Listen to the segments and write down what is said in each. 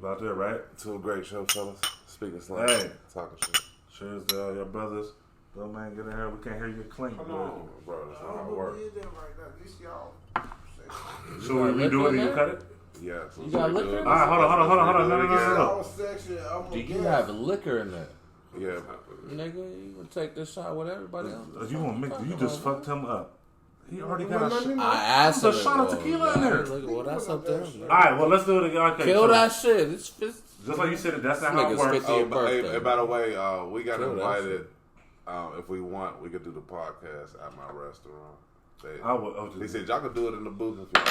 about that, right? To a great show, fellas. Speaking slang. Hey. Talking shit. Cheers to all your brothers. Don't man get in here. We can't hear you clean, bro. Bro, that's not how it works. So we do it and you cut it? Yeah. You got liquor? All right, hold on. No. Do you have liquor in there? Yeah. Nigga, you gonna take this shot with everybody else? You just fucked him up. He already got a shot. I asked him. There's a shot of tequila in there. Well, that's up to him. All right, well, let's do it again. Okay, Kill that shit. It's just like you said, that's not how it works. Oh, by the way, we got invited. If we want, we could do the podcast at my restaurant. They said y'all could do it in the booth if y'all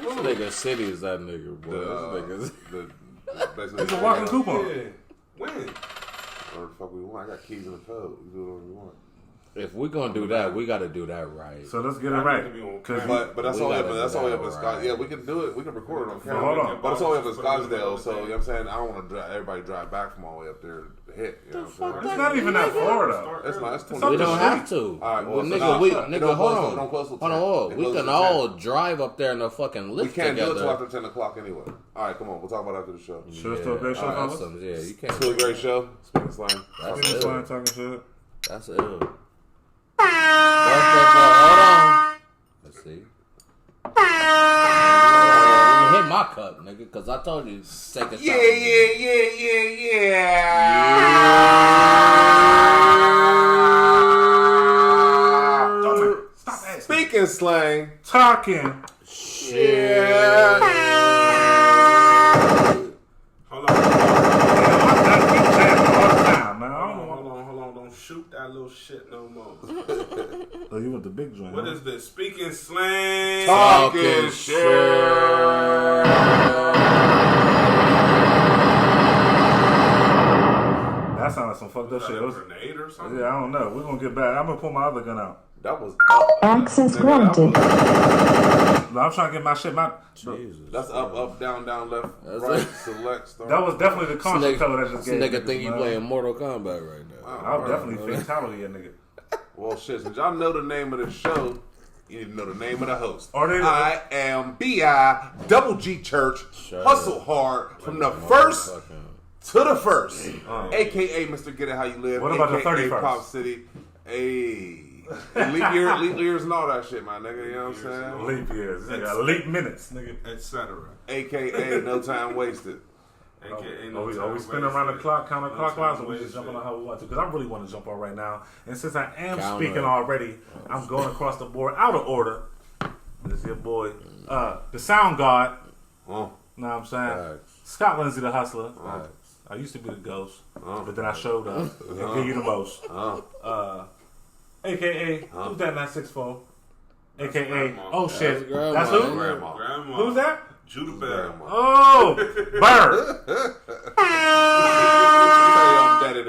want. This nigga city is that nigga, boy. It's a walking coupon. Yeah. When? Whatever the fuck we want. I got keys in the code. We do whatever we want. If we're gonna do that, we gotta do that right. So let's get it right. But that's all up in Scottsdale. Yeah, we can do it. We can record it on camera. Hold on. But it's all up in Scottsdale, so you know what I'm saying? I don't want to everybody drive back from all the way up there to hit. You know what I'm saying? It's not even that far though. It's not. It's 20. We don't have to. All right, well, nigga, hold on. We can all drive up there in the fucking lift together. We can't do it till after 10 o'clock anyway. All right, come on. We'll talk about it after the show. Sure, it's still a great show, fellas? Yeah, you can't. Still a great show. Speaking slang. Speaking slang, talking shit. That's ill. Hold on. Let's see. You hit my cup, nigga, because I told you to take a shot. Stop that. Speaking slang. Talking. Shit. Hold on. Don't shoot that little shit no more. Oh, you want the big joint? What is this? Speaking slang. Talking shit. That sounded like some fucked up shit. A grenade or something? Yeah, I don't know. We're gonna get back. I'm gonna pull my other gun out. That was access granted. No, I'm trying to get my shit. Jesus. That's up, down, left, right, select, start. That was definitely the console color that just gave. Nigga think you playing Mortal Kombat right now. I'll definitely fatality a nigga. Well, shit, since y'all know the name of the show, you need to know the name of the host. I am B.I. Double G Church, hustle hard from the first to the first, a.k.a. Mr. Get It How You Live, what about the 31st? Pop City, leap years and all that shit, my nigga, you know what I'm saying? Leap years, nigga, leap minutes, nigga, etc. A.k.a. No Time Wasted. Are we spinning around the clock, counterclockwise, or we just jumping on how we want to? Because I really want to jump on right now. And since I am speaking already, I'm going across the board, out of order. This is your boy, the Sound God. Know what I'm saying? Scott Lindsay, the Hustler. I used to be the Ghost, but then I showed up and gave you the most. A.K.A. Who's that 964? A.K.A. Oh shit, that's who? Grandma. Who's that? Judah Bell. Oh, Bird.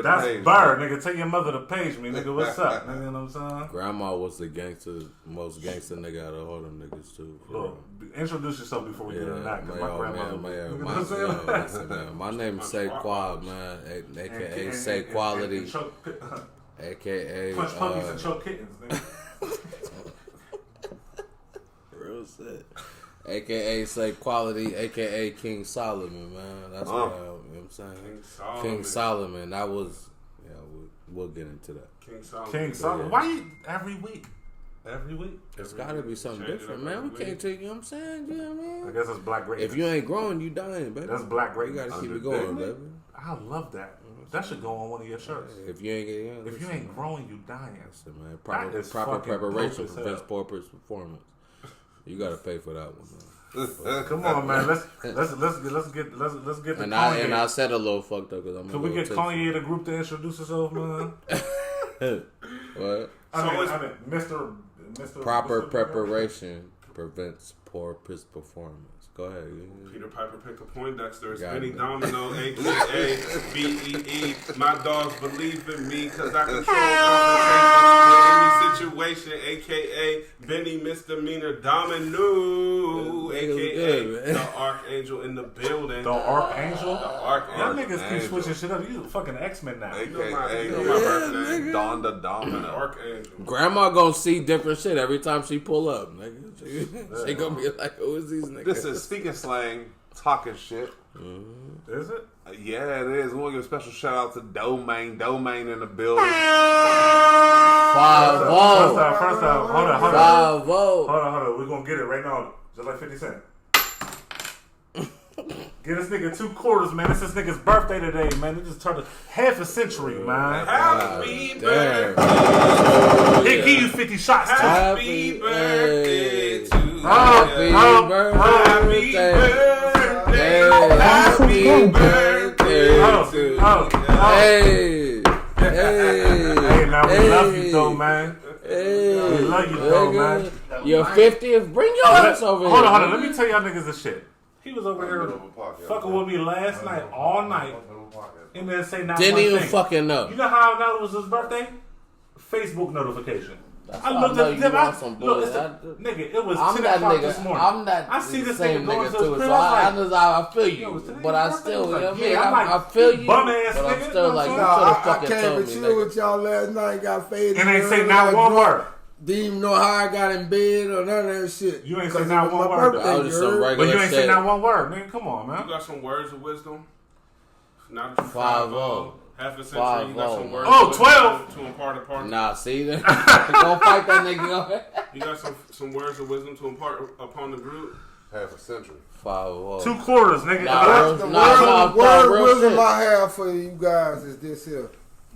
That's Bird, nigga. Tell your mother to page me, nigga. What's up, nigga? You know what I'm saying? Grandma was the most gangster nigga out of all them niggas too. Look, introduce yourself before we get into that. Cause my name is Saquad, man, aka Say Quality, aka punch puppies and choke kittens, nigga. Real shit. AKA Say Quality, AKA King Solomon, man. That's what you know what I'm saying. King Solomon. That was, we'll get into that. King Solomon. Why you every week? It's gotta be something different, man. We can't take, you know what I'm saying? You know what I mean? I guess it's black greatness. If you ain't growing, you dying, baby. That's black greatness. You gotta keep it going, baby. I love that. That should go on one of your shirts. If you ain't growing, you dying. Listen, man. Proper preparation prevents poor performance. You gotta pay for that one, man. Come on, man. Let's get the and Kanye. And I said a little fucked up because I'm. Can we get Kanye the group to introduce herself, man? What? I mean, Mr. Proper preparation prevents poor performance. Go ahead. Peter Piper pick a Poindexter. It's Benny Domino, a.k.a. B.E.E. My dogs believe in me because I control conversations in any situation, a.k.a. Benny Misdemeanor Domino, a.k.a. the Archangel in the building. The Archangel? The Archangel. Y'all niggas keep switching shit up. You fucking X-Men now. A.k.a. my birthday. Don the Domino. Archangel. Grandma gonna see different shit every time she pull up, nigga. She gonna be like, who is these niggas? This is Speaking Slang talking shit. Mm-hmm. Is it? Yeah, it is. We want to give a special shout out to Domain in the building. 5-0. First time. Hold on. 5-0. Hold on. We're going to get it right now. Just like 50 Cent. Get this nigga 2 quarters, man. It's this nigga's birthday today, man. It just turned half a century, man. Happy birthday. He give you 50 shots, too. Happy birthday to you. Happy birthday. Happy birthday to you. Hey, now we love you, though, man. Hey, we love you, though, man. Your 50th, bring your ass over here. Hold on. Let me tell y'all niggas this shit. He was over here fucking with me last night, all night, and then say not didn't one even thing. fucking know. You know how I know it was his birthday? Facebook notification. I looked at him. Nigga, it was 10 o'clock this morning. I'm not. I see this same nigga going to his too. crib. So I feel you, but I still, you know what I mean? I feel you, bum ass but I'm nigga, still like, you should have fucking told me. I came and chilled with y'all last night, got faded. And ain't say not one word. Didn't even know how I got in bed or none of that shit. You ain't say not one word. But you ain't say not one word, nigga. Come on, man. You got some words of wisdom. Not 5-0. Half a century. You got some words. Oh, 12 to impart upon. Nah, see that? Don't fight that nigga. You got some words of wisdom to impart upon the group. Half a century. 5-0. 2 quarters, nigga. The word wisdom I have for you guys is this here.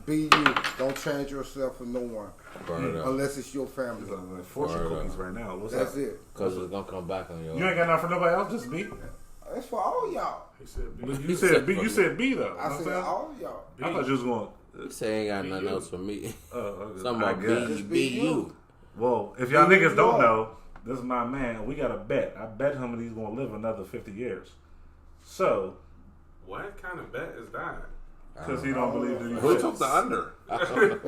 Be you. Don't change yourself for no one. Unless it's your family. Fortune cookies right now. What's That's that? it. Because it's going to come back on your You ain't got nothing for nobody else, just me. That's for all y'all. He said B. You said B. You said B though. I said all y'all. I thought you was going. You say ain't got nothing else for me. Okay. Something about be you. Well, if y'all niggas don't know, this is my man. We got a bet. I bet him that he's going to live another 50 years. So. What kind of bet is that? Because he don't believe that he Who took the under? That's it.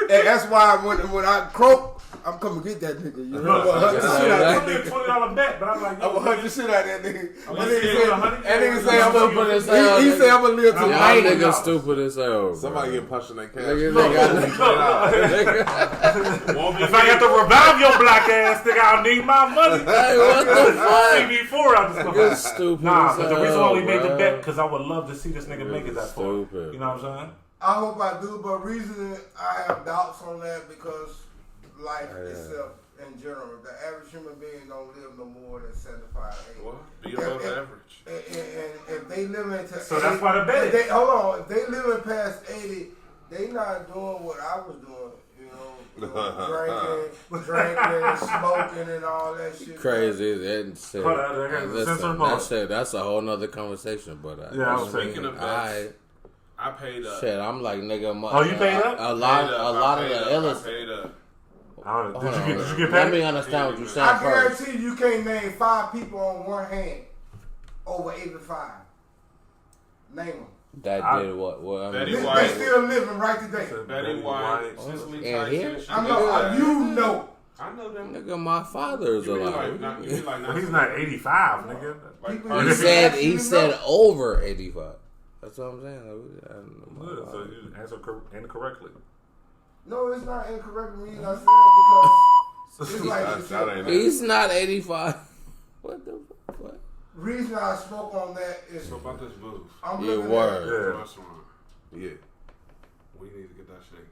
That's why when I croak, I'm coming to get that nigga. You know what? It's a $20 bet, but I'm like, I'm gonna hunt the shit out of that nigga. That nigga say I'm stupid as hell. He say I'm gonna live to y'all 90. niggas stupid as hell. Somebody get punched in their cash. If I got to revive your black ass, nigga, I'll need my money. Hey, what the fuck? CB4 out this You're stupid. Nah, but the reason why we made the bet because I would love to see this nigga make it that far. You know what I'm saying? I hope I do, but reason I have doubts on that because life itself in general, the average human being don't live no more than 75, 80. Well, be above average. And if they live into so 80, that's why the bet is. Hold on, if they living past 80, they not doing what I was doing. You know, drinking, smoking, and all that shit. Crazy. That's a whole nother conversation. But speaking of bets, I paid up. Shit, I'm like, nigga. You paid up? A lot of the illest. I paid up. Did you get paid? Let me understand what you're saying. I guarantee you can't name 5 people on one hand over 85. Name them. That did what? Well, Betty White. They still living right today. Betty White. Cicely And here? I know. You know. I know them. Nigga, my father is alive. He's not 85, nigga. He said over 85. That's what I'm saying. So you answer incorrectly. No, it's not incorrect me. I said it because it's like he's not 85. What the fuck? Reason I spoke on that is about this booth. I'm looking at the restaurant. Yeah. We need to get that shaking.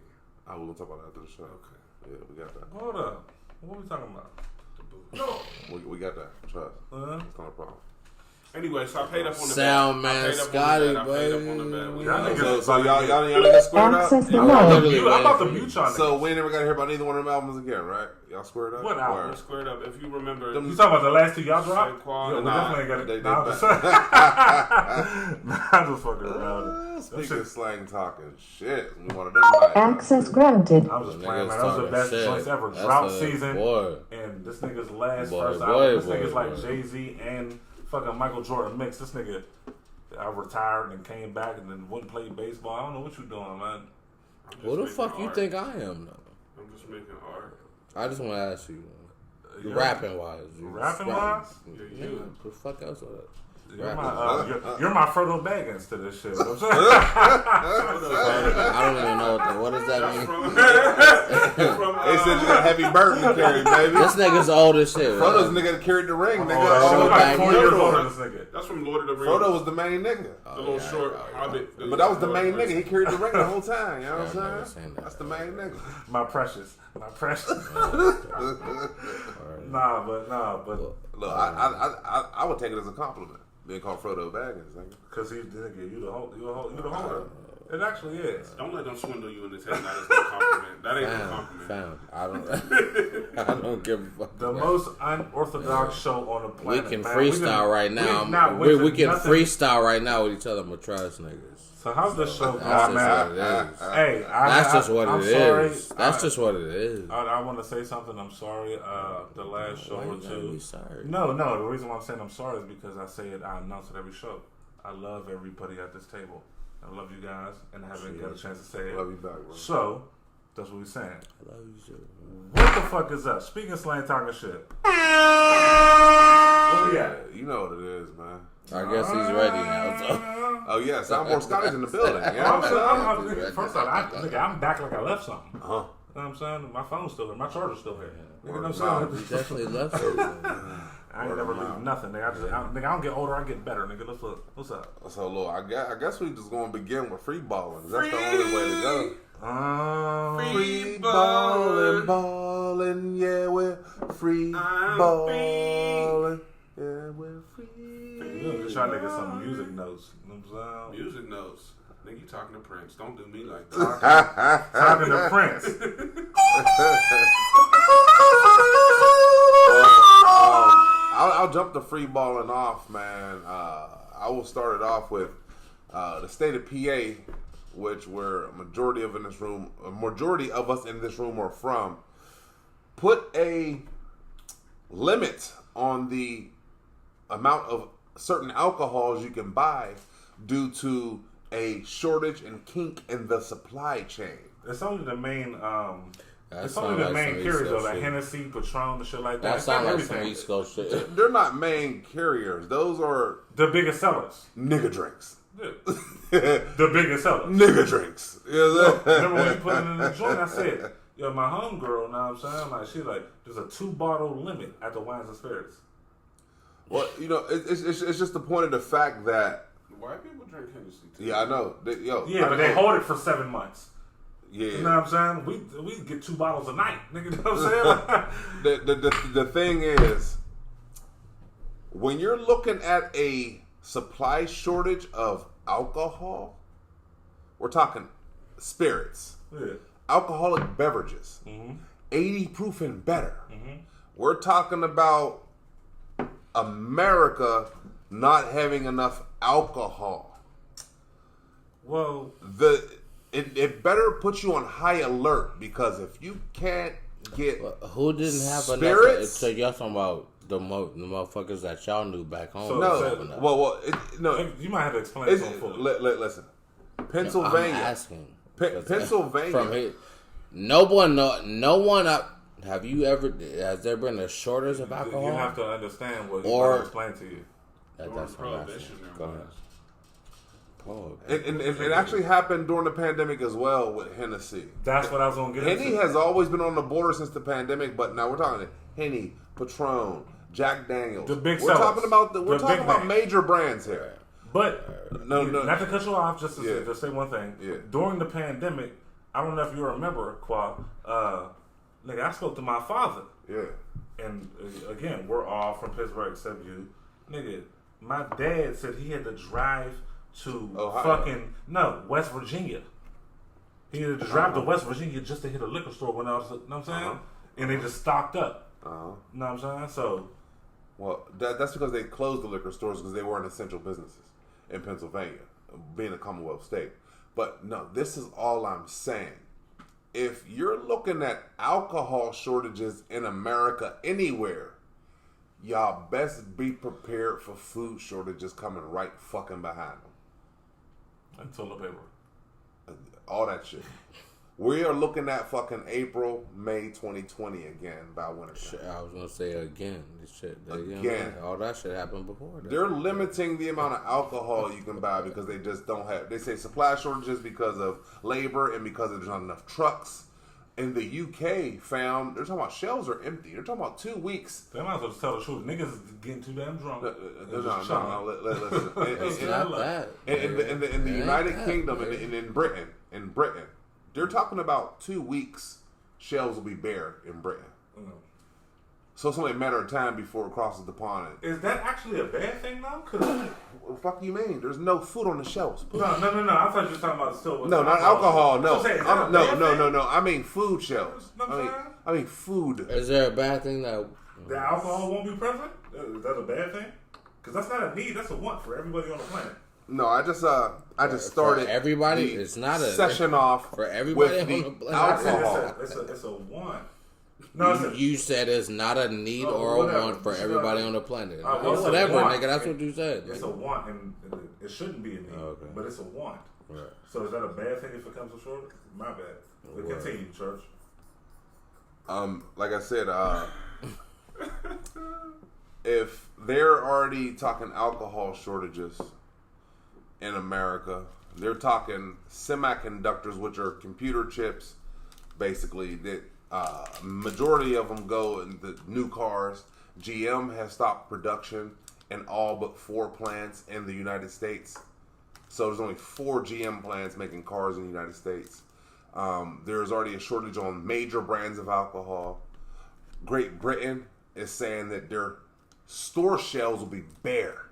I will talk about that after the show. Okay. Yeah, we got that. Hold up. What are we talking about? The booth. no. We got that. Trust. It's not a problem. Anyway, so I paid up on the Sound man, Scotty, I paid up on the bet. So y'all niggas squared up? Access the I'm line. about to mute y'all. So we never got to hear about neither one of them albums again, right? Y'all squared up? What album? We're squared up. If you remember, You talking about the last 2 y'all dropped? Saquon, We definitely got it. I'm just fucking around. Speaking slang talking shit. We wanted them nights. Access granted. I was just playing, man. That was the best choice ever. Drought season. And this nigga's last first album. This nigga's like Jay-Z and fucking Michael Jordan mix. This nigga, I retired and came back and then wouldn't play baseball. I don't know what you doing, man. What the fuck you think I am, though? I'm just making art. I just want to ask you, rapping wise. Rapping wise? Yeah, what the fuck else? You're my Frodo Baggins to this shit. I don't even know what does that mean. They said you got a heavy burden to carry, baby. This nigga's old as shit. Frodo's the nigga that carried the ring. Like 4 years older than this nigga. That's from Lord of the Rings. Frodo was the main nigga. The little short hobbit. But that was the main nigga. He carried the ring the whole time. You know what I'm saying? That's the main nigga. My precious. Nah, but look, I would take it as a compliment being called Frodo Baggins, because you the holder. It actually is. Don't let them swindle you into saying that is no compliment. That ain't no compliment. I don't give a fuck. The most unorthodox show on the planet. We can freestyle right now. We can freestyle right now with each other. I'm gonna trash niggas. So how's this show going, man? Hey, that's just what it is. That's just what it is. I want to say something. I'm sorry. The last show or two. Sorry? No. The reason why I'm saying I'm sorry is because I announce it every show. I love everybody at this table. I love you guys, and I haven't got a chance to say it. Love you back, bro. So that's what we're saying. I love you too. What the fuck is up? Speaking slang talking shit. Where we at? You know what it is, man. I guess he's ready now. So. Oh yeah, Soundboard Scotty's in the building. You know what I'm saying? First off, I'm back like I left something. Uh-huh. You know what I'm saying? My phone's still here. My charger's still here. You know what I'm saying? He definitely left something. I ain't never leave nothing, nigga. I don't get older, I get better, nigga. What's up? So look, I guess we just gonna begin with free balling. That's the only way to go. Free balling, yeah, we're free balling, yeah, we're free. You just trying to get some music notes. You know what I'm saying? Music notes. Nigga, you talking to Prince. Don't do me like that. Talking to Prince. I'll jump the free balling off, man. I will start it off with the state of PA, which where a majority of us in this room are from. Put a limit on the amount of certain alcohols you can buy due to a shortage and kink in the supply chain. It's only the main. It's only the main carriers though, like Hennessy, Patron, and shit like that. That sounds like some East Coast shit. They're not main carriers. Those are the biggest sellers. Nigga drinks. Yeah. The biggest sellers. Nigga drinks. Remember when you put it in the joint? I said, "Yo, my homegirl." Now I'm saying, like, she like, there's a 2-bottle limit at the wines and spirits. Well, you know, it's just the point of the fact that white people drink Hennessy too. Yeah, I know. But they hold it for 7 months. Yeah. You know what I'm saying? We get 2 bottles a night. Nigga, you know what I'm saying? the thing is, when you're looking at a supply shortage of alcohol, we're talking spirits, alcoholic beverages, 80 proof and better. We're talking about America not having enough alcohol. Well, It better put you on high alert, because if you can't get who didn't have spirits, enough? So y'all talking about the motherfuckers that y'all knew back home. You might have to explain something. Listen, Pennsylvania. I'm asking. Pennsylvania. From here, no one. Have you ever? Has there been a shortage of alcohol? You have to understand what he's going to explain to you. That's prohibition. Go ahead. It actually happened during the pandemic as well with Hennessy. That's what I was going to get into. Henny has always been on the border since the pandemic, but now we're talking Henny, Patron, Jack Daniels. The big We're sellers. We're talking about major brands here. But not to cut you off, just to say one thing. Yeah. During the pandemic, I don't know if you remember, Qua, nigga, I spoke to my father. Yeah. And again, we're all from Pittsburgh except you. Nigga, my dad said he had to drive to West Virginia. He had to drive to West Virginia just to hit a liquor store when I was, you know what I'm saying? And they just stocked up. You know what I'm saying? So, well, that's because they closed the liquor stores because they weren't essential businesses in Pennsylvania, being a Commonwealth state. But no, this is all I'm saying. If you're looking at alcohol shortages in America anywhere, y'all best be prepared for food shortages coming right fucking behind them. And toilet paper. All that shit. We are looking at fucking April, May 2020 again by winter time. I was gonna say again. This shit again. All that shit happened before. They're limiting the amount of alcohol you can buy because they just don't have. They say supply shortages because of labor and because there's not enough trucks. In the UK, fam, they're talking about shelves are empty. They're talking about 2 weeks. They might as well just tell the truth. Niggas is getting too damn drunk. No. Listen. It's not that. In the United Kingdom and in Britain, they're talking about 2 weeks. Shelves will be bare in Britain. So it's only a matter of time before it crosses the pond. Is that actually a bad thing, though? What the fuck you mean? There's no food on the shelves. No. I thought you were talking about still. No, not alcohol. No, No. I mean food shelves. I mean food. Is there a bad thing that the alcohol won't be present? Is that a bad thing? Because that's not a need. That's a want for everybody on the planet. No, I just started. For everybody, it's not a session off for everybody with on the the planet. alcohol. It's a want. No, you said it's not a need or a want for everybody on the planet. Whatever, nigga. That's what you said. It's a want, and it shouldn't be a need, but it's a want. Right. So is that a bad thing if it comes to short? My bad. But continue, church. Like I said, if they're already talking alcohol shortages in America, they're talking semiconductors, which are computer chips, basically that. Majority of them go in the new cars. GM has stopped production in all but 4 plants in the United States. So there's only 4 GM plants making cars in the United States. There's already a shortage on major brands of alcohol. Great Britain is saying that their store shelves will be bare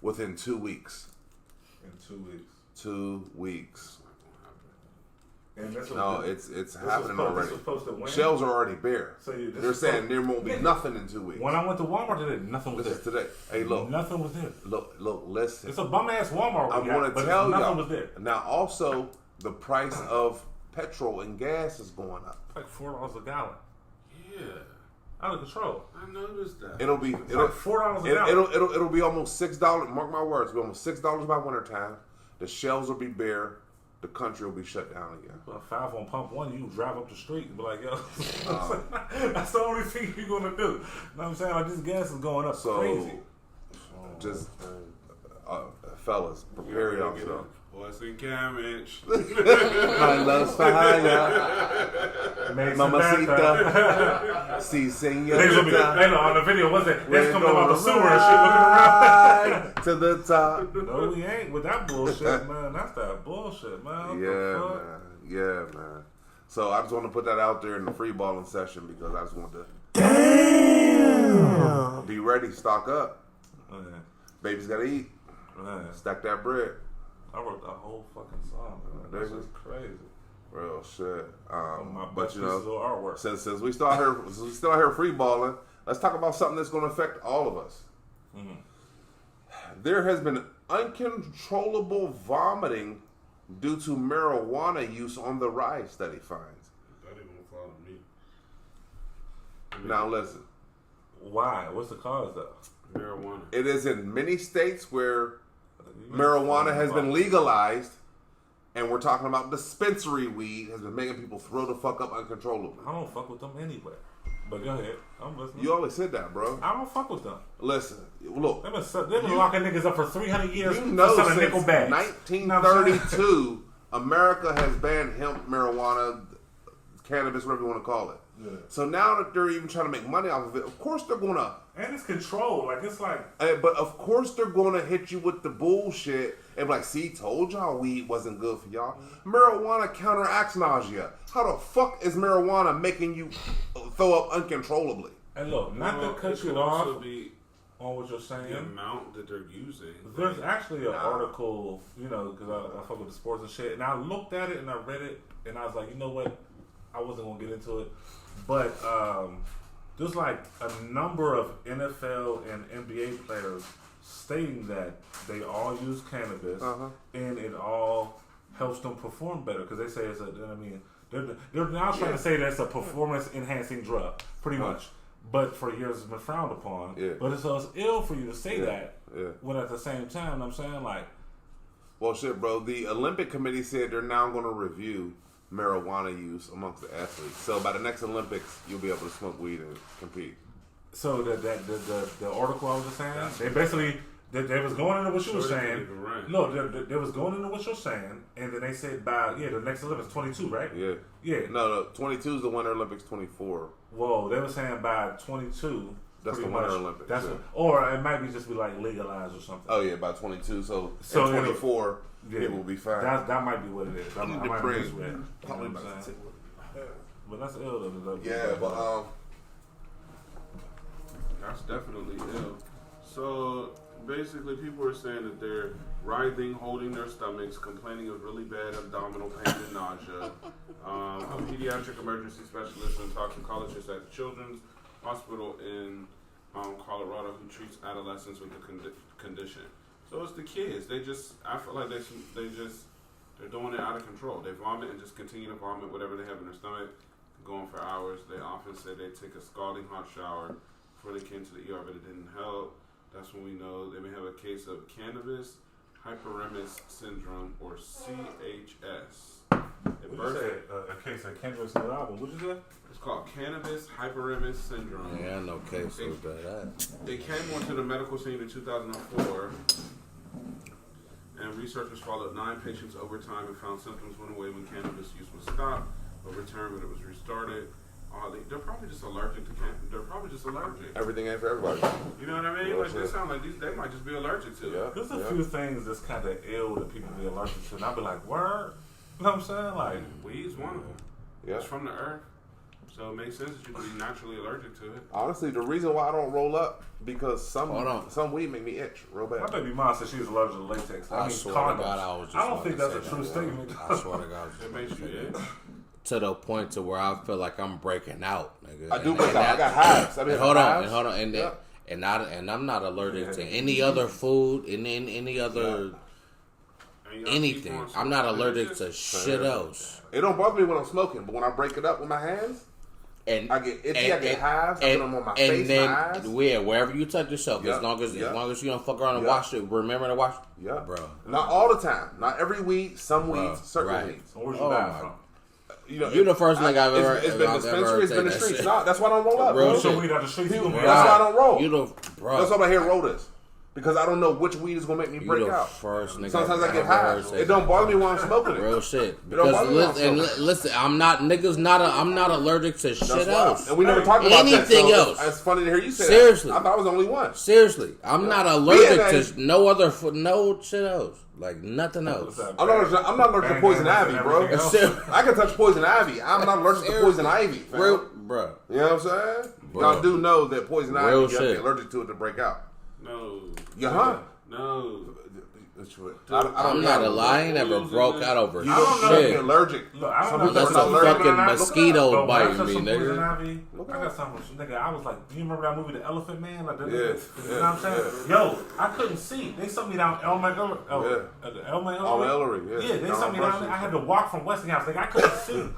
within 2 weeks. In 2 weeks. 2 weeks. And that's it's happening already. When? Shelves are already bare. So they're saying there won't be nothing in 2 weeks. When I went to Walmart today, nothing was there. Today. Hey, look. Nothing was there. Look, listen. It's a bum ass Walmart. I'm going to tell y'all. Nothing was there. Now, also, the price of petrol and gas is going up. Like $4 a gallon. Yeah. Out of control. I noticed that. It'll be like $4 a gallon. It'll be almost $6. Mark my words. It'll be almost $6 by wintertime. The shelves will be bare. The country will be shut down again. Well, 5 on pump 1, you drive up the street and be like, yo, that's the only thing you're going to do. You know what I'm saying? Like, this gas is going up crazy. Just, fellas, prepare yourself. What's in cabbage? I love Fahaya. Mamacita. Si, señorita. Hey, no, on the video, what's that? That's coming about the sewer and shit, looking around. To the top. No, we ain't with that bullshit, man. That's that bullshit, man. Yeah, man. So I just want to put that out there in the free balling session because I just want to. Damn. Be ready, stock up. Man. Baby's got to eat. Man. Stack that bread. I wrote that whole fucking song, man. This is crazy. Real shit. My best pieces of artwork. Since we still out here free balling, let's talk about something that's going to affect all of us. Mm-hmm. There has been uncontrollable vomiting due to marijuana use on the rise, study finds. That ain't gonna follow me. Now listen. Why? What's the cause though? Marijuana. It is in many states where marijuana has been legalized, and we're talking about dispensary weed has been making people throw the fuck up uncontrollably. I don't fuck with them anyway. But go ahead. I'm listening. You always said that, bro. I don't fuck with them. Listen, look. They've been locking niggas up for 300 years. You know, since nickel bags. 1932, America has banned hemp, marijuana, cannabis, whatever you want to call it. Yeah. So now that they're even trying to make money off of it, of course they're gonna. And it's controlled. Like it's like. But of course they're gonna hit you with the bullshit and be like, "See, told y'all weed wasn't good for y'all. Marijuana counteracts nausea. How the fuck is marijuana making you throw up uncontrollably?" And look, not to cut you off on what you're saying. The amount that they're using. There's actually an article, you know, because I fuck with the sports and shit, and I looked at it and I read it, and I was like, you know what, I wasn't gonna get into it. But there's like a number of NFL and NBA players stating that they all use cannabis and it all helps them perform better because they say it's a. I mean, they're now trying to say that's a performance enhancing drug, pretty much. But for years it's been frowned upon. Yeah. But it's ill for you to say that when at the same time I'm saying like. Well, shit, bro. The Olympic Committee said they're now going to review marijuana use amongst the athletes. So by the next Olympics, you'll be able to smoke weed and compete. So the article I was just saying, they basically they was going into what you were saying. No, they was going into what you're saying, and then they said by the next Olympics 22, right? Yeah. No, 22 is the Winter Olympics. 24. Well, they were saying by 22. That's the Winter Olympics. Or it might be just be like legalized or something. Oh yeah, by 22. So in 24, it will be fine. That might be what it is. But that's ill though. Yeah, but that's definitely ill. So basically, people are saying that they're writhing, holding their stomachs, complaining of really bad abdominal pain and nausea. A pediatric emergency specialist and toxicologist at the Children's Hospital in Colorado who treats adolescents with the condition. So it's the kids. I feel like they're doing it out of control. They vomit and just continue to vomit whatever they have in their stomach, going for hours. They often say they take a scalding hot shower before they came to the ER, but it didn't help. That's when we know they may have a case of cannabis hyperemesis syndrome, or CHS. A case of Kendrick's new album. What'd you say? It's called cannabis hyperemesis syndrome. Yeah, no case of that. It came onto the medical scene in 2004, and researchers followed 9 patients over time and found symptoms went away when cannabis use was stopped, but returned when it was restarted. They're probably just allergic to cannabis. They're probably just allergic. Everything ain't for everybody. You know what I mean? Like, they sound like they might just be allergic to it. Yeah. There's a few things that's kind of ill that people be allergic to, and I'll be like, word? You know what I'm saying? Like, weed's one of them. Yeah. It's from the earth. So it makes sense that you could be naturally allergic to it. Honestly, the reason why I don't roll up, because some weed make me itch real bad. My baby mom said she was allergic to latex. I swear to God, I don't think that's a true statement. I swear to God. It makes you itch. To the point to where I feel like I'm breaking out, nigga. I do break out. I got hives. Hold on, and I'm not allergic to any other food and any other anything. I'm not allergic to shit else. It don't bother me when I'm smoking, but when I break it up with my hands, and I get itchy. I get hives. I put them on my face, and then my eyes. Wherever you touch yourself, as long as you don't fuck around and wash it, remember to wash. Yeah, bro. Not all the time. Not every weed. Some weeds, certain weeds. So where's your bag from? You're the first nigga I've ever. It's been dispensary. It's been the streets. No, that's why I don't roll up. Real shit. Weed out the streets. That's why I don't roll. Bro. That's why I hear roll this. Because I don't know which weed is gonna make me break out. First nigga sometimes I get high. It don't bother me when I'm smoking it. Real shit. Because listen, I'm not allergic to shit else. And we never talked about anything else. It's funny to hear you say seriously. that. I thought I was the only one. Seriously, I'm not allergic to no shit else. Like nothing else. I'm not allergic to poison ivy, bro. I can touch poison ivy. I'm not allergic to poison ivy, bro. You know what I'm saying? Y'all do know that poison ivy, you have to be allergic to it to break out. No. Yeah, No. I'm not a lie. I ain't never broke out over shit. You don't be allergic. Look, I don't know. Unless a fucking mosquito biting me, nigga. I got something, nigga. I was like, do you remember that movie, The Elephant Man? Like, yeah. You know what I'm saying? Yo, I couldn't see. They sent me down Elmer Ellery. Yeah, they sent me down there. I had to walk from Westinghouse. Like, I couldn't see.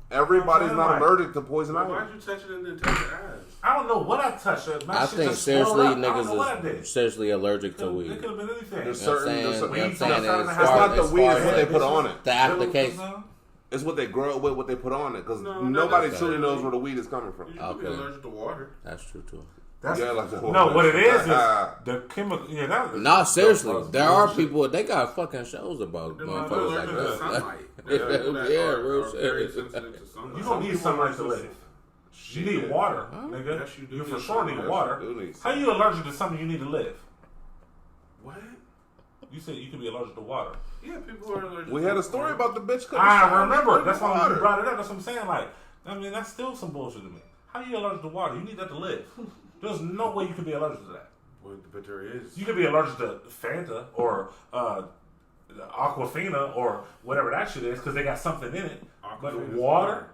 Everybody's not allergic to poison ivy. Why'd you touch it and then touch your ass? I don't know what I touched. I think seriously, niggas is seriously allergic to weed. It could have been anything. There's certain weed. It's not the weed, it's what they put on it. The application. It's what they grow with, what they put on it. Because nobody truly knows where the weed is coming from. You could be allergic to water. That's true too. What it is the chemical. Yeah, seriously, there are people. They got fucking shows about motherfuckers like that. Sunlight. Real shit. You don't need sunlight to live. You need water, nigga. Yes, you do. You for sure need water. How you allergic to something you need to live? What? You said you could be allergic to water. Yeah, people are allergic. We had a story about the bitch. I remember. That's why you brought it up. That's what I'm saying. Like, I mean, that's still some bullshit to me. How you allergic to water? You need that to live. There's no way you could be allergic to that. But there is. You could be allergic to Fanta or Aquafina or whatever that shit is because they got something in it. But water,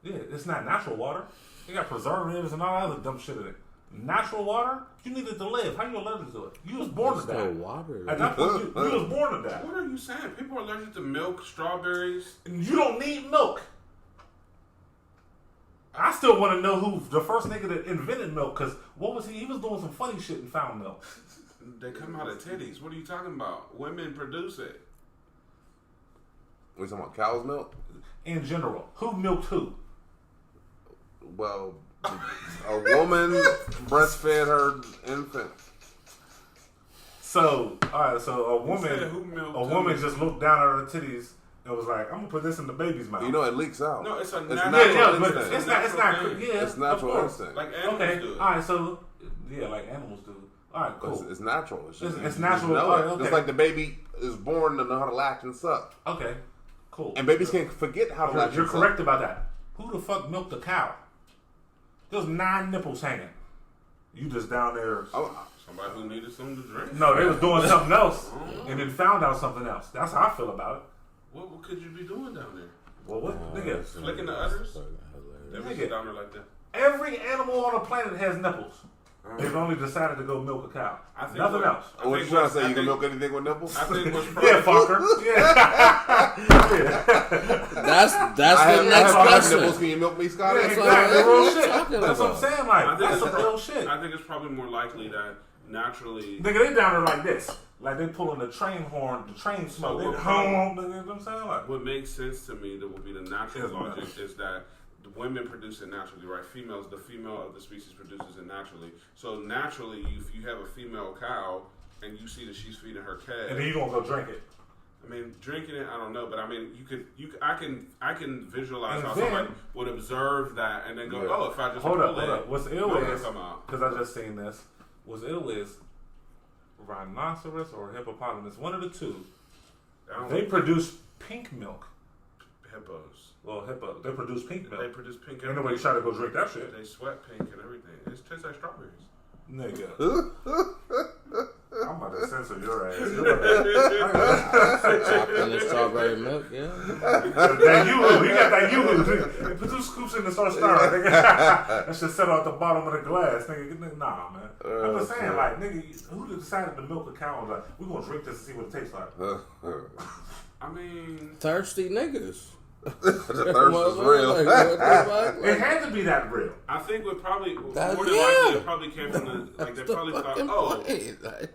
yeah, it's not natural water. They got preservatives and all that other dumb shit in it. Natural water, you need it to live. How you allergic to it? You was born to die. Water. At that point, you was born to die. What are you saying? People are allergic to milk, strawberries. You don't need milk. I still want to know who the first nigga that invented milk, because what was he? He was doing some funny shit and found milk. They come out of titties. What are you talking about? Women produce it. We talking about cow's milk? In general, who milked who? Well, a woman breastfed her infant. So, all right. So a woman just looked down at her titties and was like, "I'm gonna put this in the baby's mouth." You know, it leaks out. No, it's a natural but instinct. it's not. Yeah, It's natural instinct. Like animals do. All right. So, yeah, like animals do. All right, cool. It's natural. It's natural. Know All right, it. okay. Just like the baby is born to know how to latch and suck. Okay, cool. And babies can't forget how to latch You're and suck. correct about that. Who the fuck milked a cow? There's 9 nipples hanging. You just down there. Somebody who needed something to drink. No, they was doing something else and then found out something else. That's how I feel about it. What could you be doing down there? Well, what? Nigga. Flicking the udders? They was down there like that. Every animal on the planet has nipples. They've only decided to go milk a cow. Nothing else. What you trying to say? You can milk anything with nipples? I think what's probably Yeah, fucker. Yeah. That's the next question. Nipples. Can you milk me, Scott? Yeah, That's exactly. what Real I'm shit. talking That's what I'm about. saying. Like, I think that's it's some real shit. I think it's probably more likely that naturally. Nigga, they down there like this. Like they pulling the train horn, the train smoke. So They home. You know what I'm saying? Like, What makes sense to me that would be the natural Yes, logic is that the women produce it naturally, right? The female of the species produces it naturally. So naturally, if you have a female cow and you see that she's feeding her calf, and then you gonna go drink it. I mean, drinking it, I don't know, but I mean, I can visualize And how then- somebody would observe that and then go, Yeah. oh, if I just Hold pull up. it, What's ill milk will is, come out. because I just seen this, what's ill is rhinoceros or hippopotamus, one of the two, I don't they know. produce pink milk. Hippos. Well, they produce pink milk. They produce pink. Ain't nobody try to go drink that shit. They sweat pink and everything. It tastes like strawberries. Nigga. I'm about to censor your ass. Chocolate and strawberry milk, yeah. That yoo-hoo. You got that yoo-hoo. Put 2 scoops in the start stirring, nigga. That shit set out the bottom of the glass, nigga. Nah, man. I'm just saying, like, nigga, who decided to milk a cow and like, we're gonna drink this and see what it tastes like? I mean, Thirsty niggas. The thirst is real. It had to be that real. I think what probably That- more than yeah. likely it probably came from the like they That's probably the thought, fucking oh, point. Like,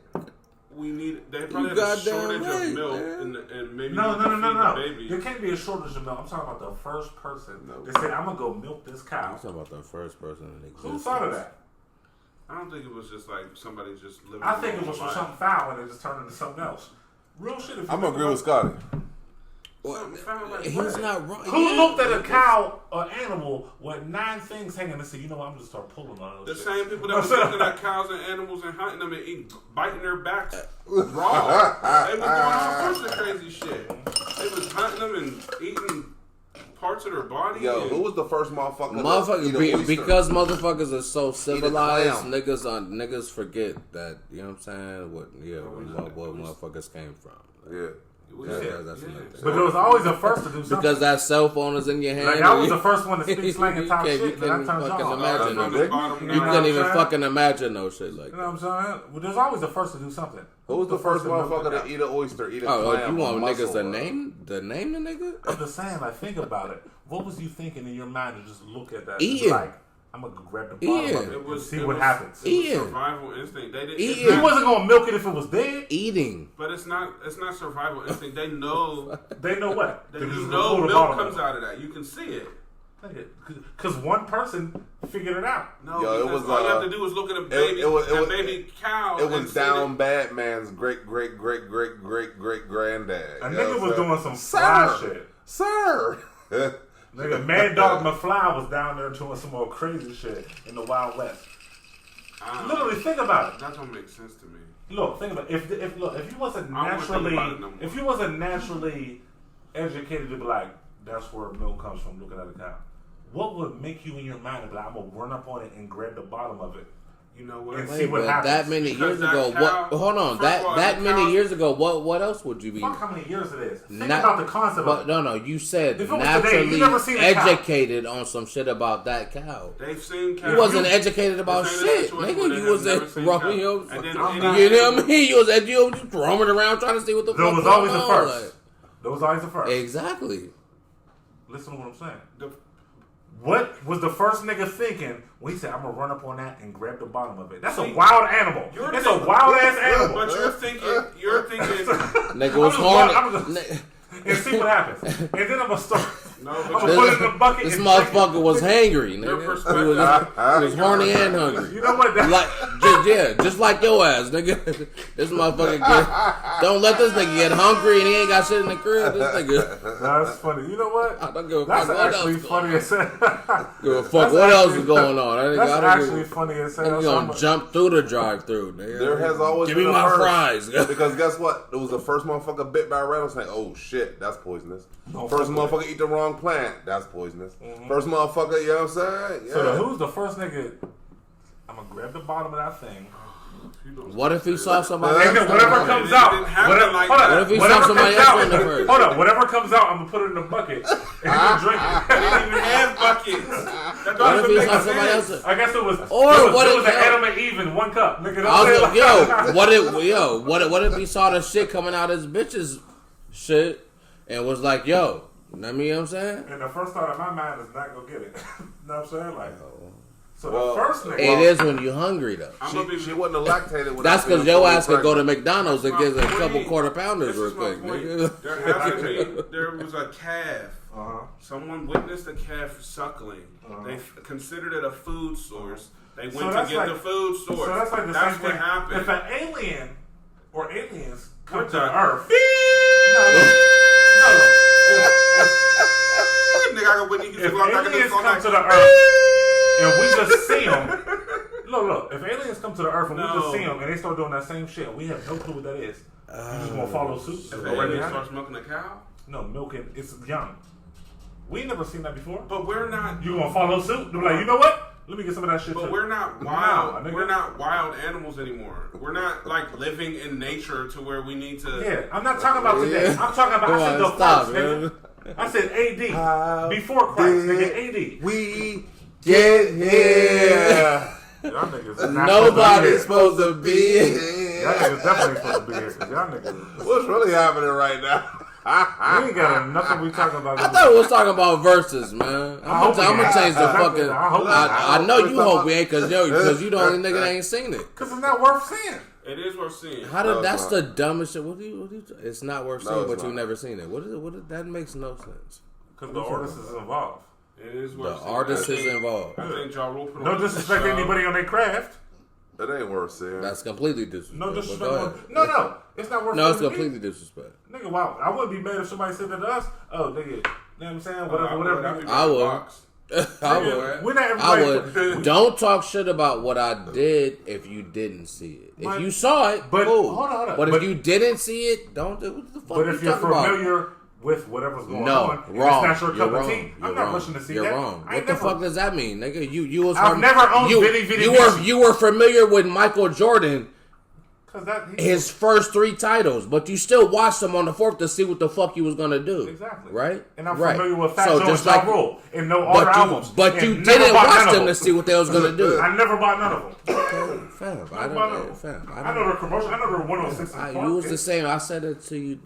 we need. They probably have a goddamn shortage right, of milk man. and maybe No. feed the There baby. can't be a shortage of milk. I'm talking about the first person that said, I'm gonna go milk this cow. I'm talking about the first person in existence. Who thought of that? I don't think it was just like somebody just living. I think it a was for life. something foul and it just turned into something else. Real shit. If you I'm think gonna agree about with Scotty. Something found like He's what? not wrong. Who Yeah. looked at a cow or animal with 9 things hanging and said, you know what, I'm just start pulling on The those same shit. people that was looking at cows and animals and hunting them and biting their backs raw. They was doing all sorts of crazy shit. They was hunting them and eating parts of their body. Yo, and who was the first motherfucker? Motherfuckers, to eat an oyster? because motherfuckers are so civilized, clam. niggas forget that, you know what I'm saying? What motherfuckers came from. Yeah. That's another thing. But there was always a first to do something. Because that cell phone is in your hand. Like, I was the first one to speak slang and talk You shit, then I can't turned fucking y'all. imagine From no the shit. bottom You down. couldn't even saying? fucking imagine no shit like You know that. what I'm saying? Well, there's always the first to do something. Who was the first to milk motherfucker the to eat an oyster, eat a Oh, clam? you want a niggas mussel, to name the nigga? I'm just saying, like, think about it. What was you thinking in your mind to just look at that? Eating. Like, I'm gonna grab the bottom Eating. of it It was- and see it what was- happens. Eating. survival instinct. They didn't. Eating. He wasn't gonna milk it if it was dead. Eating. But it's not survival instinct. They know. They know what? They just you gonna know pull the milk bottom comes of out of that. You can see it. it. Because one person figured it out. No, Yo, it because was, all you have to do is look at a baby, it was- baby cow. It and was see down bad man's great granddad. A You know nigga what was I'm doing some saying? fly shit. Sir. Nigga, Mad Dog McFly was down there doing some more crazy shit in the Wild West. Literally, think about it. That don't make sense to me. Look, think about it. If you wasn't I don't wanna think about it no more. if you wasn't naturally educated to be like, that's where milk comes from, looking at a cow, what would make you in your mind be like, I'm gonna run up on it and grab the bottom of it? You know what? And Wait, see what but happens. that many Because years that ago, cow- what? Hold on, first of all, that that many cow- years ago, what else would you be? Fuck how many years it is. Think Not- about the concept But of it. no, you said If it was today, you naturally never seen a cow. educated on some shit about that cow. They've seen cows. You wasn't educated about This ain't a shit, situation nigga. where they You have was never at seen Romeo. cows. And then I'm any- not- You know what I mean? You was just roaming around trying to see what the There fuck was going always the on, first. like- There was always the first. Exactly. Listen to what I'm saying. The- What was the first nigga thinking when he said, I'm gonna run up on that and grab the bottom of it? That's a See, wild animal. you're It's a thinking- wild ass animal. But you're thinking. Nigga was I'm horny. and see what happens. And then I'm gonna start. No, I'm but gonna put it in the bucket. This and motherfucker was hangry, Their nigga. perspective. He was horny and hungry. You know what? Just like your ass, nigga. This motherfucker don't let this nigga get hungry and he ain't got shit in the crib. This nigga. Nah, that's funny. You know what? I don't give a That's fuck what actually else. funny as hell. Give a fuck what else is going on. That's actually funny as hell. You gonna jump through the drive-through, nigga. There has always give been me a my first. fries. Because guess what? It was the first motherfucker bit by a rattlesnake. Oh shit, that's poisonous. No, First fuck motherfucker eat the wrong plant. That's poisonous. First motherfucker, you know what I'm saying? Yeah. So who's the first nigga? I'm gonna grab the bottom of that thing. What if he saw somebody And else? then whatever comes out, What if he saw somebody else in the first? Hold on, whatever comes out, I'm gonna put it in the bucket and you can drink it. They didn't even have buckets. That What if doesn't he make saw somebody sense. else? I guess it was. Or it was, what it if- was an Adam and Eve in one cup. Nigga, I was like, what if he saw the shit coming out his bitch's shit and was like, yo, you know what I'm saying? And the first thought in my mind is not go get it. You know what I'm saying? Like, so Well, the first nigga. It is when you hungry though. She wouldn't have lactated. That's because your ass could go to McDonald's and get a That's my couple point. quarter pounders This real is my quick, point. nigga. There has to be. There was a calf. Uh-huh. Someone witnessed a calf suckling. They considered it a food source. They went to that's get like- the food source. So that's like the That's same what thing. happened. If an alien or aliens come What to the- the Earth, no. Nigga, I got Whitney Houston If going back in aliens this come to the Earth and we just see them, look. If aliens come to the Earth and we just see them and they start doing that same shit, and we have no clue what that is. You just gonna follow suit? If and the go right alien behind starts it? milking a cow, No, milking. It's young. We ain't never seen that before. but we're not. You gonna follow suit? They're like, you know what? Let me get some of that shit But too. we're not Nah, wild. nigga. We're not wild animals anymore. We're not like living in nature to where we need to. Yeah, I'm not talking about today. Yeah. I'm talking about. Come I said on, the stop, first, man. nigga. I said AD How before Christ, did nigga. AD. we get here? Y'all niggas is not Nobody's supposed supposed to be here. Y'all niggas definitely supposed to be here. 'Cause y'all niggas. What's really happening right now? We ain't got nothing we talking about. I thought we was talking about verses, man. I'm gonna change the fucking. I hope I know you hope we ain't, cause you the only nigga that ain't seen it. Because it's not worth seeing. It is worth seeing. How No, did? That's it's the dumbest shit. What do you? It's not worth No, seeing, it's but not. you've never seen it. What is it? What is, that makes no sense. Because the artist is involved. It is The worth seeing. artist I is think- involved. I think Ja Rule put No on disrespect to a show. anybody on their craft. It ain't worth seeing. That's completely disrespect. No but disrespect. go ahead. No. It's not worth No, it's seeing to me. completely disrespect. Nigga, wow. I wouldn't be mad if somebody said that to us. Oh, nigga. You know what I'm saying? Whatever. I would. I would. We're not I everybody. would. Don't talk shit about what I did if you didn't see it. If you saw it, But- cool. hold on. But But- if you didn't see it, don't do what the fuck But you if you're talking about? familiar with whatever's going No, on, and wrong. it's not your You're cup of wrong. tea, I'm You're not wrong. rushing to see You're that. wrong. I What ain't the never- fuck does that mean, nigga? You was I've never owned you were familiar with Michael Jordan, 'Cause that, his first 3 titles, but you still watched him on the 4th to see what the fuck he was gonna do. Exactly. Right? And I'm right. familiar with Fat So Joe just and Ja like, Rule and no other albums. but And you never didn't bought watch none of them to see what they was gonna do. I never bought none of them. Fam, I Never bought none don't. of Fam, them. I know the commercial. I know the 106 I in Park. used the same. I said it to you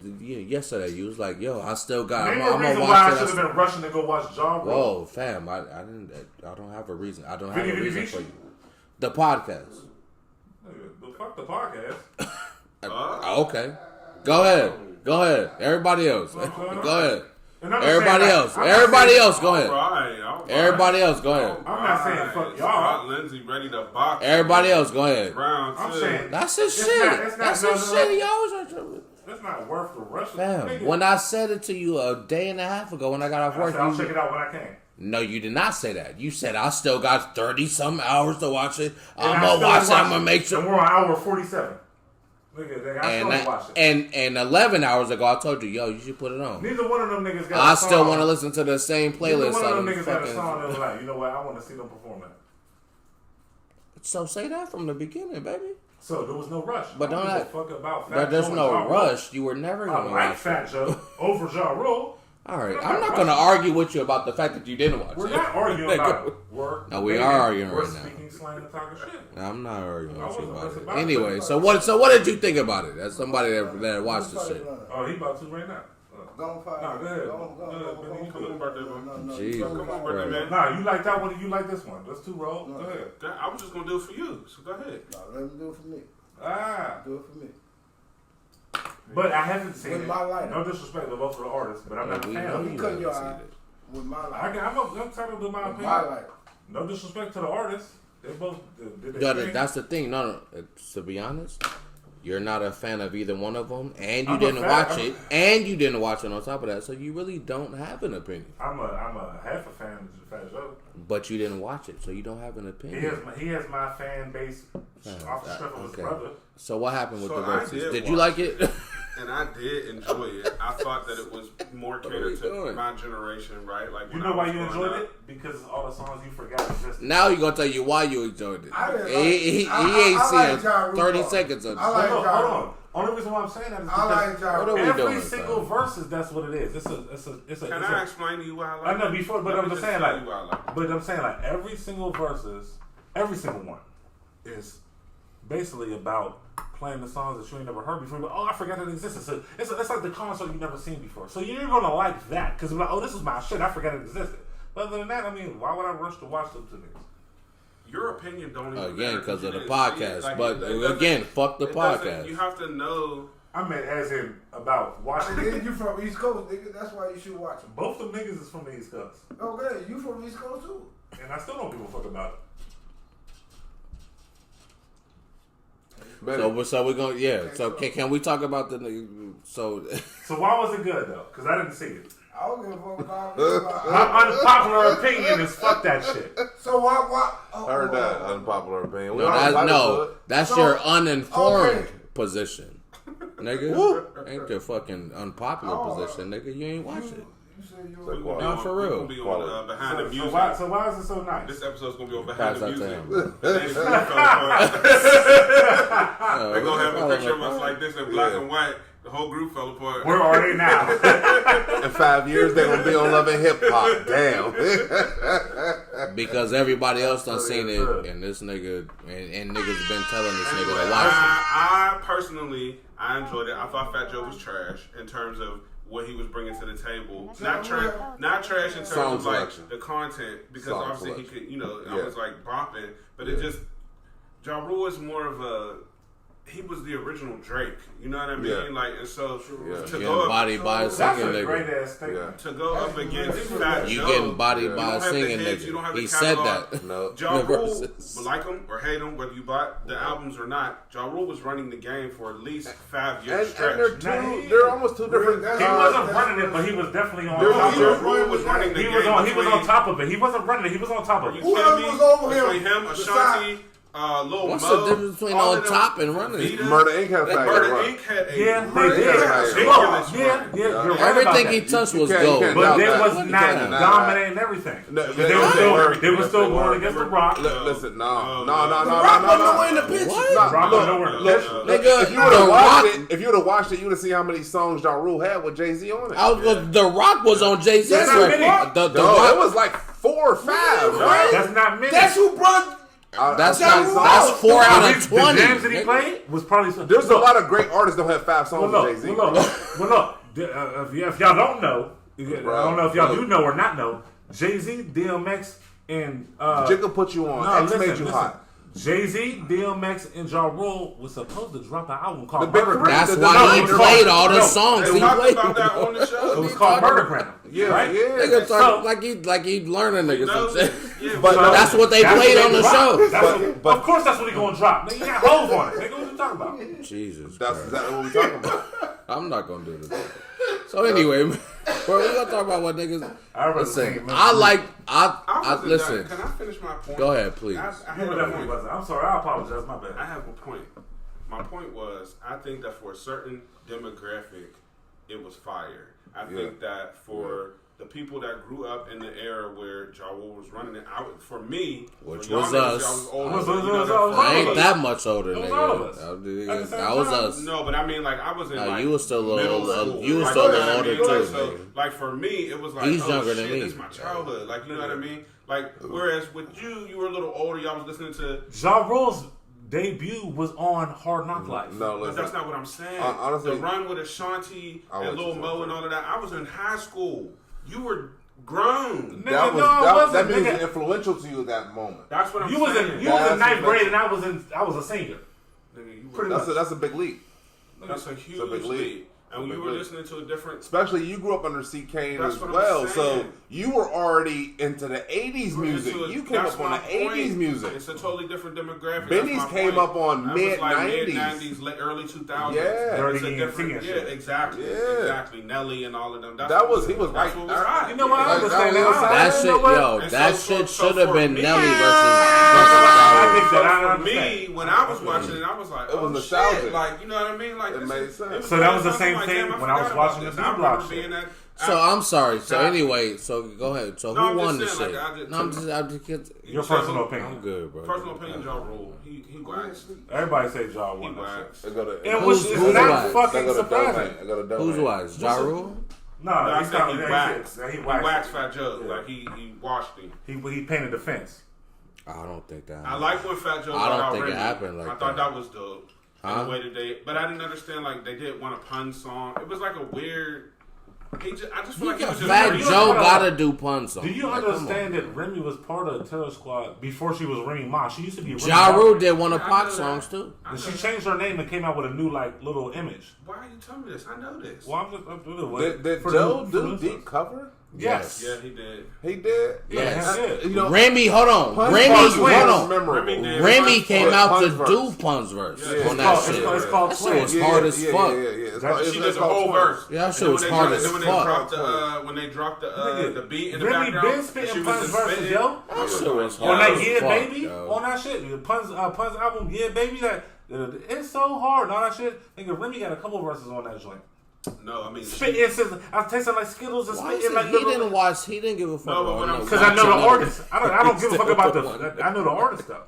yesterday. You was like, "Yo, I still got. Name I'm a gonna reason watch why I it." should have been rushing to go watch Ja Rule. Whoa, fam! I didn't. I don't have a reason. I don't have a Vinny reason Beach? for you. The podcast. Fuck the podcast. Okay, go ahead. Go ahead. Everybody else. Go ahead. And I'm just Everybody saying, else. I'm not Everybody saying- else. Go ahead. All right. Everybody else. Go ahead. I'm not saying fuck y'all. Scott Lindsey ready to box. Everybody else. Go ahead. Round I'm 2. saying That's his It's shit. not- it's not- That's no, his no, no. shit. He always are tripping. it's not worth the rush. Fam, Nigga, when I said it to you a day and a half ago when I got off I work, said, I'll you- check it out when I can. no, you did not say that. You said I still got 30-some hours to watch it. And I'm I gonna still watch it. watch I'm gonna make And sure. we're on hour 47. Nigga, I still watch it. And 11 hours ago, I told you, yo, you should put it on. Neither one of them niggas got I a song. still want to listen to the same Neither playlist. one of them on niggas got a fucking- song that was like, you know what, I want to see them perform that. So say that from the beginning, baby. So there was no rush. But I don't give a act- fuck about Fat But there's Joe no and Ja Rule. rush. You were never I gonna like watch Fat it. Joe over Ja Rule. All right, I'm not gonna argue with you about the fact that you didn't watch We're it. not arguing about it. We're No, we debating. are arguing We're right now. speaking slang and talking shit. I'm not arguing I with you wasn't about messing it. about it. Anyway, so what did you think about it? As somebody that watched the shit. Oh, he about to right now. Go on, fire. Nah, go ahead. Go on. Come on, birthday, bro. Jesus Come on, birthday, Christ. man. Nah, you like that one? You like this one? Let's two roll. Go ahead. I was just gonna do it for you, so go ahead. Nah, let him do it for me. Ah, Do it for me. But I haven't seen With it. my lighter. No disrespect to both of the artists, but I'm not a fan of You it. cut your eye with my lighter. I'm telling you my With opinion. my lighter. No disrespect to the artists. They both did their No, thing. that's the thing. No, to be honest, you're not a fan of either one of them, and you I'm a didn't fan. watch it, and you didn't watch it on top of that, so you really don't have an opinion. I'm a half a fan of Fat Joe. But you didn't watch it, so you don't have an opinion. He has my fan base off the strength of his brother. So what happened with So the I verses? did Did you watch like it? And I did enjoy it. I thought that it was more catered to doing? my generation, right? Like, You when know I why was you growing enjoyed up. it? Because all the songs you forgot existed. Now he's gonna tell you why you enjoyed it. I didn't He ain't I like seen Ja Rule. 30 seconds of it. I like Hold Ja on. Rule. Only reason why I'm saying that is I like because Ja What are Rule. we every doing, single son? verse is that's what it is. Can I explain to you why I like I know it? before, but Let I'm me just saying tell like, you why I like it. but I'm saying like every single one is basically about playing the songs that you ain't never heard before. But I forgot that it existed. So it's like the concert you never seen before. So you're gonna like that because you're like, this is my shit. I forgot it existed. But other than that, I mean, why would I rush to watch them two niggas? Your opinion don't even Again, matter because of you the didn't see it. podcast. Like, But it doesn't- again, fuck the it doesn't- podcast. You have to know. I meant as in about watching. Nigga, you from East Coast, nigga. That's why you should watch them. Both them niggas is from the East Coast, Okay, you from East Coast too. and I still don't give a fuck about it. So we're gonna So can we talk about the so? So why was it good though? Because I didn't see it. I don't give a fuck about My unpopular opinion is fuck that shit. So why? Oh, Heard that unpopular opinion. We No, all entitled to it. that's So, your uninformed okay. position, nigga. Ain't your fucking unpopular position, nigga. You ain't watch it. You said you Like were. what? No, for real. We're gonna be on behind the music. So why is it so nice? This episode's gonna be on Pass behind the that to music. him. They're gonna have a picture of us like this in black and white. The whole group fell apart. Where are they now? In 5 years, they're gonna be on Love and Hip Hop. Damn. Because everybody else done seen it, and this nigga and niggas been telling this nigga to watch it. I personally, I enjoyed it. I thought Fat Joe was trash in terms of what he was bringing to the table. Not trash in terms Song of like selection. the content, because Song obviously selection. he could, you know, I Yeah. was like bopping, but it just Ja Rule is more of a. He was the original Drake, you know what I mean? Yeah. Like, and so Yeah. to Getting go up, bodied by a That's singing a great nigga. ass statement. to go up against Fat You Joe, getting bodied you by don't a have the singing hits, you don't have nigga. the He said catalog. that. No. Ja The Rule, verses. like him or hate him, whether you buy the albums or not, Ja Rule was running the game for at least 5 years And they're almost two different. He wasn't running it, but he was definitely on They're top not- of Ja Rule was running the it. game. He was on top of it. He wasn't running it. He was on top of Are it. you Who else kidding me? was over him Between him, besides- Ashanti, Lil What's Mo, the difference between all on of them, top and running? Vita, Murder Inc. had a faggot Murder run. Inc. had a Yeah, they did. ridiculous Yeah, run. you're right about Everything that. he touched You was can't- you gold. can't But doubt they that. was You can't not deny dominating everything. No, They were still going against The Rock. Listen, no. The Rock wasn't nowhere in the picture. What? Rock was nowhere in the picture. Nigga, If you would have The watched Rock. it, you would have seen how many songs Ja Rule had with Jay-Z on it. The Rock was on Jay-Z's That's not record. many. The No, Rock. it was like 4 or 5, right? That's not many. That's who brought. That's Ja Rule. 4 out of The 20. jams that he nigga. played was probably. There's a lot of great artists that don't have 5 songs Well, with look, Jay-Z. look. If y'all don't know, I don't know if y'all do know or not know. Jay-Z, DMX, and Jigga put you on. no, X made you hot. Jay-Z, DMX, and Ja Rule was supposed to drop an album called The Big Murder Three. Gram. That's No, why he no, played all the no. songs They he talked played. about that on the It show. was called Murder Gram. Yeah, right? yeah. Nigga So- talk like he learning niggas some shit. Yeah, But So, That's what they that's played what on they the dropped. show. That's what- But- of course, that's what he gonna drop. Nigga, you got hoes on it. Nigga, what you talking about? Jesus That's Christ. exactly what we're talking about. I'm not gonna do this. So anyway, bro, we gonna talk about what niggas. I'd rather Listen, sing it, I like. I I wasn't listen. done. Can I finish my point? Go ahead, please. I You have a definitely point. wasn't. I'm sorry. I apologize. My bad. I have a point. My point was, I think that for a certain demographic, it was fire. I think that for the people that grew up in the era where Ja Rule was running it out, for me, Which for y'all was niggas, us. y'all was older, Was so you know us. that I I ain't for- that much older, It was all of nigga. us. That was At the same time. us. No, but I mean, like, I was in, Nah, like, you was still a little- middle school. you was Like, still a you know little what I mean? older, Like, too, so, nigga. like, for me, it was like, He's oh, younger shit, than me. this is my childhood. Like, you know what I mean? Like, whereas with you were a little older, y'all was listening to... Ja Rule's debut was on Hard Knock Life. No, But listen. that's not what I'm saying. Honestly, the run with Ashanti I and was Lil just Mo saying. and all of that, I was in high school. You were grown. Nigga, no, I wasn't, that means nigga. influential to you at that moment. That's what I'm You was saying. in you was in That's ninth what grade makes- and I was a senior. Nigga, you were- Pretty much. That's a big leap. That's a huge lead. And you were listening to a different... Especially you grew up under C. Kane as well, so you were already into the 80s music. You came up on the 80s music. It's a totally different demographic. Benny's came up on mid-90s. Mid-90s, early 2000s. Yeah. It's a different... Yeah, exactly. Yeah. Exactly. Nelly and all of them. He was right. You know what? I understand that. That shit should have been Nelly versus... For me, when I was watching it, I was like, it was nostalgic. Like, you know what I mean? Like, it made sense. So that was the same thing when I was watching the B-Block shit. So I'm sorry. So anyway, so go ahead. So who won the shit? I'm just your personal opinion. I'm good, bro. Personal opinion, Ja Rule. He waxed. Everybody say Ja won that shit. Who's not fucking surprising. Who's waxed? Ja Rule? No, I said he waxed. He waxed Fat Joe. Like he washed him. He painted the fence. I don't think that. I like when Fat Joe. I don't think it happened like that. I thought that was dope. The way that but I didn't understand. Like they did want a pun song. It was like a weird. I just feel like he was just Fat Joe gotta do pun songs. Do you understand that Remy was part of the Terror Squad before she was Remy Ma? She used to be Remy Ja Rule did one of Pac songs too. And she changed her name and came out with a new little image. Why are you telling me this? I know this. Well, I'm doing it. Did Joe do deep cover? Yes. Yeah, he did. He did? Yes. You know, Remy, hold on. Remy came out to do Pun's verse on that shit. It's called That shit was hard as fuck. She did the whole verse. Yeah, that shit was hard as fuck. When they dropped the beat in the Remy background. been spitting Pun's verses, yo. That shit was On hard that as Yeah fuck, Baby, on that shit. Pun's album, Yeah Baby, it's so hard. And all that shit. Nigga, Remy got a couple verses on that joint. No, I mean spitting. I was tasting like Skittles and spitting like. He didn't give a fuck. Because I know the artist. I don't give a fuck about I know the artist though.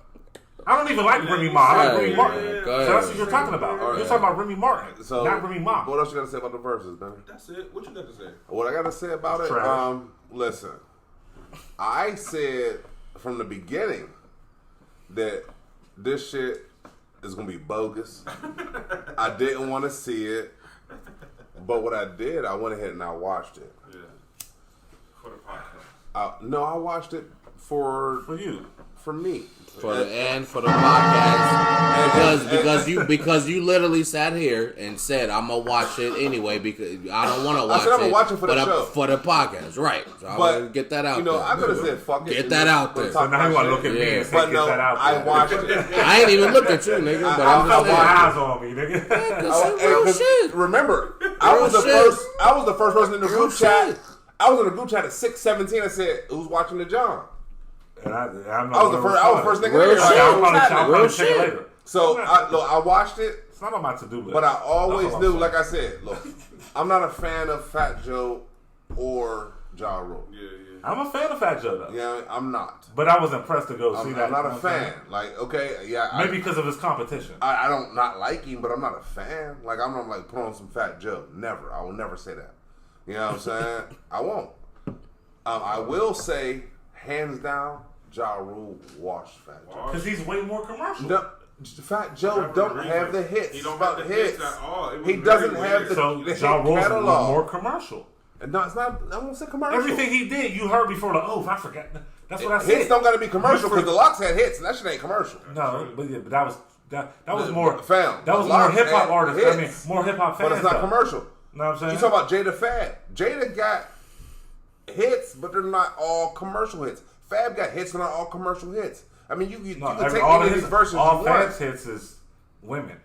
I don't even like Remy Ma. I like Remy Martin. So that's what you're talking about. You're talking about Remy Martin, not Remy Ma. What else you got to say about the verses, man? That's it. What you got to say? What I got to say about it? Listen, I said from the beginning that this shit is gonna be bogus. I didn't want to see it. But what I did, I went ahead and I watched it. Yeah. For the podcast. No, I watched it for you. For me. For the podcast. Because you literally sat here and said I'm gonna watch it anyway because I don't want to watch it. I said I'm gonna watch it for the show. For the podcast, right. So I want to get that out there. I could have said fuck it. Get that out there. So now you want to look at me and say get that out there. I watched it. I ain't even looked at you, nigga. But I'm just saying. Eyes on me, nigga. Real shit. Remember, I was the first person in the group chat. I was in the group chat at 6:17. I said, "Who's watching the John?" And I was the first nigga there. Real shit. So I watched it. It's not on my to-do list. But I always knew, like I said, look, I'm not a fan of Fat Joe or Ja Rule. Yeah. I'm a fan of Fat Joe though. Yeah, I'm not. But I was impressed to go see that. I'm not a fan. Like, okay, yeah. Maybe because of his competition. I don't not like him, but I'm not a fan. Like, I'm not like put on some Fat Joe. Never. I will never say that. You know what I'm saying? I won't. I will say, hands down, Ja Rule washed Fat Joe. Because he's way more commercial. No, Fat Joe don't have the hits. He don't have the hits at all. He doesn't have the Ja Rule's more commercial. No, it's not. I won't say commercial. Everything he did, you heard before the oath. I forgot. That's what I said. Hits don't got to be commercial because the Locks had hits, and that shit ain't commercial. No, but that was more. Fam, that was more hip hop artists. I mean, more hip hop fans. But it's not commercial. Know what I'm saying? You talk about Jada Fab. Jada got hits, but they're not all commercial hits. Fab got hits, but not all commercial hits. I mean, you can take any of these verses. All Fab's hits is women.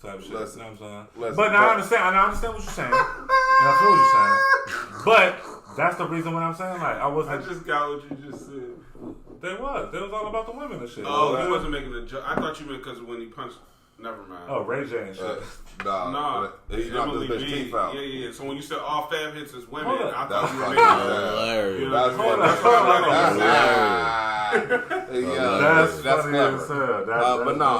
Type shit. Listen, you know what I'm saying? But now I understand what you're saying. And I feel what you're saying. But that's the reason what I'm saying. Like I just got what you just said. They was all about the women and shit. Oh, he wasn't making a joke. I thought you meant because when he punched. Never mind. Oh, Ray J and shit. Nah. He knocked his bitch teeth out. Yeah. So when you said all Fab hits is women, I thought you were making hilarious. That's clever. But no,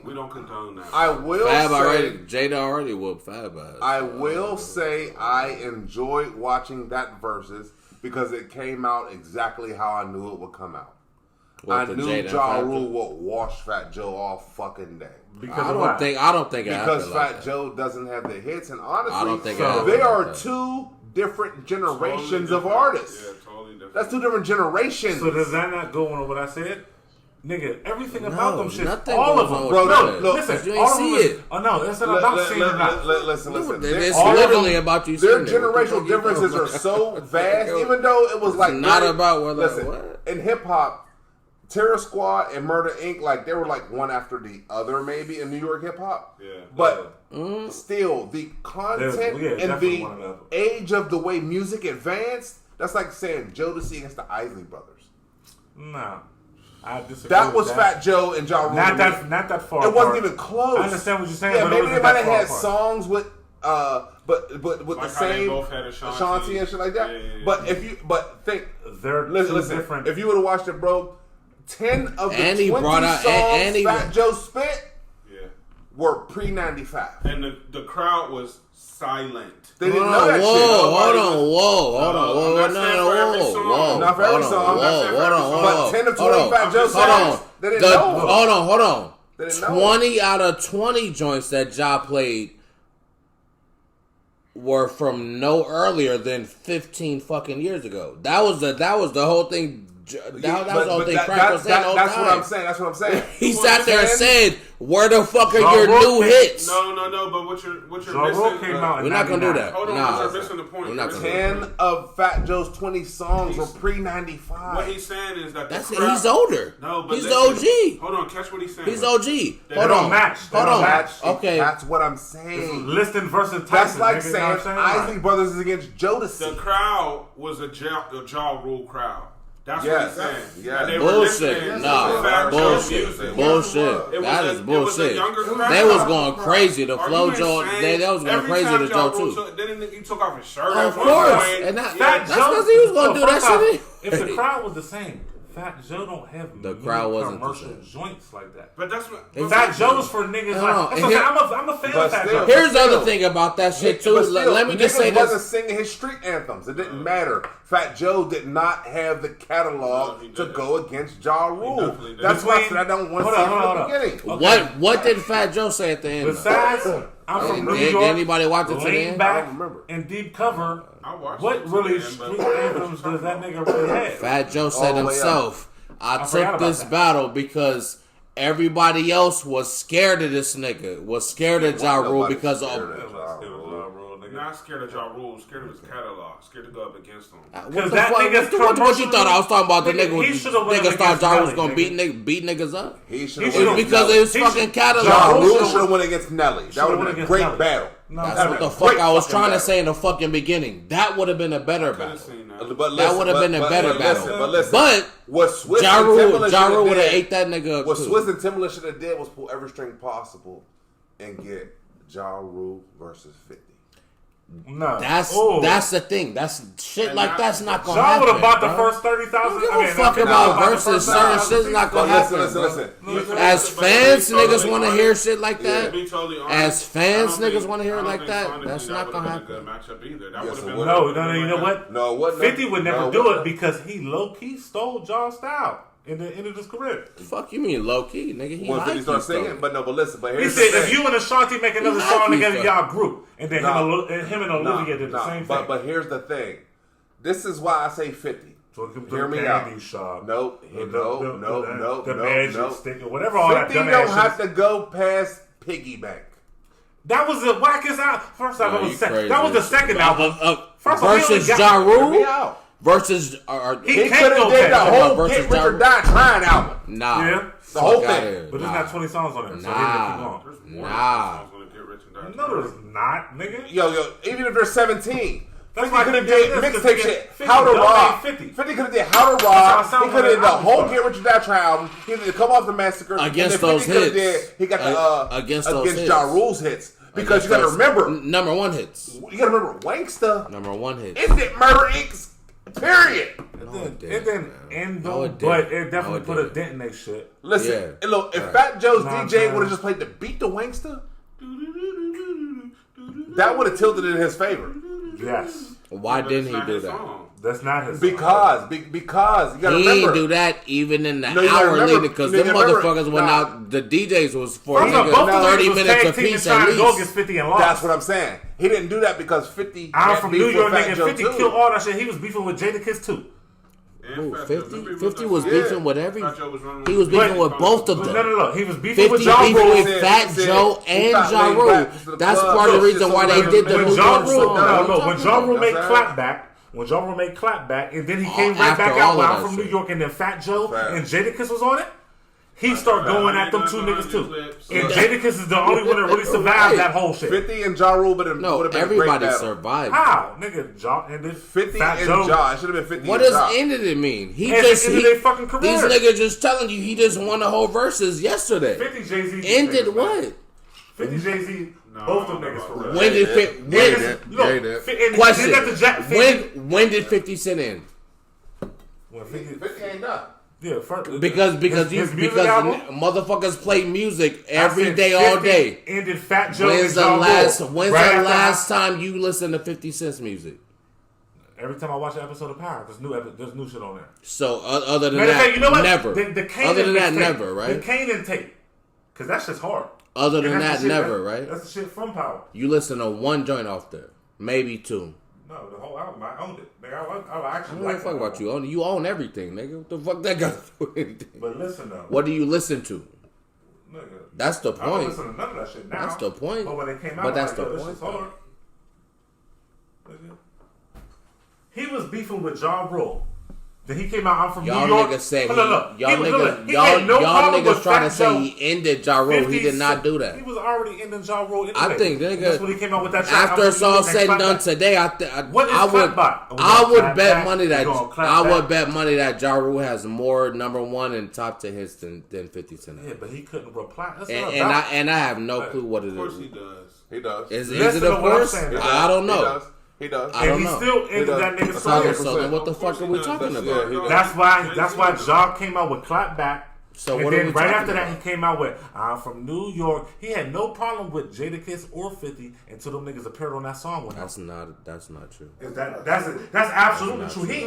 we don't condone that. I will say Jada already whooped Fab ass. I will say I enjoyed watching that versus because it came out exactly how I knew it would come out. I knew Ja Rule would wash Fat Joe all fucking day. Because I don't think because Fat Joe doesn't have the hits, and honestly, there are two different generations of artists. Yeah, totally different. That's two different generations. So does that not go on what I said? Nigga, everything about them shit, nothing all of goes them. on Bro, with no, that. look, listen, you ain't all of see them is, it. oh no, it's not about seeing it not. Listen. It's All of literally them, about you their seeing it. What the generational fuck you differences talking are about? so vast, even though it was like not about whether listen, what? in hip hop, Terror Squad and Murder Inc. like they were like one after the other maybe in New York hip hop. Yeah. But still, the content and the age of the way music advanced, that's like saying Jodeci against the Isley Brothers. Nah. I disagree. That was with Fat Joe and Ja Rule. Not that far. It wasn't apart. even close. I understand what you're saying. Yeah, but maybe it they might have had apart. songs with, but with Like the how they same both had Ashanti. Ashanti and shit like that. Yeah. But think, They're listen. different. If you would have watched it, bro, 10 of the And he 20 brought out- songs and he- Fat Joe spit Yeah. were pre-95. And the crowd was silent. They didn't know that shit. Hold on, I'm not saying for every song. Not for every song. But 10 of 20 Fat Joe songs, they didn't know. Hold on. They didn't know. 20 out of 20 joints that Ja played were from no earlier than 15 fucking years ago. That was the whole thing. That was the whole thing. Crack was saying the whole That's time. what I'm saying. He sat there and said, "Where the fuck are Ja your Rule new hits?" No. But what you're Ja Rule missing. came out in We're not gonna do 99. that. Hold on, Nah, you're missing the point. we're not gonna do 10 of Fat Joe's 20 songs were pre-95. What he's saying is that That's the it. crowd, He's older. No, but he's listen, OG. Hold on, catch what he's saying. He's OG. They Hold don't on. match. They Hold don't on. match. Okay. That's what I'm saying. Liston versus Tyson. That's like nigga, you know saying what I'm Isley Brothers is against The Jodeci. crowd was a Ja Rule crowd. That's what Yes. he's saying. Yes. And they were Bullshit. listening Nah. to Fat Joe's Bullshit. music. Bullshit. It was That a- is it was a bullshit. younger crowd. They was going crazy. The Are flow you Joe. insane? They was going Every crazy time to Ja Joe Rule too. Then he took off his shirt. Of at one course. point. And Fat that's Joe, because he was going to do that first off, shit. If the crowd was the same, Fat Joe don't have The many crowd wasn't the commercial same. joints like that. But that's what. Fat Joe's for niggas No, like. and That's here- I'm a fan But of Fat still- Joe. Here's the other still- thing about that shit too. But still, Let me just niggas say wasn't this. singing his street anthems. It didn't matter. Fat Joe did not have the catalog No, he to didn't. go against Ja Rule. definitely didn't. That's why I Between- said I don't want to Hold see on, it from hold the on. beginning. Okay. What did Fat Joe say at the end? Besides, I'm from New Did York. anybody watch it to the Lean end? I back don't remember. and deep cover. I watched What it to really the end, but- street anthems does that nigga really have? Fat Joe All said the way himself, I forgot took about this that. battle because everybody else was scared of this nigga, was scared of Ja Rule Nobody because scared of... of Ja Rule. Not scared of Ja Rule, scared of his catalog, scared to go up against him. What, that nigga's what you thought I was talking about? The Nigga, nigga, he should've went niggas up thought against Ja Rule was Nelly, gonna nigga. beat niggas up? He should He have should've- won. Because of his fucking catalog. Ja Rule Rule should've- should have won against Nelly. That Should've would won have been a against great Nelly. battle. No, That's That'd what been the a fuck great I was fucking trying to battle. say in the fucking beginning. That would have been a better Could've battle. seen that. But That would have been a better battle. But listen, But what Swiss Ja and Rule Timbaland would shoulda have did- ate that nigga up What too. Swiss and Timbaland should have did was pull every string possible and get Ja Rule versus 50. No. That's the thing. That's shit And like now- that's not gonna John happen. would have bought the bro. first 30,000. Don't give a fuck about versus certain shit's not gonna happen. Listen. As fans, niggas want to hear shit like that. To be totally honest, As fans, I don't niggas think- wanna hear it I don't like think that. sonically That's that not would've gonna been a good matchup either. That Yes, would've it been would. No, you know what? No, it wasn't. 50 would never No, do wasn't. it because he low key stole John's style in the end of his career. Fuck you mean low key, nigga? He When 50 like started you, singing, but listen, but He here's said the if thing. you and Ashanti make another like song me, together, though. y'all group, and then Nah. him and Olivia did the same thing. But here's the thing. This is why I say 50. Welcome Hear to me the out. candy shop. No, The magic stick or whatever all that 50 dumb don't ass have shit. to go past Piggyback. That was the wackest out. First off, Nah, it was you that was the crazy. second album. First off, versus he only Ja got- Hear me Rule out. versus He can't could go have did the past whole versus Get Ja Rich or Rule. Die Trying album. Nah, Yeah. The whole Fuck outta thing. here. But there's not 20 songs on it, so he Nah. keep going. There's more Nah. songs gonna get rich and die. No, there's not, nigga. Yo, even if there's 17. That's 50 why could have he did did this, mixtape 'cause shit. 50 How to don't Rob. make 50. 50 could have did How to That's Rob. how it He sounds could have when did the the whole album Get Rich or Die Trying album. He did Come Off the Massacre. Against and then those 50 coulda hits. Did, he got the Against those hits. Ja Rule's hits. Because you got to Those remember. number one hits. You got to remember Wanksta. Number one hits. It did Murder Inc. Period. It didn't end No, though, it but didn't. it definitely No, it put a didn't. dent in that shit. Listen, Yeah. and look, if Right. Fat Joe's Nah, DJ man. would have just played the beat to Wanksta, that would have tilted it in his favor. Yes. Why But didn't it's he not do his that? song. That's not his Because you got to He remember. didn't do that even in the No, you gotta hour remember- leading because you them gotta remember- motherfuckers went nah. out. The DJs was for First off, niggas both of 30 them was minutes tag teaming apiece trying at to go least. against 50 and lost. That's what I'm saying. He didn't do that because 50. I'm had from beef New with York, Fat nigga. Joe 50 too. killed all that shit. He was beefing with Jadakiss too. Who, Fat 50? Joe. Remember 50 was beefing with every. Fat Joe was running He was beefing with both of them. No. He was beefing 50 with Ja beefing Rule. with Fat Joe and Ja Rule. That's part of the reason why they did the When New Ja York Rule, song. when Ja Rule made Clapback, and then he came right After back all out when of I'm that from shit. New York, and then Fat Joe and Jadakiss was on it. He started going at them two niggas too. And Jadakiss is the only one that really survived that whole shit. 50 and Ja Rule would have been everybody a great survived. How? Nigga, Ja ended 50 Fat and Joe. Ja. It should have been 50 What and does Ja. ended it mean? He And just ended their fucking career. These niggas just telling you he just won the whole verses yesterday. 50 Jay-Z. Ended what? 50 Jay-Z. Both them niggas for real. When did 50? Question. When did 50 Cent end? When 50 ain't done. Yeah, because motherfuckers play music every day, all day. Ended Fat Joe. When's the last time you listen to 50 Cent's music? Every time I watch an episode of Power, there's new shit on there. So other than that, you know what? never. Other than that, never, right? The Kanan tape, because that shit's hard. Other than that, never, right? That's the shit from Power. You listen to one joint off there, maybe two. No, the whole album, I owned it. Nigga, I actually like fuck about you. You own everything, nigga. What the fuck that got to do with anything? But listen though. What do you listen to? Nigga, that's the I don't point. listen to none of that shit now. That's the point. But when it came out, but that's like, the this point. shit's hard. He was beefing with Ja Rule. Then he came out. I'm from New York. Niggas say y'all niggas trying to say he ended Ja Rule. He did not do that. He was already ending Ja Rule. Anyway. I think nigga. That's when he came out with that. After it's all said and done today, I would bet money that Ja Rule has more number one and top 10 hits than 50 Cent. Yeah, but he couldn't reply. And I have no clue what it is. Of course he does. He does. Is it of course? I don't know. He does. I don't know. He still ended that nigga's career. So then what the fuck are we talking about? That's why Ja came out with Clapback. So and then right after that, he came out with "I'm from New York." He had no problem with Jadakiss or 50 until them niggas appeared on that song with him. That's not true. That's absolutely true. He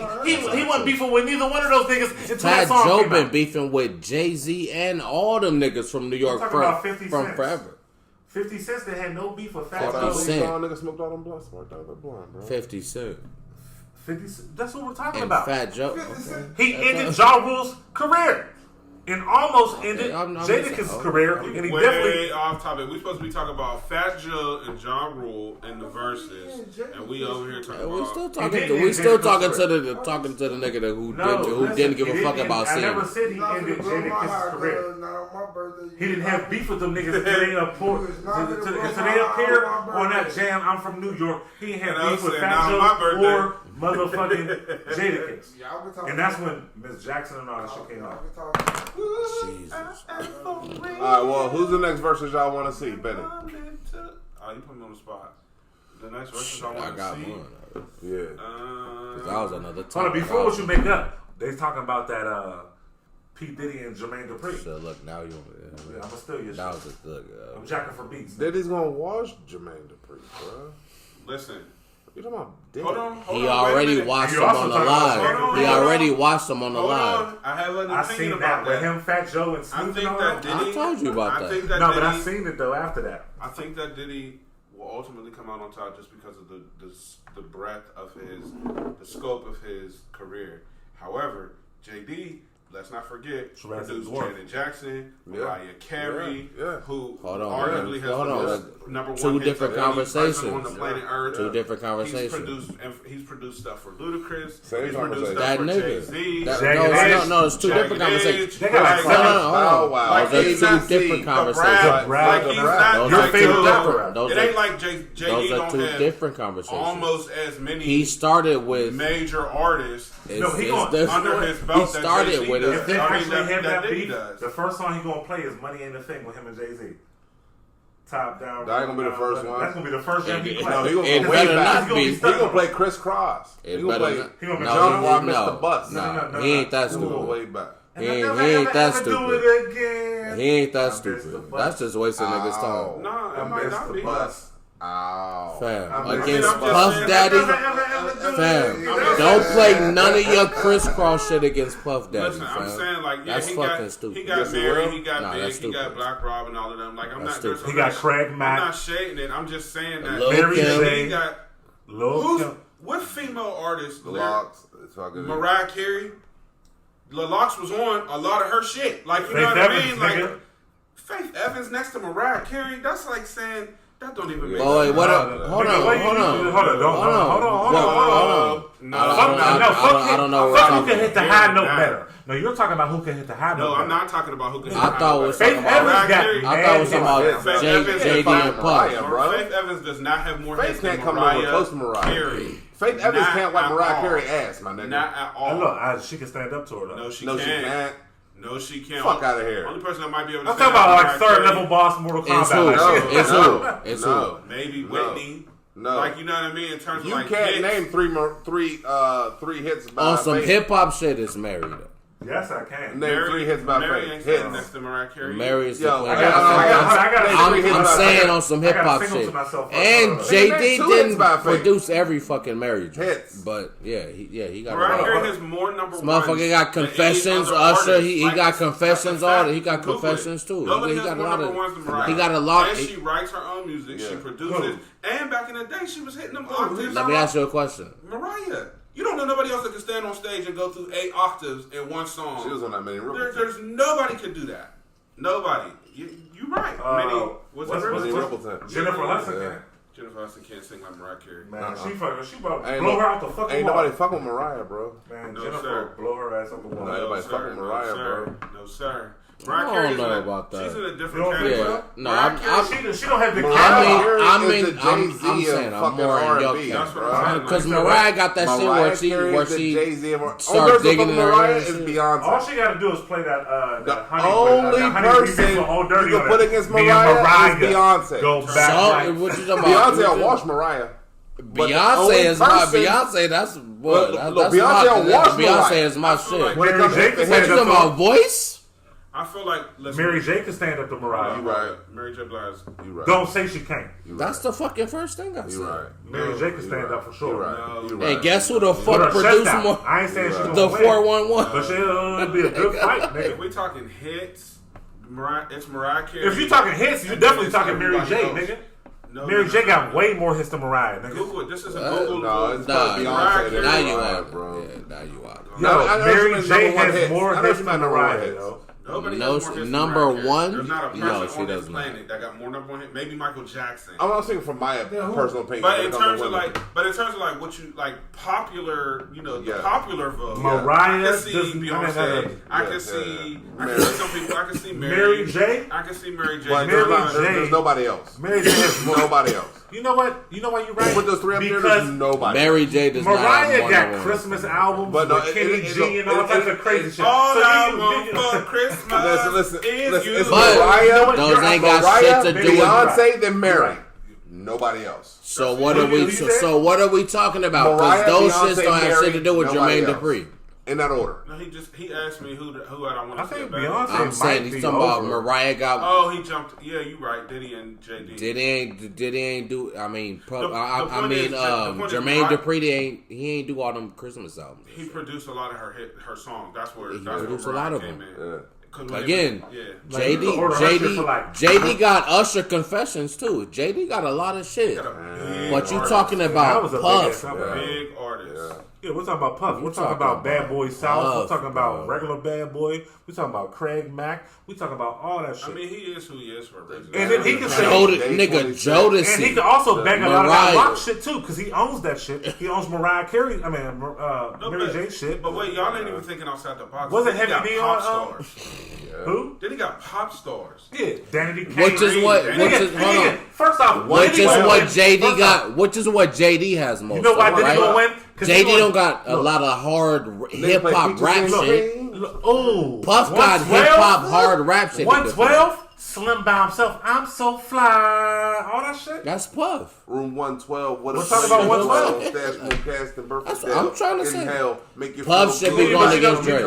wasn't beefing with neither one of those niggas until that song Joe came been out. beefing with Jay-Z and all them niggas from New York from forever. 50 Cent, they had no beef with Fat Joe. 50 Cent. Nigga smoked all them blunts, smoked all that blunt, bro. 50 Cent. 50 Cent, that's what we're talking and about. Fat Joe. Okay. He ended Ja Rule's career. And almost ended Jadakiss' career. And he definitely off topic. We're supposed to be talking about Fat Joe and Ja Rule in the verses, and we over here talking about. We still talking to the nigga who didn't give a fuck about I seeing. never said he ended Jadakiss' career. He didn't have beef with them niggas until they appeared on that jam. I'm from New York. He didn't have beef with Fat Joe or motherfucking Jadakiss. And that's when Miss Jackson and all that shit came out. Jesus. Alright, well, who's the next verses y'all want to see, Benny? Oh, you put me on the spot. The next verses I want to see. I got one. Yeah. That was another time. Hold on, before what you make up, they talking about that P. Diddy and Jermaine Dupri. So look, now you. I'm gonna steal your shit. That was a look. I'm jacking for beats. Diddy's gonna wash Jermaine Dupri, bro. Listen. You talking about Diddy? Hold on. He already watched him on the live. He already watched him on the live. I had an opinion seen about that with him, Fat Joe, and Snoop. I told you about that. No, but I seen it though after that. I think that Diddy will ultimately come out on top just because of the breadth of the scope of his career. However, JD, let's not forget, produced Janet Jackson, Mariah Carey, who arguably has the number one two different conversations on the planet Earth. Two different conversations. He's produced stuff for Ludacris. Same conversation. That nigga. Jay-Z. No, it's two different conversations. They got like those are two different conversations. Your favorite rapper. It ain't like JD those are don't two have different conversations. almost as many. He started with major artists. No, he under his belt. He started with it. If they actually have that Diddy beef, does. the first song he gonna play is "Money Ain't a Thing" with him and Jay-Z. Top down. That ain't gonna be the first one. That's gonna be the first jam he plays. No, he gonna It go way better back. not be. He gonna play Criss Cross. He gonna play John Wall, Mr. Bus. No, he ain't that He gonna go stupid. way back. He ain't that stupid. He ain't that stupid. That's just wasting niggas' time. No, it might not be. Ow. Fam, against Puff Daddy, fam, don't play none of your crisscross shit against Puff Daddy, Listen, fam. I'm saying like, yeah, that's he fucking got, stupid. He got Yes, Mary, he got Nah, Big, that's he stupid. got Black Rob and all of them. Like, I'm That's not. stupid. He got Craig Mack. I'm not shading it. I'm just saying that. Lil' Mary Kim. J. He got. Lil' Kim. What female artist? Locks. Mariah Carey. Locks was on a lot of her shit. Like, you know what I mean? Like, Faith Evans next to Mariah Carey, that's like saying, that don't even make sense. Oh, wait, what up? Hold on. I don't know. Fuck who can hit the high note better. No, you're talking about who can hit the high note. No, I'm not talking about who can hit the high note. I thought it was talking about JD and Puff. Faith Evans does not have more hits than Faith can't come nowhere close to Mariah Carey. Faith Evans can't wipe Mariah Carey ass, my nigga. Not at all. Look, she can stand up to her, though. No, she can't. No, she can't. Fuck out of here. Only person that might be able to. I'm talking about like third level boss Mortal Kombat. It's who? Maybe Whitney. No. Like, you know what I mean? In terms of like you can't hits. name three hits by On some Faith. hip hop shit, it's Mary though. Yes, I can. Name 3 hits by Mary Faith. ain't next to Mariah Carey. Mary is the Yo, player. I'm saying on some hip hop shit. And JD didn't produce every fucking Mary joint. Hits. But yeah, he got Mariah it. Carey has more number one. Motherfucker got Confessions, Usher. He got Confessions. He got Confessions too. Nobody He has got a more lot number ones than Mariah. of. He got a lot. And she writes her own music. She produces. And back in the day, she was hitting them octaves. Let me ask you a question. Mariah. You don't know nobody else that can stand on stage and go through 8 octaves in one song. She was on that many ribbons. There's nobody can do that. Nobody. You're right. What's Jennifer Hudson? Jennifer Hudson can't sing like Mariah Carey. Man, she about to blow her out the fucking wall. Ain't nobody fucking with Mariah, bro. Man, Jennifer blow her ass up the wall. Nobody fucking with Mariah, bro. No, sir. I don't know about that. She's in a different category. Yeah. No, she don't have the I'm saying I'm more in your category. Because Mariah got that shit where she start digging in her Mariah is Beyonce. All she got to do is play that the honey. only person you can put against Mariah is Beyonce. Go back. What you talking about? Beyonce will wash Mariah. Beyonce is my Beyonce. That's what. Beyonce is my shit. What you talking about? Voice? I feel like Mary J can stand up to Mariah. You right. Mary J. Blige. You right. Don't say she can't. That's the fucking first thing I said. You right. Mary J can stand up for sure. You right. You right. Hey, guess who the fuck produced more? I ain't saying she's gonna the win. 411. But it'll be a good fight, nigga. If we talking hits, it's Mariah Carey. If you talking hits, you're definitely talking Mary J, nigga. No, Mary J got way more hits than Mariah, nigga. Google it. This is a Google. No, it's Beyonce. Now you are, bro. Yeah, now you are. No, Mary J has more hits than Mariah, though. Nobody No, has more hits number than Mariah Carey. one? There's not a person No, she on this does not. planet that got more number one hit. Maybe Michael Jackson. I'm not saying from my personal opinion. But in terms of like what you like popular, the popular vote. Mariah, I can see Beyonce. I can see some people. I can see Mary J. I can see Mary J. There's nobody else. Mary J has nobody else. You know what? You right. Put those 3 up there. There's nobody. Mary J. does Mariah not got Christmas albums with Kenny G and all types of crazy shit. All I want for Christmas is you. Mariah, those ain't got shit to do with Beyonce, then Mary. Nobody else. So what are we? So what are we talking about? Because those shits don't have shit to do with Jermaine Dupri. In that order. No, he asked me who I don't want to see. Beyonce I'm saying he's talking about Mariah got. Oh, he jumped. Yeah, you right. Diddy and JD. Diddy ain't do. I mean, Jermaine Dupri. He ain't do all them Christmas albums. He produced a lot of her songs. That's where he produced a lot of them. Again, JD got Usher Confessions too. JD got a lot of shit. But you talking about Puff? Big artist. Yeah, we're talking about Puff. We're talking about Bad Boy South. We're talking about regular Bad Boy. We're talking about Craig Mack. We're talking about all that shit. I mean, he is who he is for a reason. And then he can say Jodeci. And he can also bang a lot of that rock shit too, because he owns that shit. He owns Mariah Carey. Mary J shit. But wait, y'all ain't even thinking outside the box. Wasn't Heavy D on stars? Who? Then he got pop stars. Yeah, Danny Kaye. Which is what JD has most. You know why Diddy gonna win? JD don't got a lot of hard hip hop rap shit. Oh, Puff got hip hop hard rap shit. 112, Slim by himself. I'm so fly. All that shit. That's Puff. Room 112. We're talking about 112. I'm trying to say. Hell, make you Puff should be going against Drake.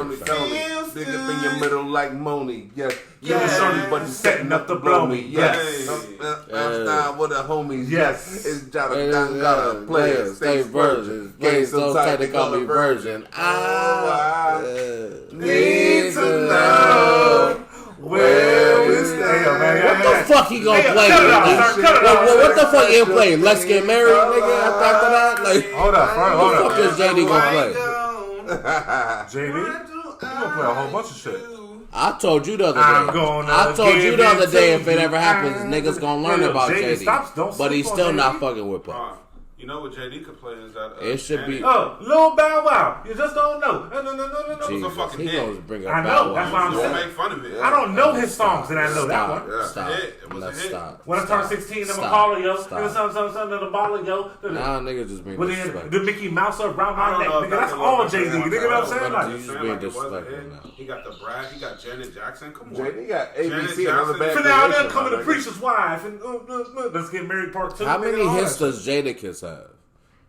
Big up in your middle like Moni. Yes. Yeah. But you setting up to blow me. Yes. I'm style with the homies. Yes. It's gotta play it. Stay virgin. Game so tight they call me virgin. I need to know where we stay. What the fuck he gonna play? What the fuck he gonna play? Let's Get Married, nigga. After that, like, hold up. what the fuck is JD gonna play? JD? gonna play a whole bunch of shit. I told you the other day if it ever happens, niggas gonna learn about JD. But he's still not fucking with Puff. You know what JD could play is that it should be. Lil Bow Wow. You just don't know. No. Jesus, a fucking he hit. goes bring up I Bow know. Wow. That's why I'm saying. Make fun of it. I don't know his songs, and I know that one. Stop. It was a hit. Stop. When I turned 16, I'm a caller, yo. And something in the baller, yo. Nah, nigga just being disrespectful. The Mickey Mouse around my neck, nigga. That's all JD. Nigga, you know what I'm saying? You just being disrespectful now. He got the Brad. He got Janet Jackson. Come on. JD got ABC, another bad For now, creation, then coming my to nigga. Preacher's Wife and Let's Get Married Part 2. How many hits does Jadakiss have?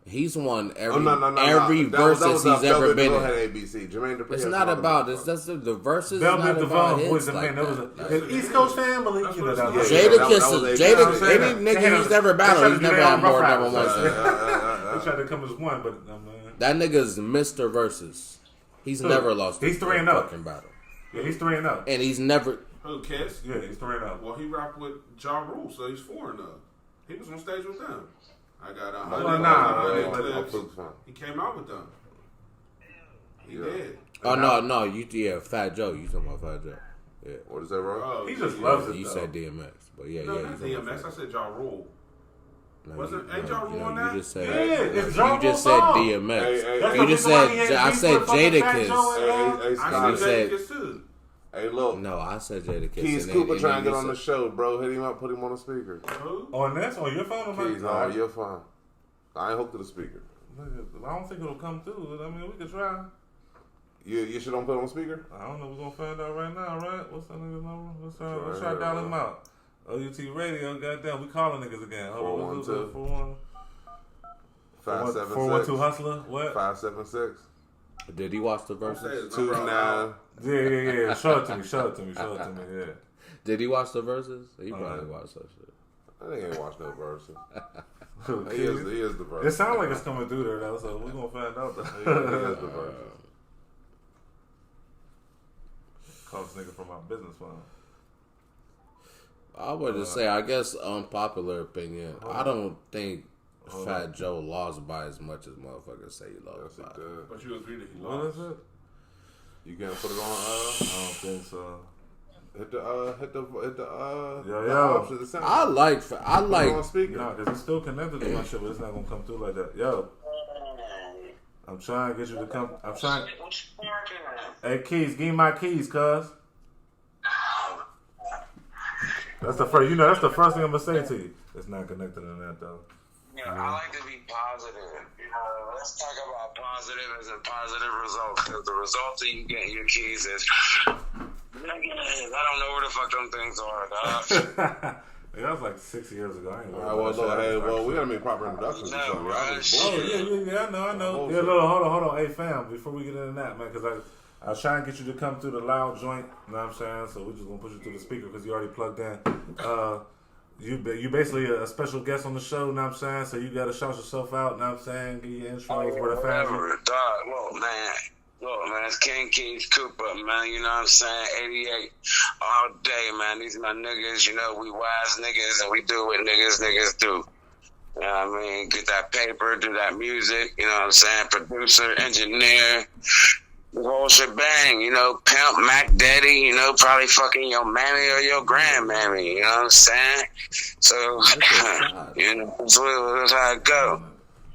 He's won every versus he's Velvet ever been Devil had in. ABC. Jermaine Dupri It's has not all about them. this. That's the verses. Velvet Not about Devon was hits the man. like That was that. an East Coast family. You know that was Jadakiss, any They nigga had he's never battled, he's never had more number one. They tried to come as one, but That nigga's Mr. Versus. He's never lost. He's 3-0. Fucking battle. Yeah, he's 3-0. And he's never. Who, Kiss? Yeah, he's 3-0. Well, he rapped with Ja Rule, so he's 4-0. He was on stage with them. I got 100 clips. He came out with them. He did. Oh no, Fat Joe. You talking about Fat Joe? Yeah. What is that, bro? He just loves it. You said DMX, but yeah, No, yeah. not DMX. I said Ja Rule. Ain't Ja Rule on You that? just said. It's Ja You just Rule's said song. DMX. Hey, You just said. I said Jadakiss. Hey, I Scott. said Jadakiss too. Hey, look. No, I said Jadakiss. Keys Cooper trying to get on the show, bro. Hit him up, put him on the speaker. Who? On this? On your phone? Keys, no, you're fine. I ain't hooked to the speaker. I don't think it'll come through. I mean, we could try. You should don't put it on speaker? I don't know. We're going to find out right now, right? What's that nigga's number? Let's try Right, dial him out. OUT Radio, goddamn. We calling niggas again. Hold on. 576. 412 Hustler. What? 576. Did he watch the verses? 29. Yeah. Show it to me. Yeah. Did he watch the verses? He probably watched that shit. I think he ain't watched no verses. He is the verse. It sounds like it's coming through there, though, so we're going to find out. He is the verse. Call this nigga from my business phone. I would just say, I guess, unpopular opinion. I don't think Fat Joe lost by as much as motherfuckers say he lost by. But you agree that he What lost. is it? You can't put it on. I don't think so. Hit the Yo. options. It sounds I like. Put it on speaker. Nah, because it's still connected to my shit, but it's not going to come through like that. Yo. I'm trying to get you to come. I'm trying. Hey, Keys, give me my keys, cuz. That's the first. That's the first thing I'm gonna say to you. It's not connected to that though. I like to be positive. Let's talk about positives and positive results. Because the result that you get in your keys is, I don't know where the fuck them things are. That was like 6 years ago. I ain't All right, well, we gotta make proper introductions. No, or something. Y'all right. just Oh, bullshit. yeah, I know. Yeah, look, hold on. Hey, fam, before we get into that, man, because I was trying to get you to come through the loud joint, you know what I'm saying? So we're just going to push you through the speaker because you already plugged in. You basically a special guest on the show, you know what I'm saying? So you got to shout yourself out, you know what I'm saying? Give your intros, where the fans are. Look, man, it's King Keys Cooper, man, you know what I'm saying? 88 all day, man. These are my niggas, we wise niggas, and we do what niggas do. You know what I mean? Get that paper, do that music, you know what I'm saying? Producer, engineer, the whole shebang, pimp, Mac Daddy, probably fucking your mammy or your grandmammy, you know what I'm saying? So, that's how it go.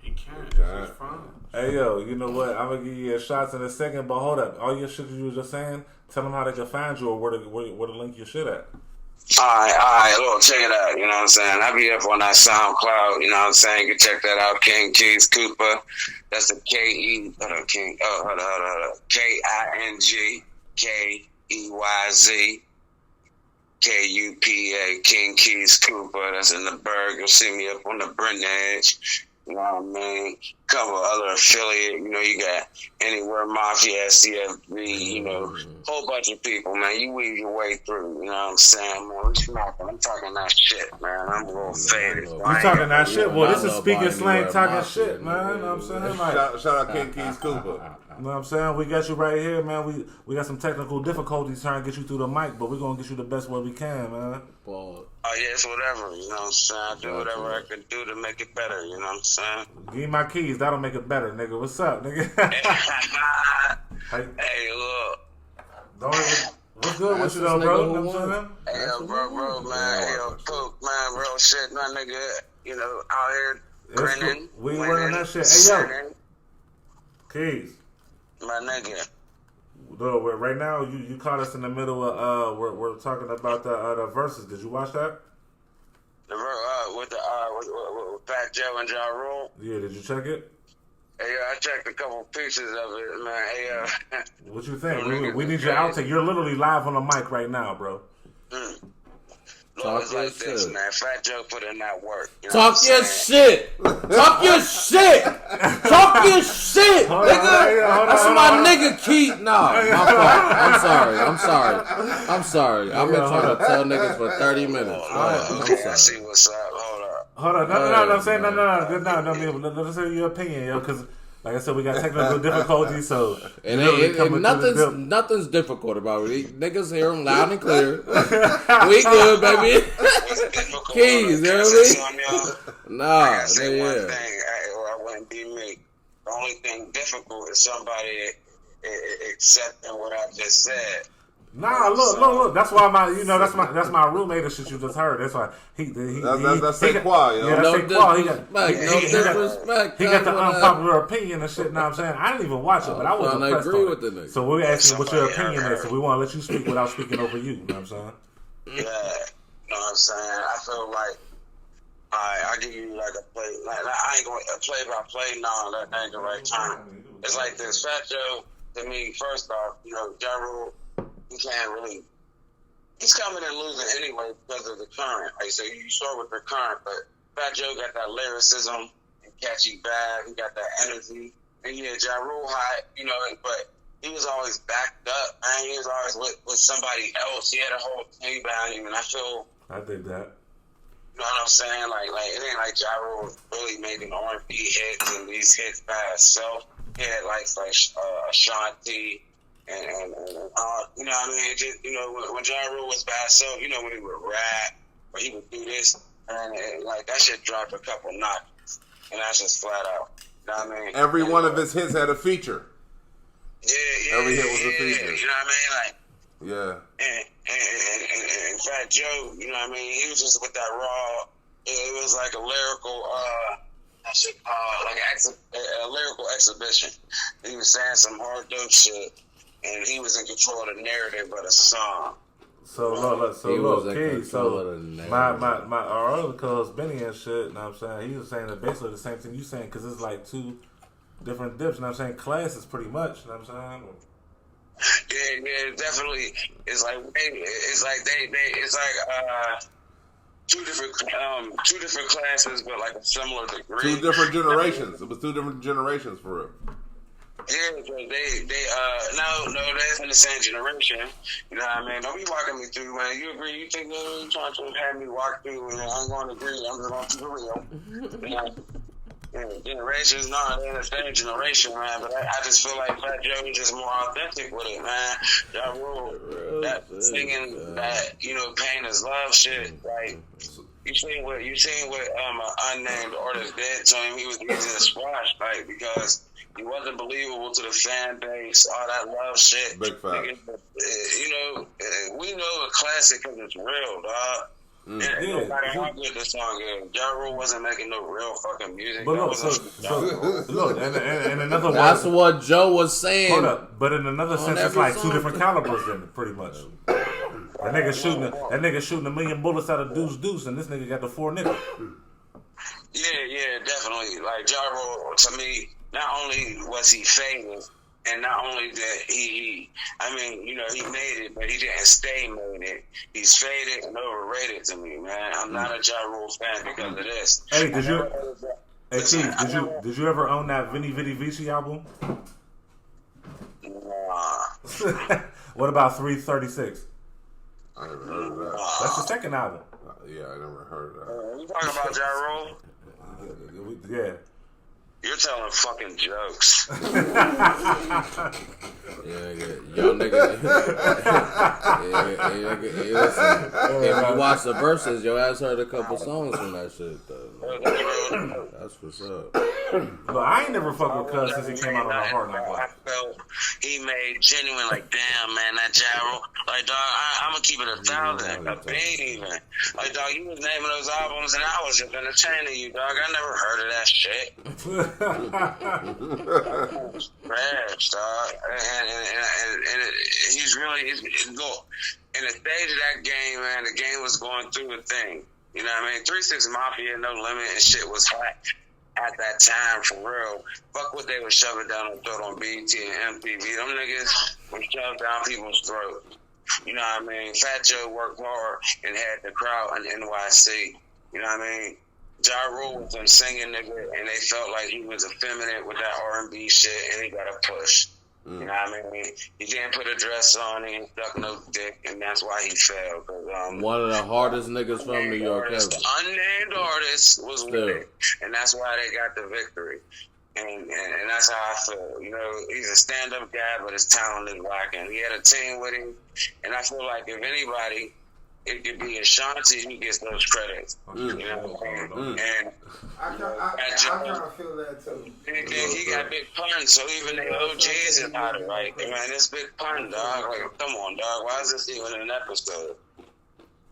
He can't. It's fine. Hey, yo, you know what? I'm going to give you your shots in a second, but hold up. All your shit that you were just saying, tell them how they can find you or where to link your shit at. Alright, look, check it out, you know what I'm saying? I be up on that SoundCloud, you know what I'm saying? You can check that out, King Keys Cooper. That's the King, KINGKEYZ KUPA, King Keys Cooper. That's in the Berg. You'll see me up on the Brent Edge. You know what I mean? Couple other affiliate, you got Anywhere Mafia, CFB, whole bunch of people, man. You weave your way through, you know what I'm saying, man? We smoking. I'm talking that shit, man. I'm a little faded. You talking that shit? Boy, this is Speakin Slang Talkin shit, man. You know what I'm saying? Like, Shout out King Keys Cooper. You know what I'm saying? We got you right here, man. We got some technical difficulties trying to get you through the mic, but we're going to get you the best way we can, man. Oh, yeah, it's whatever, you know what I'm saying? I do whatever I can do to make it better, you know what I'm saying? Give me my keys. That'll make it better, nigga. What's up, nigga? Hey, look, What's good with you though, bro? You know what I'm saying? Hey, yo, bro, man. Hey, yo, Pook, man, real shit, my nigga. You know, out here grinning. We ain't running that shit. Hey, yo. Keys. My nigga. Though, right now, you caught us in the middle of we're talking about the verses. Did you watch that? With Fat Joe and Ja Rule. Yeah, did you check it? Hey, I checked a couple pieces of it, man. Hey, what you think? We need your outtake. You're literally live on the mic right now, bro. Look, it's like this, man. Fat Joe put in that work. You know Talk your shit. Talk your shit. Talk your shit, nigga. That's my nigga Keith. Nah, my fault. I'm sorry. I've been trying to tell niggas for 30 minutes. I see what's up. Hold up. No. I'm saying no. Let us hear your opinion, yo, because like I said, we got technical difficulties, so and nothing's difficult about it. Niggas hear them loud and clear. We good, baby. Keys, you know what I mean? Nah, I say one thing, I wouldn't be me. The only thing difficult is somebody accepting what I just said. Nah, look. That's why that's my roommate and shit you just heard. That's why that's Saquon, yo. Yeah, that's Saquon. He got the unpopular opinion and shit. You know what I'm saying? I didn't even watch it, but I wasn't impressed with the nigga. So we're asking what your opinion is. So we want to let you speak without speaking over you. You know what I'm saying? Yeah, you know what I'm saying? I feel like I give you like a play. Like I ain't going to play by play now. That ain't the right time. It's like this. Fat Joe, to me, first off, you know, Ja Rule, he can't really. He's coming and losing anyway because of the current. Like, so you saw with the current, but Fat Joe got that lyricism and catchy bag. He got that energy. And yeah, Ja Rule hot, you know, but he was always backed up, man. He was always with somebody else. He had a whole team behind him, and I did that. You know what I'm saying? Like it ain't like Ja Rule really making R&B hits and these hits by himself. He had like Ashanti. And you know what I mean? Just, you know, when Ja Rule was by himself, you know, when he would rap or he would do this, and like that shit dropped a couple notches, and that's just flat out. You know what I mean? Every one of his hits had a feature. Yeah. Every hit was a feature. You know what I mean? Like, yeah. And Fat Joe, you know what I mean? He was just with that raw. It was like a lyrical, a lyrical exhibition. He was saying some hard dope shit. And he was in control of the narrative of the song. Our other co-host Benny and shit, you know what I'm saying? He was saying that basically the same thing you saying, because it's like two different dips, you know what I'm saying? Classes pretty much, you know what I'm saying? Yeah, definitely. It's like two different classes, but like a similar degree. Two different generations. It was two different generations for real. Yeah, they're in the same generation. You know what I mean? Don't be walking me through, man. You agree? You think you're trying to have me walk through, and I'm going to agree. I'm just going to keep it real. You know? Generations, no, they're in the same generation, man. But I just feel like Fat Joe is just more authentic with it, man. Ja Rule, that singing that, you know, pain is love shit, like. You seen what an unnamed artist did to him. He was easy to squash, like, because he wasn't believable to the fan base, all that love shit. Big fact. You know, we know a classic because it's real, dog. No matter how good the song is, Ja Rule wasn't making no real fucking music. But look, and another one. That's what Joe was saying. Hold up, but in another sense, it's like two different calibers in it, pretty much. That nigga shooting a million bullets out of deuce, and this nigga got the 4 nickel. Yeah, definitely. Like Ja Rule, to me, not only was he famous, and not only that he made it, but he didn't stay made it. He's faded and overrated to me, man. I'm not a Ja Rule fan because of this. Hey, did you ever own that Vinny Vidi Vici album? Nah. What about 336? I never heard of that. That's the second album. Yeah, I never heard of that. You talking about Ja Rule? Yeah. You're telling fucking jokes. Yo, nigga. Listen. If you watch the verses, your ass heard a couple songs from that shit, though. That's what's up. But I ain't never fucked with Cuz since he came out on a Hard Knock Life. I felt he made genuine, like, damn, man, that gyro. Like, dog, I'm going to keep it 1,000, a bean even. Like, dog, you was naming those albums and I was just entertaining you, dog. I never heard of that shit. Trash, dog. And he's really, look, in the stage of that game, man, the game was going through a thing. You know what I mean? 3-6 Mafia, No Limit, and shit was hot at that time, for real. Fuck what they were shoving down the throat on BET and MTV. Them niggas were shoved down people's throats. You know what I mean? Fat Joe worked hard and had the crowd in NYC. You know what I mean? Ja Rule was them singing nigga, and they felt like he was effeminate with that R&B shit, and he got a push. You know what I mean? He didn't put a dress on, he didn't suck no dick, and that's why he failed. One of the hardest niggas from New York ever. The unnamed artist was with it, and that's why they got the victory. And that's how I feel. You know, he's a stand-up guy, but his talent is lacking. He had a team with him, and I feel like if anybody, it could be Ashanti who gets those credits. You know, and I kind of feel that too. And he got big pun, so even the OGs is out of right. Man, it's big pun, dog. Like, come on, dog. Why is this even an episode?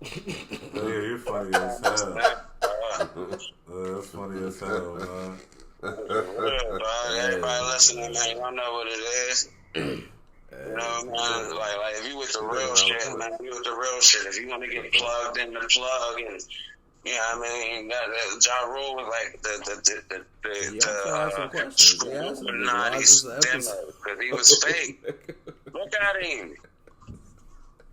Yeah, you're funny as hell. That's funny as hell, man. Real, dog. Everybody listening, man, y'all know what it is. You know, man, like if you with the real shit, man, you with the real shit. If you want to get plugged in the plug, and you know what I mean, that Ja Rule was like the '90s demo because he was fake. Look at him.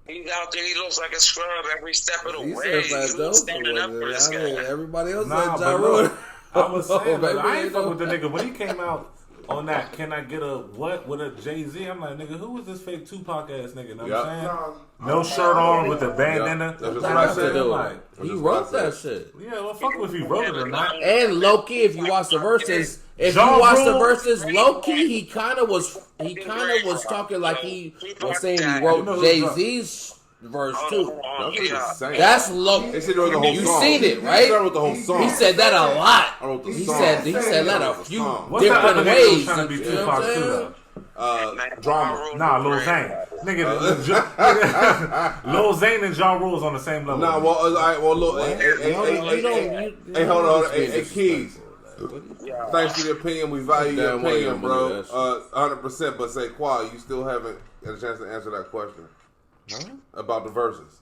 He's out there. He looks like a scrub every step of the way. He was standing up for this guy. Everybody else like Ja Rule. I was saying, I ain't fuck with the nigga when he came out. On that, can I get a what with a Jay-Z? I'm like, nigga, who was this fake Tupac ass nigga? Know what I'm saying? No shirt on with the bandana. That's what I said. Like, he wrote that shit. Yeah, well, fuck if he wrote it or not. And low key, if you watch the verses, low key, he kind of was talking like he was saying he wrote Jay-Z's verse too. That's low. They said the whole you song. seen it, right? He wrote the whole song. He said that a lot. I wrote the He song. said that a few What's different ways. trying to be Tupac too, Drama. Nah, Lil Zane. Nigga, Lil Zane and Ja Rule is on the same level. Nah, well, all right, well, look, hey, hold on, hey, Keys. Thanks for your opinion. We value your opinion, bro. 100%. But say, Qual, you still haven't had a chance to answer that question about the verses.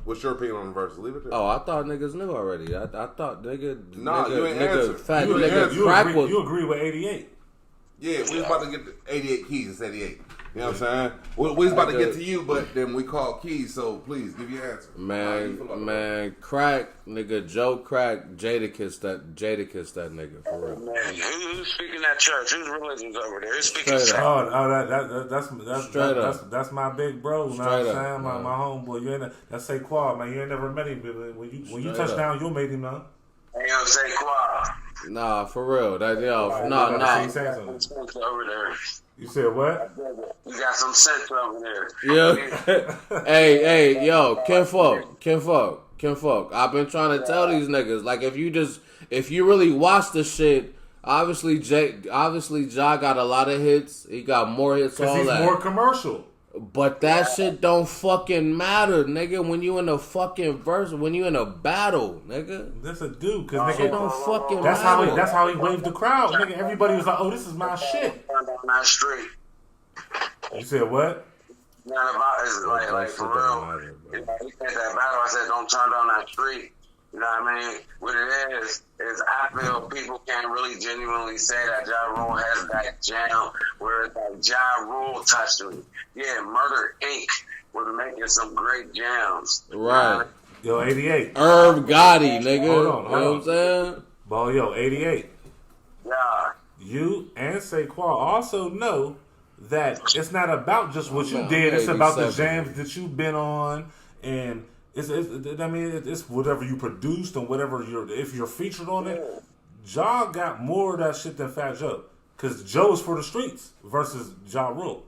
What's your opinion on the verses? Leave it there. Oh, I thought niggas knew already. I thought nigga. Nah, you ain't answered. Fat You agree with 88. Yeah, we was about to get to 88 Keys. It's 88. You know what I'm saying? We was about to get to you, but then we called Keys, so please give your answer. Man, Crack, nigga, Joe Crack, Jadakiss that nigga, for real. Man, who's speaking at church? Whose religion's over there? Who's speaking Straight that's my big bro. You know what I'm saying? My homeboy. That's Saquon, man. You ain't never met him, but when you touch down, you'll make him know. Hey, yo, Saquon. Nah, for real. Nah. Over there. You said what? You got some sense over there. Yeah. hey, yo, Kinfolk. I've been trying to tell these niggas, like, if you really watch the shit, obviously Ja got a lot of hits. He got more hits. All he's that. More commercial. But that shit don't fucking matter, nigga. When you in a fucking verse, when you in a battle, nigga. That's a dude, cause nigga don't fucking matter. That's how he waved the crowd, nigga. Everybody was like, "Oh, this is my shit." Not straight. You said what? Not about is like for real. He said that battle. I said, don't turn down that street. You know what I mean? What it is I feel people can't really genuinely say that Ja Rule has that jam where it's like Ja Rule touched me. Yeah, Murder Inc. was making some great jams. Right. Yo, 88. Irv Gotti, nigga. Hold on. You know what I'm saying? Ball, yo, 88. Yeah. You and Saquon also know that it's not about just what you did. It's about the jams that you've been on, and it's whatever you produced and whatever if you're featured on it. Ja got more of that shit than Fat Joe, because Joe's for the streets versus Ja Rule.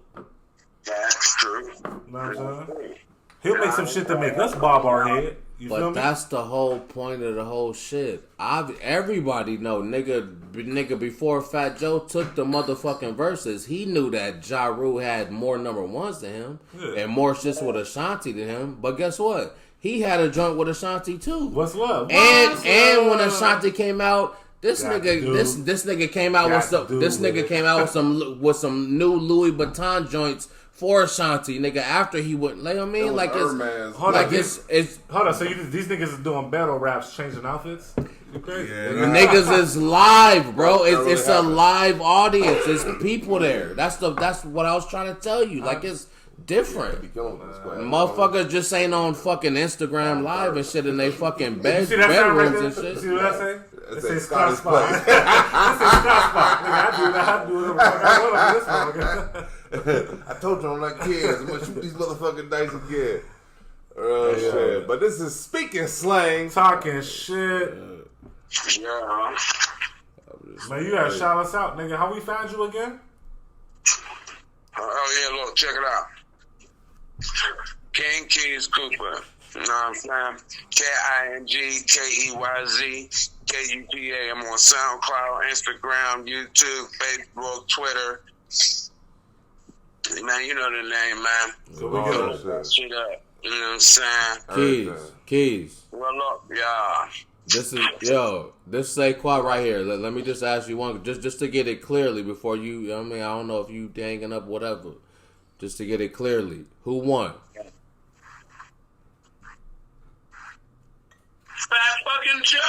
That's true. You know what I'm saying? He'll make some shit to make us bob our head. But that's the whole point of the whole shit. Everybody know, nigga, before Fat Joe took the motherfucking verses, he knew that Ja Rule had more number ones than him and more shits with Ashanti than him. But guess what? He had a joint with Ashanti too. What's love? And when Ashanti came out, this nigga came out with some new Louis Vuitton joints for Ashanti, nigga. After he went, like I mean, like it's hold on. So these niggas is doing battle raps, changing outfits. You crazy? Yeah, niggas is live, bro. It's a live audience. It's people there. That's what I was trying to tell you. Like it's different. Motherfuckers just ain't on fucking Instagram live and shit in they fucking bedrooms and shit. See what I say? It says Scott Spot. It says Scott Spot. I do it. I told you I'm like kids. I'm gonna shoot these motherfucking dice again. Oh shit! But this is Speakin Slang Talking shit. Yeah. Man, you gotta shout us out, nigga. How we found you again? Oh yeah, look, check it out. King Keys Cooper. You know what I'm saying? KINGKEYZ KUPA. I'm on SoundCloud, Instagram, YouTube, Facebook, Twitter. Man, you know the name, man. So we go. Shit up. You know what I'm saying? Keys. Well, look, y'all. This say Quad right here. Let me just ask you one, just to get it clearly before you. I mean, I don't know if you hanging up, whatever. Just to get it clearly, who won? Fat fucking Joe.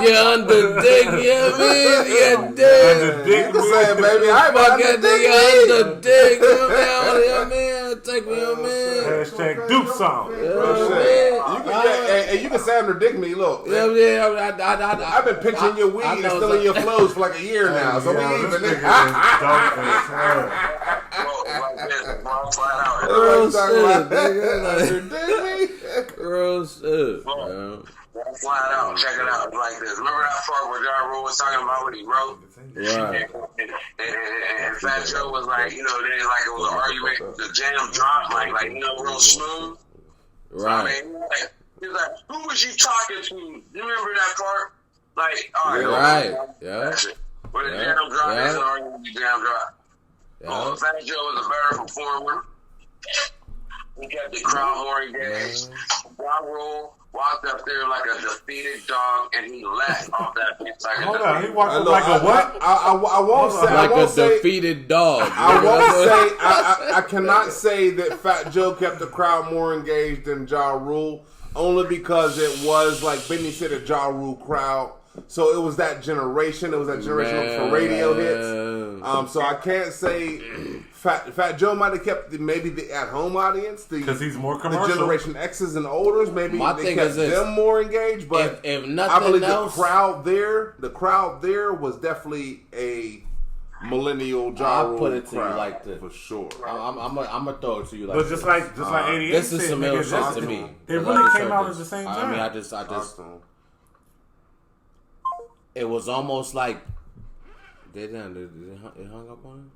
Yeah, under dick, yeah, man, yeah, dick. Baby, I fucking nigga under dick, yeah, man. Take me, man. Hashtag Duke song. You can say under dick me. Look, I've been pitching your weed and stealing your flows for like a year now. So we even. Real shit, nigga. Real shit. Flat out, check it out like this. Remember that part where Ja Rule was talking about what he wrote? Right. And Fat Joe was like, then like it was an argument. The jam dropped like real smooth. Right. So, I mean, he was like, who was you talking to? You remember that part? Like, all right. Right. Yeah. When the jam dropped, there's an argument with the jam dropped. Fat Joe was a better performer. He kept the crowd more engaged. Ja Rule walked up there like a defeated dog, and he left off that bitch like Hold on, he walked up like a what? I won't say like a defeated dog. I won't say. I cannot say that Fat Joe kept the crowd more engaged than Ja Rule, only because it was like Benny said, a Ja Rule crowd. So it was that generation. It was that generation for radio hits. So I can't say Fat Joe might have kept maybe the at-home audience, because he's more commercial. The Generation X's and olders, maybe they kept them more engaged. But if I believe the crowd there was definitely a millennial Ja Rule. I'll put it to you like this for sure. I'm gonna throw it to you like this. But just like 88. This is some ill shit to me. They really came out at the same time. I mean, I just. It was almost like it hung up on him.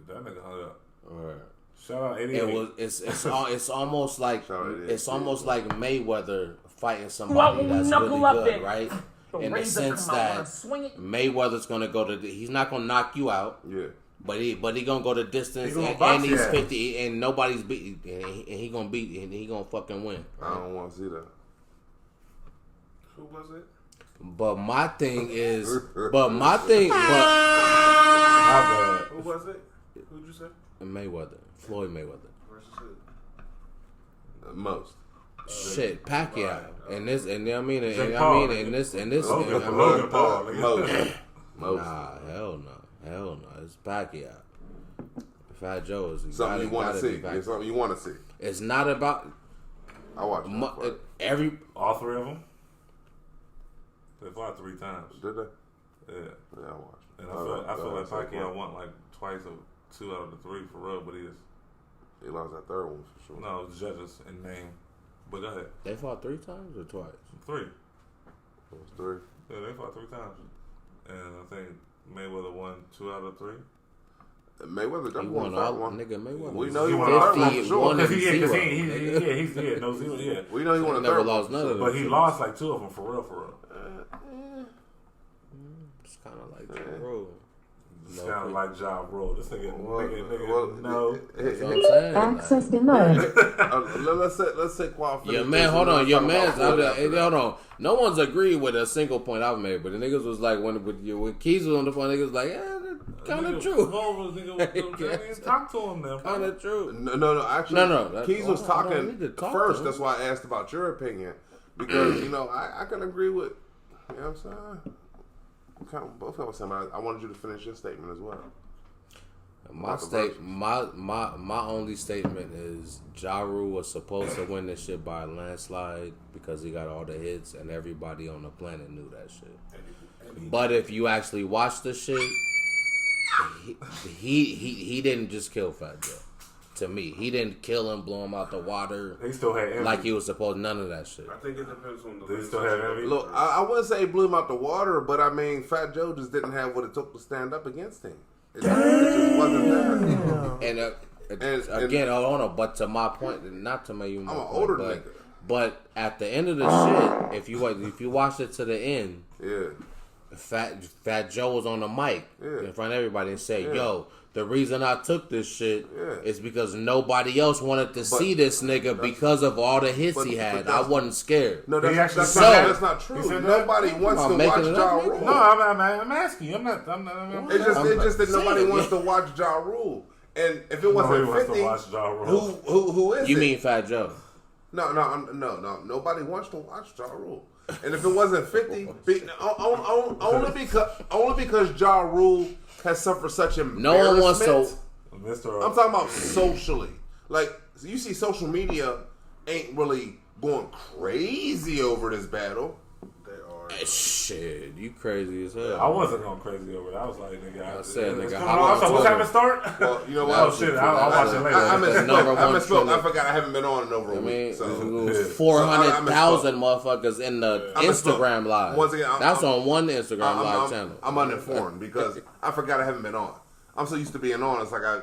That nigga hung up. Right. Shout out 88. It's almost like Mayweather fighting somebody that's really good, right? In the sense that Mayweather's gonna he's not gonna knock you out. Yeah. But he gonna go the distance, and he's 50, and nobody's beat, and he gonna beat, and he gonna fucking win. I don't want to see that. Who was it? But my thing is, My bad. Who was it? Who'd you say? Floyd Mayweather. Versus who? Most. Shit, Pacquiao, and this, and I mean, Logan Paul. Most. Nah, hell no, it's Pacquiao. Fat Joe is something you want to see. It's something you want to see. It's not about. I watched all three of them. They fought 3 times. Did they? Yeah, I watched. And I feel like Pacquiao won like twice or 2 out of the 3 for real, but he lost that third one for sure. No, it was judges in name. But go ahead. They fought 3 times or twice? 3. It was 3. Yeah, they fought 3 times, and I think Mayweather won 2 out of 3. Mayweather, He I'm won going all, for one. nigga. Mayweather. We know he won a third one for sure. Because he's no zero, We know he won a never third lost one. none of them. But he lost like 2 of them for real. It's kind of like the rule. It's kind of like Ja Rule. This nigga, no. That's what I'm saying. Access denied. Let's say qualify. Your man, hold on. Your man's hold on. No one's agreed with a single point I've made, but the niggas was like when Keys was on the phone, niggas was like, kind of true. Talk to him then. Kind of true. No. Actually, No. Keys was talking talk first. That's why I asked about your opinion because I can agree with. You know what I'm saying? Both of us. I wanted you to finish your statement as well. My only statement is Ja Rule was supposed to win this shit by a landslide because he got all the hits and everybody on the planet knew that shit. But if you actually watch the shit, he didn't just kill Fat Joe. To me, he didn't kill him, blow him out the water. He still had envy. Like he was supposed. None of that shit. I think it depends on the. He still had envy. Look, I wouldn't say he blew him out the water, but I mean, Fat Joe just didn't have what it took to stand up against him. It just wasn't there. And again, hold on. But to my point, not to make you. I'm an older nigga. But at the end of the shit, if you watch it to the end, Yeah. Fat Joe was on the mic in front of everybody and said, "Yo, the reason I took this shit is because nobody else wanted to see this nigga because of all the hits he had. I wasn't scared." No, that's not true. Nobody wants to watch Ja Rule. No, I'm asking you. I'm not. It's just that nobody wants to watch Ja Rule. And if it wasn't 50, who is it? You mean Fat Joe? No. Nobody wants to watch Ja Rule. And if it wasn't 50, only because Ja Rule has suffered such embarrassment. No one wants to. I'm talking about socially. Like, you see social media ain't really going crazy over this battle. They are. Shit, you crazy as hell. I wasn't going crazy over it. I was like, nigga. I said, nigga, what time it start? Well, you know what? Oh, shit. I'll watch it later. I misspoke. I forgot I haven't been on in over a week. So. 400,000 motherfuckers in the Instagram live. Once again, that's on one Instagram live channel. I'm uninformed because I forgot I haven't been on. I'm so used to being on. It's like I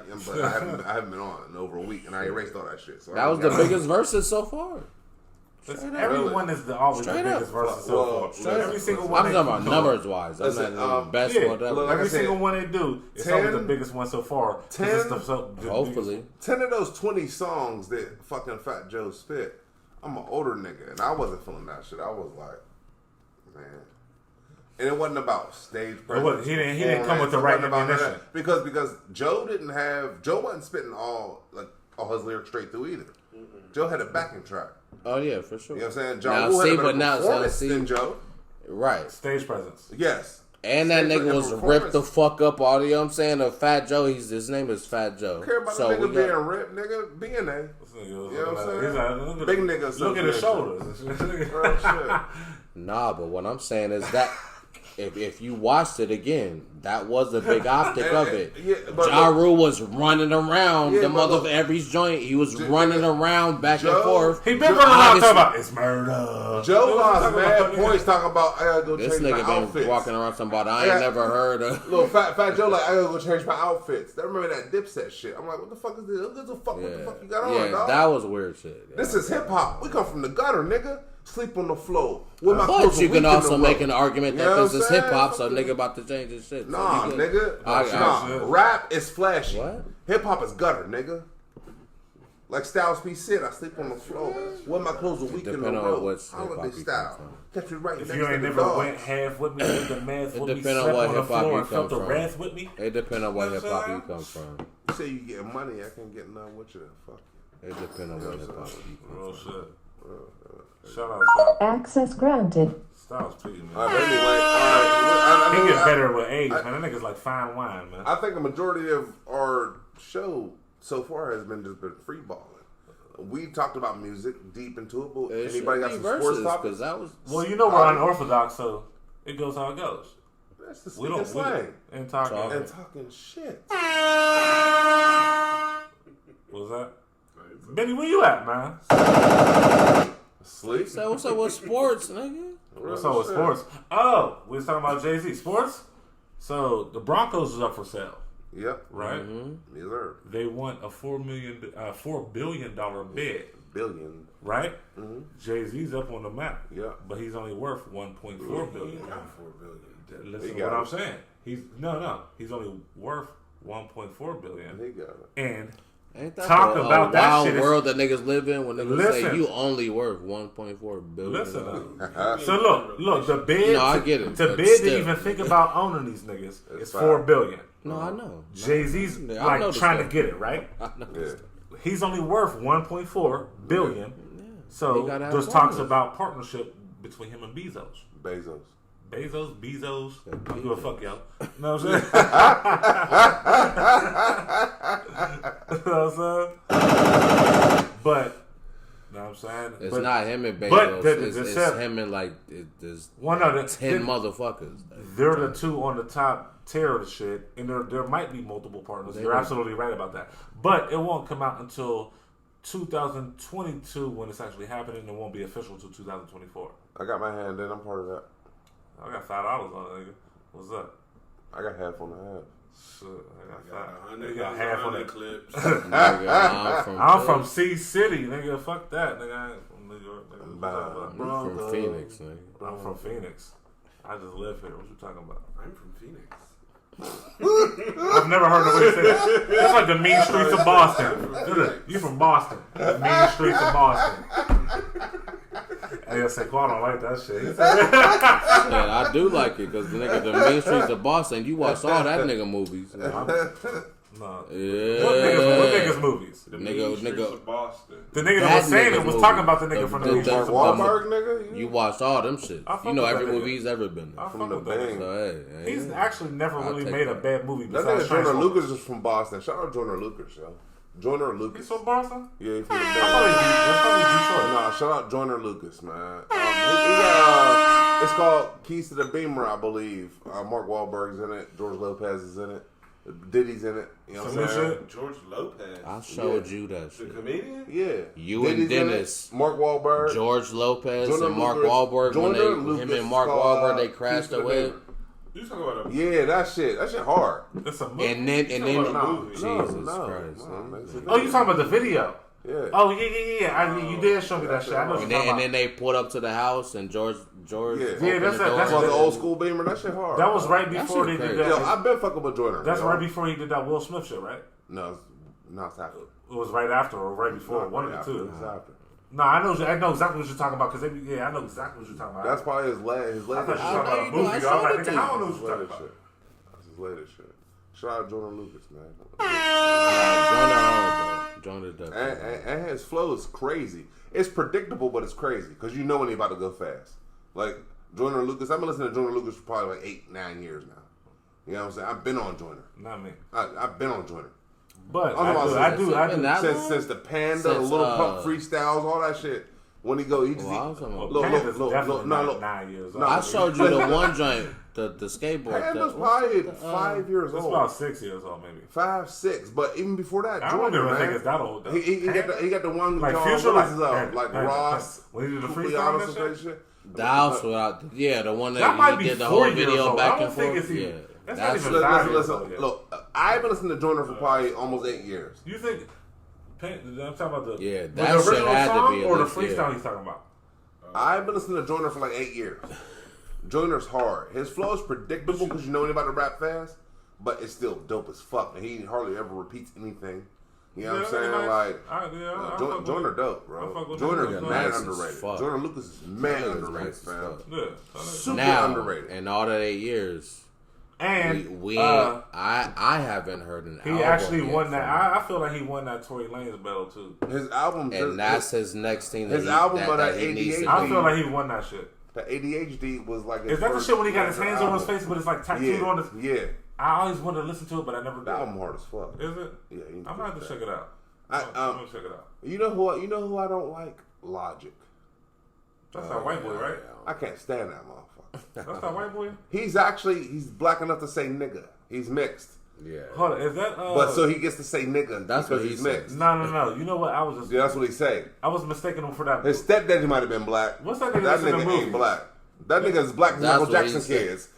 haven't been on in over a week, and I erased all that shit. So that was the biggest verses so far. Everyone is always the biggest versus so far. Every single one. I'm talking about numbers wise. I'm not the best one. Look, every single one they do, it's always the biggest one so far. Hopefully. 10 of those 20 songs that fucking Fat Joe spit. I'm an older nigga, and I wasn't feeling that shit. I was like, man. And it wasn't about stage presence. He didn't come with the right ammunition. Because Joe wasn't spitting all his lyrics straight through either. Joe had a backing track. Oh yeah, for sure. You know what I'm saying? Ja Rule had a better performance than Joe. Right. Stage presence. Yes. And that nigga was ripped the fuck up all the, you know what I'm saying? The Fat Joe, his name is Fat Joe. I don't care about the nigga being ripped, nigga. BNA. You know what I'm saying? Big nigga. Look at his shoulders. Nah, but what I'm saying is that if you watched it again, that was the big optic of it. Ja Rule was running around every joint. He was running around back and forth. He been running around talking about it's murder. Joe lost mad points talking about I gotta go this change my outfits. This nigga been walking around talking about I ain't never heard of. Little Fat Joe like I gotta go change my outfits. I remember that Dipset shit. I'm like, what the fuck is this? What the fuck you got on, dog? That was weird shit. Yeah. This is hip hop. We come from the gutter, nigga. Sleep on the floor. But you can also make an argument that this is hip hop, so nigga about to change his shit. Nah, nigga. Rap is flashy. What? Hip hop is gutter, nigga. Like Styles P said, I sleep on the floor. Wear my clothes a week in a row. Holiday style. Catch me right next to the dog. If you ain't never went half with me, did the math with me, depends on what hip hop you come the from. wrath with me. It depends on what hip hop you come from. You say you getting money, I can't get none with you. Fuck you. It depends on what hip hop you come Real from. shit. Shout out Styles. Access granted. Styles P, man. Anyway, he gets better with age, man. That nigga's like fine wine, man. I think the majority of our show so far has been free balling. We talked about music deep into it, but anybody got some sports topics? Well, you know we're unorthodox, so it goes how it goes. That's the speaking slang. And talking shit. What was that? Benny, where you at, man? Sleep. So what's up with sports, nigga? What's up with sports? Oh, we was talking about Jay-Z. Sports? So, the Broncos is up for sale. Yep. Right? Mm-hmm. Yes, sir. They want a $4 billion bid. Billion. Right? Mm-hmm. Jay-Z's up on the map. Yeah. But he's only worth $1.4 billion. Listen to what I'm saying. He's only worth $1.4 billion. He got it. And ain't that talk the, about that wild shit world that niggas live in when niggas say Listen. you only worth $1.4 billion. Listen up. So look, the bid No, I get it, to but bid still. to even think about owning these niggas It's is fine. $4 billion. No, I know. Jay-Z's I know like this trying to stuff. get it, right? I know. Yeah. He's only worth $1.4 billion. He So gotta have there's talks partners. about partnership between him and Bezos. Bezos. Bezos, I don't give a fuck, yo. Know what I'm saying? Know what I'm saying? But, know what I'm saying? It's But- not him and Bezos. but It's him and like there's Well, no, 10 motherfuckers. They're the two on the top tier of the shit, and there might be multiple partners. You're absolutely right about that. But it won't come out until 2022 when it's actually happening. It won't be official until 2024. I got my hand in. I'm part of that. I got $5 on it, nigga. What's up? I got half on the half. Shit, I got $5. 100 You got half on the it. clips. Nigga, I'm from C City, nigga. Fuck that, nigga. I ain't from New York, nigga. What you talking about? I'm from Phoenix, nigga. I'm from Phoenix. I just live here. What you talking about? I'm from Phoenix. I've never heard nobody say that. That's like the mean streets of Boston. You from Boston. The mean streets of Boston. Hey, Saquon don't like that shit. He said, Yeah, I do like it because the nigga, the Mean Streets of Boston, you watch all that nigga movies. no. Yeah. What niggas movies? The Nigga- mean streets nigga- of Boston. The nigga That that was saying nigga it was movie. talking about the nigga from the mean the- streets of Mark Boston. Wahlberg, nigga. You watched all them shit. I fuck You know with every that nigga. movie he's ever been in. I From fuck the with that Bang. nigga. So hey, He's yeah. actually never I'll really take made a that. bad movie That besides nigga Joyner Transformers. Lucas is from Boston. Shout out Joyner Lucas, yo. Joyner Lucas. He's from Boston? Yeah, he's from the I Bang. thought he was Detroit. Nah, shout out Joyner Lucas, man. He got, it's called Keys to the Beamer, I believe. Mark Wahlberg's in it. George Lopez is in it. Diddy's in it. You know what Some I'm new saying? shit? George Lopez. I showed Yeah. you that The shit. comedian? Yeah. You and Diddy's in Dennis. it. Mark Wahlberg. George Lopez Joyner and Mark Lucas- Wahlberg when Joyner him Lucas and Mark is called, Wahlberg they Keys crashed to the the whip. Beamer. You talking about a Yeah, that shit hard. It's a movie. And then talking about a No, movie. Jesus no, Christ. no, it's a Oh, you talking about the video? Yeah. Oh, yeah. You did show me that shit. I know what you're And talking then about. they pulled up to the house and George Yeah. opened Yeah, the that's door. a- That's that's like a- the old school Beamer. That shit hard. That was right That before shit they did crazy. Yo, that. I've been fucking with Joyner. That's yo. right before he did that Will Smith shit, right? No, it's after. It was right after or right before, Not one right of the after, two. It's after. No, I know exactly what you're talking about because I know exactly what you're talking about. That's probably his I latest thought you were shit. talking about a you do. movie. I I was showed like, it to nigga, you. I don't know what That's his you're talking latest about. shit. That's his latest shit. Shout out Joyner Lucas, man. Jonah Duck. And his flow is crazy. It's predictable, but it's crazy because you know when he about to go fast. Like Joyner Lucas, I've been listening to Joyner Lucas for probably like 8-9 years now. You know what I'm saying? I've been on Joyner. Not me. I've been on Joyner. But Otherwise, I do. been that long? Since the Panda, the Since, Little Pump freestyles, all that shit. When he go, he just Well, I was talking about- look, Panda's look, definitely no, not look. 9 years No, old. I showed you the one joint, the skateboard. Panda's that- probably 5 years It's old. about 6 years old, maybe. 5, 6. But even before that, I don't Joyner, even man. think it's that old. Though. He got the one Like John Future, Willis like- out, like hey, Ross, when he did the Kuplianos freestyle and and that shit. That was without, yeah, the one That that, might he be did the 4 whole years video old. back I don't and think forth. it's even- Yeah, that's not even Listen, 5 years old yet. look, I've been listening to Joyner for probably almost 8 years. You think? I'm talking about the Yeah, the that shit original had to song be at or the least, freestyle yeah. he's talking about. I've been listening to Joyner for like 8 years. Joyner's hard. His flow is predictable because you know anybody to rap fast, but it's still dope as fuck. And he hardly ever repeats anything. You know what I'm saying? nice. Like, I fuck with Joyner it. dope, I fuck bro. with Joyner's Joyner. mad Nice as underrated. fuck. Joyner Lucas is mad Joyner's underrated, nice as fam. fuck. Yeah. Super Now, underrated. in all that 8 years, And I haven't heard an he album actually yet won from that. him. I feel like he won that Tory Lanez battle too. His album, And that's his next thing. his that album, that, but that that he needs to ADHD. I do. feel like he won that shit. the ADHD was like his Is that the first shit when he got his major hands over his album. face, but it's like tattooed on his? Yeah, I always wanted to listen to it, but I never did. that album hard as fuck. Is it? Yeah, you need I'm gonna have to check check that. it out. I- I'm gonna check it out. You know who I don't like? Logic. That's that white boy, right? I can't stand that motherfucker. That's that white boy. He's black enough to say nigga. He's mixed. Yeah. Hold on, is that? But so he gets to say nigga That's because what he he's said. mixed. No. You know what? I was just. Yeah, that's what he say. I was mistaken him for that. His stepdaddy might have been black. What's that but nigga that that's in the nigga movie? ain't black. That nigga is black as That's Michael what he Jackson said. kids.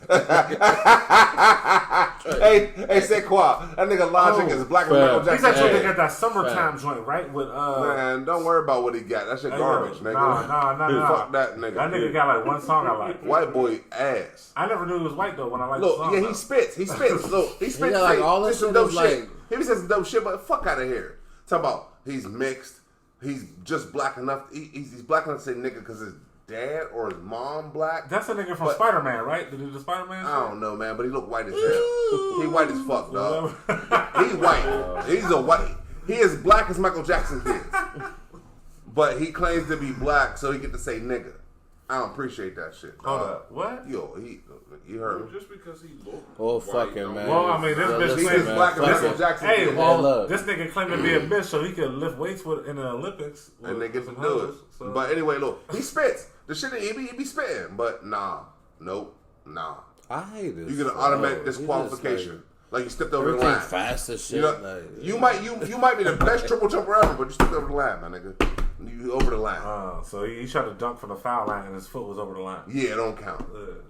Hey, say Qua. That nigga Logic is black as Michael He's Jackson. actually Hey. got that summertime joint, right? With Man, don't worry about what he got. That shit garbage, nigga. Nah. Fuck that nigga. That nigga got like one song I like. White boy ass. I never knew he was white though when I liked the Look, song. yeah, though. he spits. He spits. Look, he spits. Yeah, like, all He this some shit dope is shit. like- He be saying some dope shit, but fuck out of here. Talk about he's mixed. He's just black enough. He's black enough to say nigga because his dad or his mom black. That's a nigga from But- Spider-Man, right? Did he do the Spider-Man? I don't know, man, but he look white as hell. He white as fuck, dog. He white. He's a white. He is black as Michael Jackson kids. But he claims to be black, so he get to say nigga. I don't appreciate that shit. Hold up. What? Yo, you heard me? Just because he looked Oh, white, fucking don't man. Well, I mean, this So bitch listen, He's claims man, black as fuck Michael it. Jackson Hey, kids. well, look. this nigga claimed to be a bitch so he could lift weights in the Olympics. And they get to with do it. hoes, so- But anyway, look, he spits. The shit that he be spitting. But nah. I hate this. You get an bro. automatic He just, disqualification. Like you stepped over the everything line. fast as shit. You, know, like, you might be the best triple jumper ever, but you stepped over the line, my nigga. You over the line. So he tried to dunk from the foul line and his foot was over the line. Yeah, it don't count.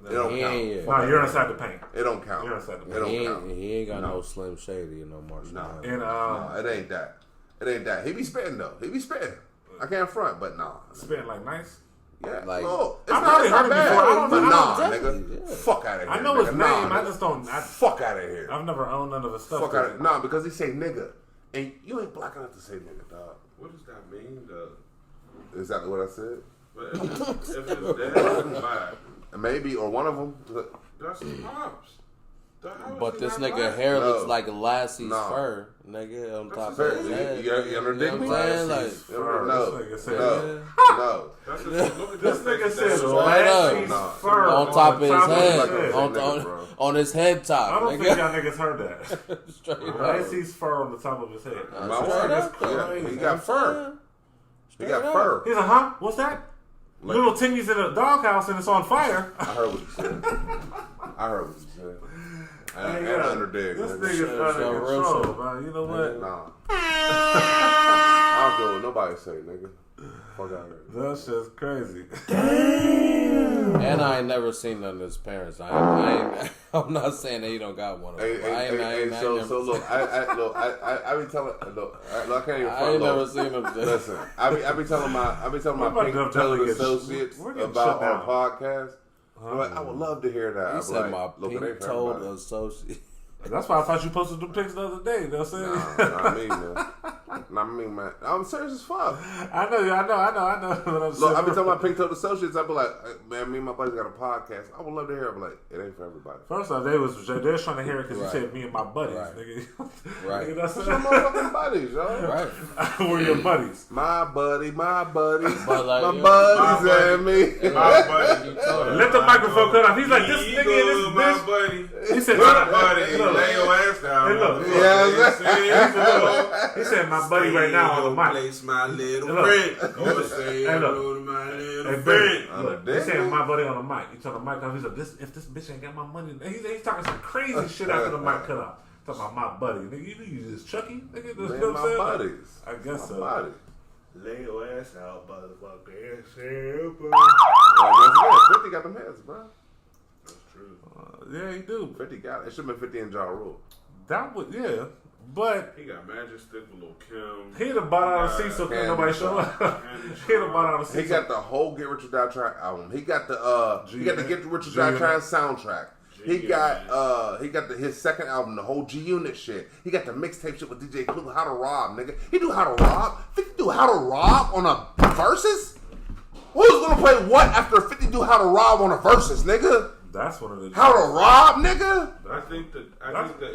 It don't He ain't- count. No, you're inside the paint. It don't count. You're inside the It paint. don't he, count. ain't, he ain't got no Slim Shady and no Marshall. No. And No, it ain't that. It ain't that. He be spitting though. He be spitting. I can't front, but nah. spitting like nice. Yeah, Like- look, it's I've not, probably it's not heard it bad. before. I don't but know. nah, Exactly, nigga. yeah. Fuck out of here. I know nigga. his Nah, name. I nigga. just don't. Fuck out of here. I've never owned none of his stuff. Fuck out of Nah, because he say nigga. And you ain't black enough to say nigga, dog. What does that mean, though? Exactly what I said. But if his dad is black, Maybe, or one of them. that's his pops. But this nigga hair No. looks like Lassie's No. fur, nigga, on top Fair. of his head. You under You dick know me? what I'm saying? Like, This No. nigga said- No. This nigga said Straight Lassie's up. fur on top of his head, Like a on, nigga, on, bro. on his head top, I don't nigga. think y'all niggas heard that. Straight up. Lassie's fur on the top of his head. My Straight word. up, Yeah, he got I'm fur. saying. He got Straight fur. He's like, huh? What's that? Like- Little Timmy's in a doghouse and it's on fire. I heard what you said. I heard what you said. And Yeah. under dick. This nigga. nigga's out Show of real control, shit. man. You know what? Nah. I don't care what nobody say, nigga. Fuck out of here. That shit's crazy. And I ain't never seen none of his parents. I'm not saying that he don't got one of them. So look, I be telling, look, I can't even I front ain't never look. seen him. Listen, I be telling my We're about pink to toed definitely get- associates we're getting about shut our down. podcast. They're like, I would love to hear that. He I'm said like, my look, it ain't for pink-toed everybody. associate. That's why I thought you posted the pics the other day. You know what I'm saying? Not me, man. Not me, man. I'm serious as fuck. I know. But I'm Look, I be telling my pink toed associates, I be like, hey, man, me and my buddies got a podcast. I would love to hear it. I'm like, it ain't for everybody. First off, they was trying to hear it because Right. you said me and my buddies, Right. nigga. Right. Nigga, that's What's your motherfucking buddies, y'all? Right. We're your buddies. My buddies, But like, my yo, buddies my and me. My buddy. Let the microphone cut off. He's like, this He nigga and this my bitch. buddy. He said, My buddy. look, Lay your ass down. Hey, look. motherfucker. Yeah, he said, my buddy right now on the mic. Place my little Look. friend. Oh, say Hey, look. hello to my little Hey, friend. look, he said my buddy on the mic. He turned the mic off. He said, if this bitch ain't got my money, he's talking some crazy shit after the mic cut off. Talking about my buddy. Nigga, you just Chucky? Nigga, you know Man, what I'm my saying? buddies. I guess so. My buddies. Lay your ass out, motherfucker. Ass out, Like, once again, 50 got them heads, bro. That's true. yeah, he do. 50 got it. It should have been 50 in Ja Rule. That would, yeah. But He got Magic Stick with Lil Kim. he'd have bought out a seat so couldn't nobody show up. He'd have bought out a seat. He got the whole Get Rich or Die Trying album. He got the Get Rich or Die Trying soundtrack. He got his second album, the whole G Unit shit. He got the mixtape shit with DJ Clue, How to Rob, nigga. He do How to Rob. 50 do How to Rob on a versus? Who's gonna play what after 50 do How to Rob on a versus, nigga? That's one of the. How to Rob, nigga? I think the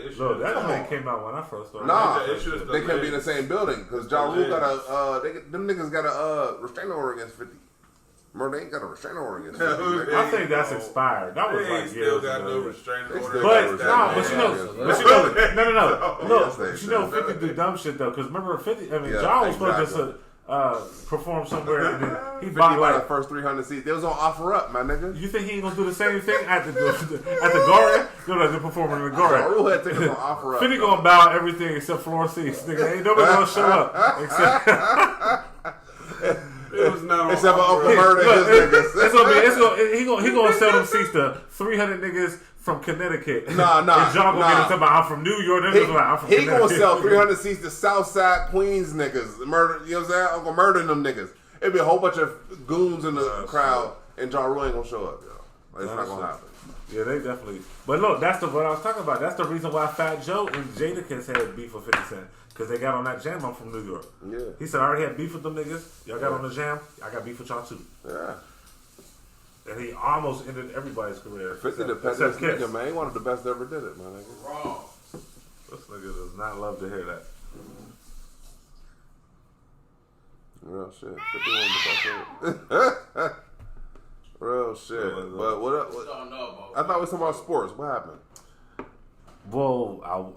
issue. Look, that is, joint came out when I first started. Nah, the issue is the they can't be in the lyrics. same building because Ja Rule got them niggas got a restraining order against 50. Remember, they ain't got a restraining order against 50. nigga. I think that's expired. That was They like still years got ago. no restraining They order. still But got no, but you know, no. Yes, Look, they you know, should. 50 do dumb shit though. Because remember, 50. I mean, Yeah, John was supposed exactly. to perform somewhere, and then he 50 bought by the like. first 300 seats. They was on Offer Up, my nigga. You think he ain't gonna do the same thing at the Gore? No, like they're performing in the Ja Gore. Rule had tickets on Offer Up. 50 gonna bow everything except floor seats. Nigga, ain't nobody gonna show up except. It was not on Except for Uncle Umbrella. Murder and his niggas. He gonna sell them seats to 300 niggas from Connecticut. Nah. And John gonna get him talking about, I'm from New York. Then like, I'm from He Connecticut. gonna sell 300 seats to Southside Queens niggas. Murder, you know what I'm saying? Uncle Murder and them niggas. It'd be a whole bunch of goons in the crowd, and John Rule ain't gonna show up, yo. Like, it's not gonna happen. Yeah, they definitely. But look, that's what I was talking about. That's the reason why Fat Joe and Jadakiss had beef with 50 Cent. Because they got on that jam. I'm from New York. Yeah. He said, I already had beef with them niggas. Y'all got on the jam. I got beef with y'all too. Yeah. And he almost ended everybody's career. 50 the pettiest nigga, man. He one of the best that ever did it, man. Nigga. Wrong. This nigga does not love to hear that. Real shit. 50 one of the best ever. Real shit. But what up? I thought we was talking about sports. What happened? Well,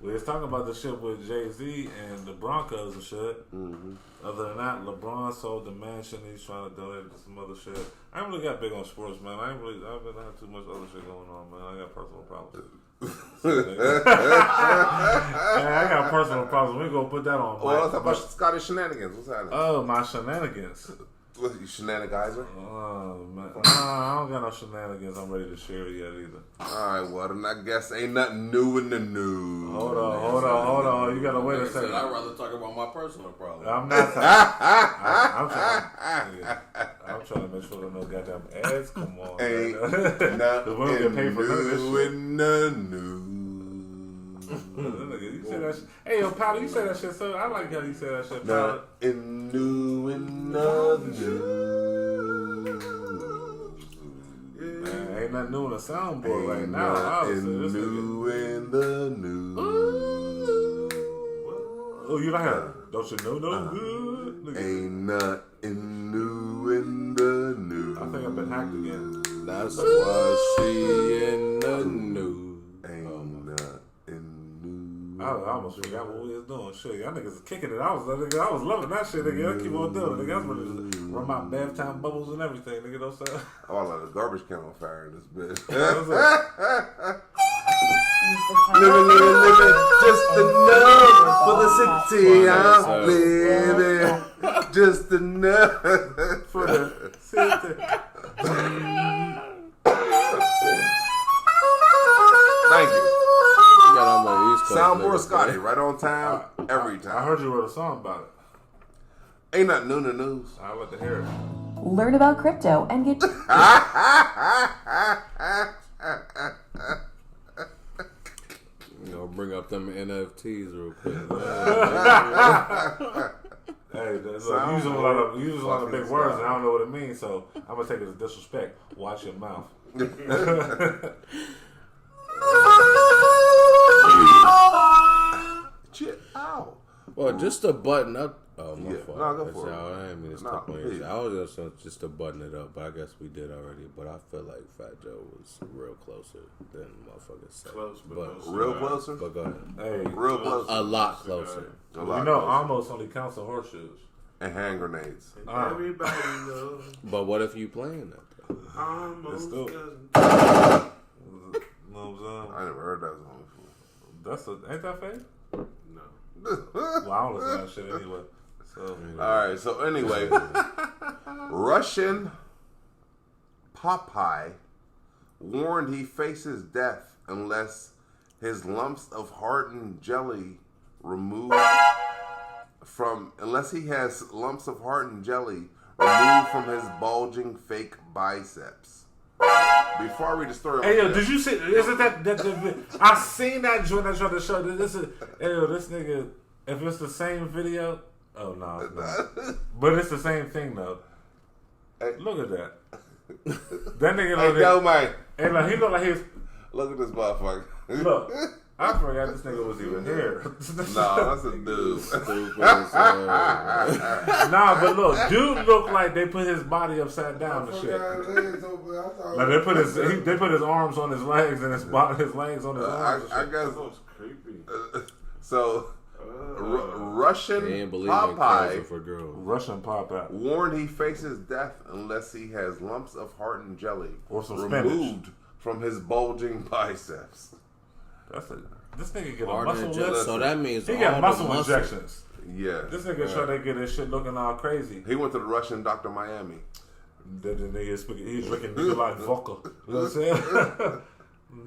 we was talking about the shit with Jay-Z and the Broncos and shit. Mm-hmm. Other than that, LeBron sold the mansion. He's trying to donate it to some other shit. I ain't really got big on sports, man. I haven't had too much other shit going on, man. I got personal problems. I got personal problems. We gonna put that on. Well, let's talk about Scotty shenanigans. What's happening? Oh, my shenanigans. What, you shenanigizer? Oh, man. I don't got no shenanigans I'm ready to share yet either. Alright, well, then I guess ain't nothing new in the news. Hold on. You gotta wait a second. I'd rather talk about my personal problem. I'm not talking. I'm trying to make sure there are no goddamn ads come on. Ain't nothing new in the news. You say that shit. Hey, yo, Powder, you say that shit, so I like how you say that shit, Powder. Nothing new in the news. Man, ain't nothing new in the soundboard right now. Nothing new in the news. Oh, you like that? Don't you know no good? Look at Ain't nothing new in the news. I think I've been hacked again. That's why she in the news. Ain't nothing new. I almost forgot what we was doing. Shit, y'all niggas is kicking it. I was loving that shit, nigga. Y'all keep on doing it, nigga. I was ready to run my bath time bubbles and everything, nigga. Don't say. Oh, like the garbage can on fire in this bitch. Living just enough for the city I'm living. Just enough for the city. Thank you. Soundboard Scotty, right on time, every time. I heard you wrote a song about it. Ain't nothing new in the news. I'd like to hear it. Learn about crypto and get... You know, bring up them NFTs real quick. Hey, look, using a lot of big words, and I don't know what it means, so I'm gonna take it as disrespect. Watch your mouth. Ow. Well, just to button up. Oh, my fault. No, go for it. I didn't mean to stop on your. I was just to button it up, but I guess we did already. But I feel like Fat Joe was real closer than motherfuckers said. Close, but Real closer? But go ahead. Hey, Real closer. A lot closer. A lot you know, closer. almost only counts the horseshoes. And hand grenades. everybody knows. But what if you playing that? Though? Almost still- doesn't. You know what I'm saying? I never heard that song before. Ain't that fake? No. Well, I don't listen to that shit anyway. So, Alright, so anyway, Russian Popeye warned he faces death unless his lumps of hardened jelly removed unless he has lumps of hardened jelly removed from his bulging fake biceps. Before I read the story, hey yo, did you see? Isn't that I seen that joint that tried to show that this is. Hey yo, this nigga. If it's the same video, oh no, it's not. But it's the same thing though. Hey. Look at that. That nigga hey, look yo, man, Hey, like he look like he's. look at this motherfucker. Look, I forgot this nigga was even here. Nah, that's a dude. Nah, but look, dude looked like they put his body upside down and shit. Like they put his arms on his legs and his legs on his arms. I guess. That's creepy. So, Russian They ain't believe in cancer Popeye for girls. Russian Popeye. warned he faces death unless he has lumps of hardened jelly Or some removed from his bulging biceps. That's a This nigga get a Hard muscle injection. lift. So that means He all got the muscle muscle. injections. Yeah. This nigga trying to get his shit looking all crazy. He went to the Russian Dr. Miami. The nigga speaking, he's drinking Nikolai Vodka. You know what I'm saying?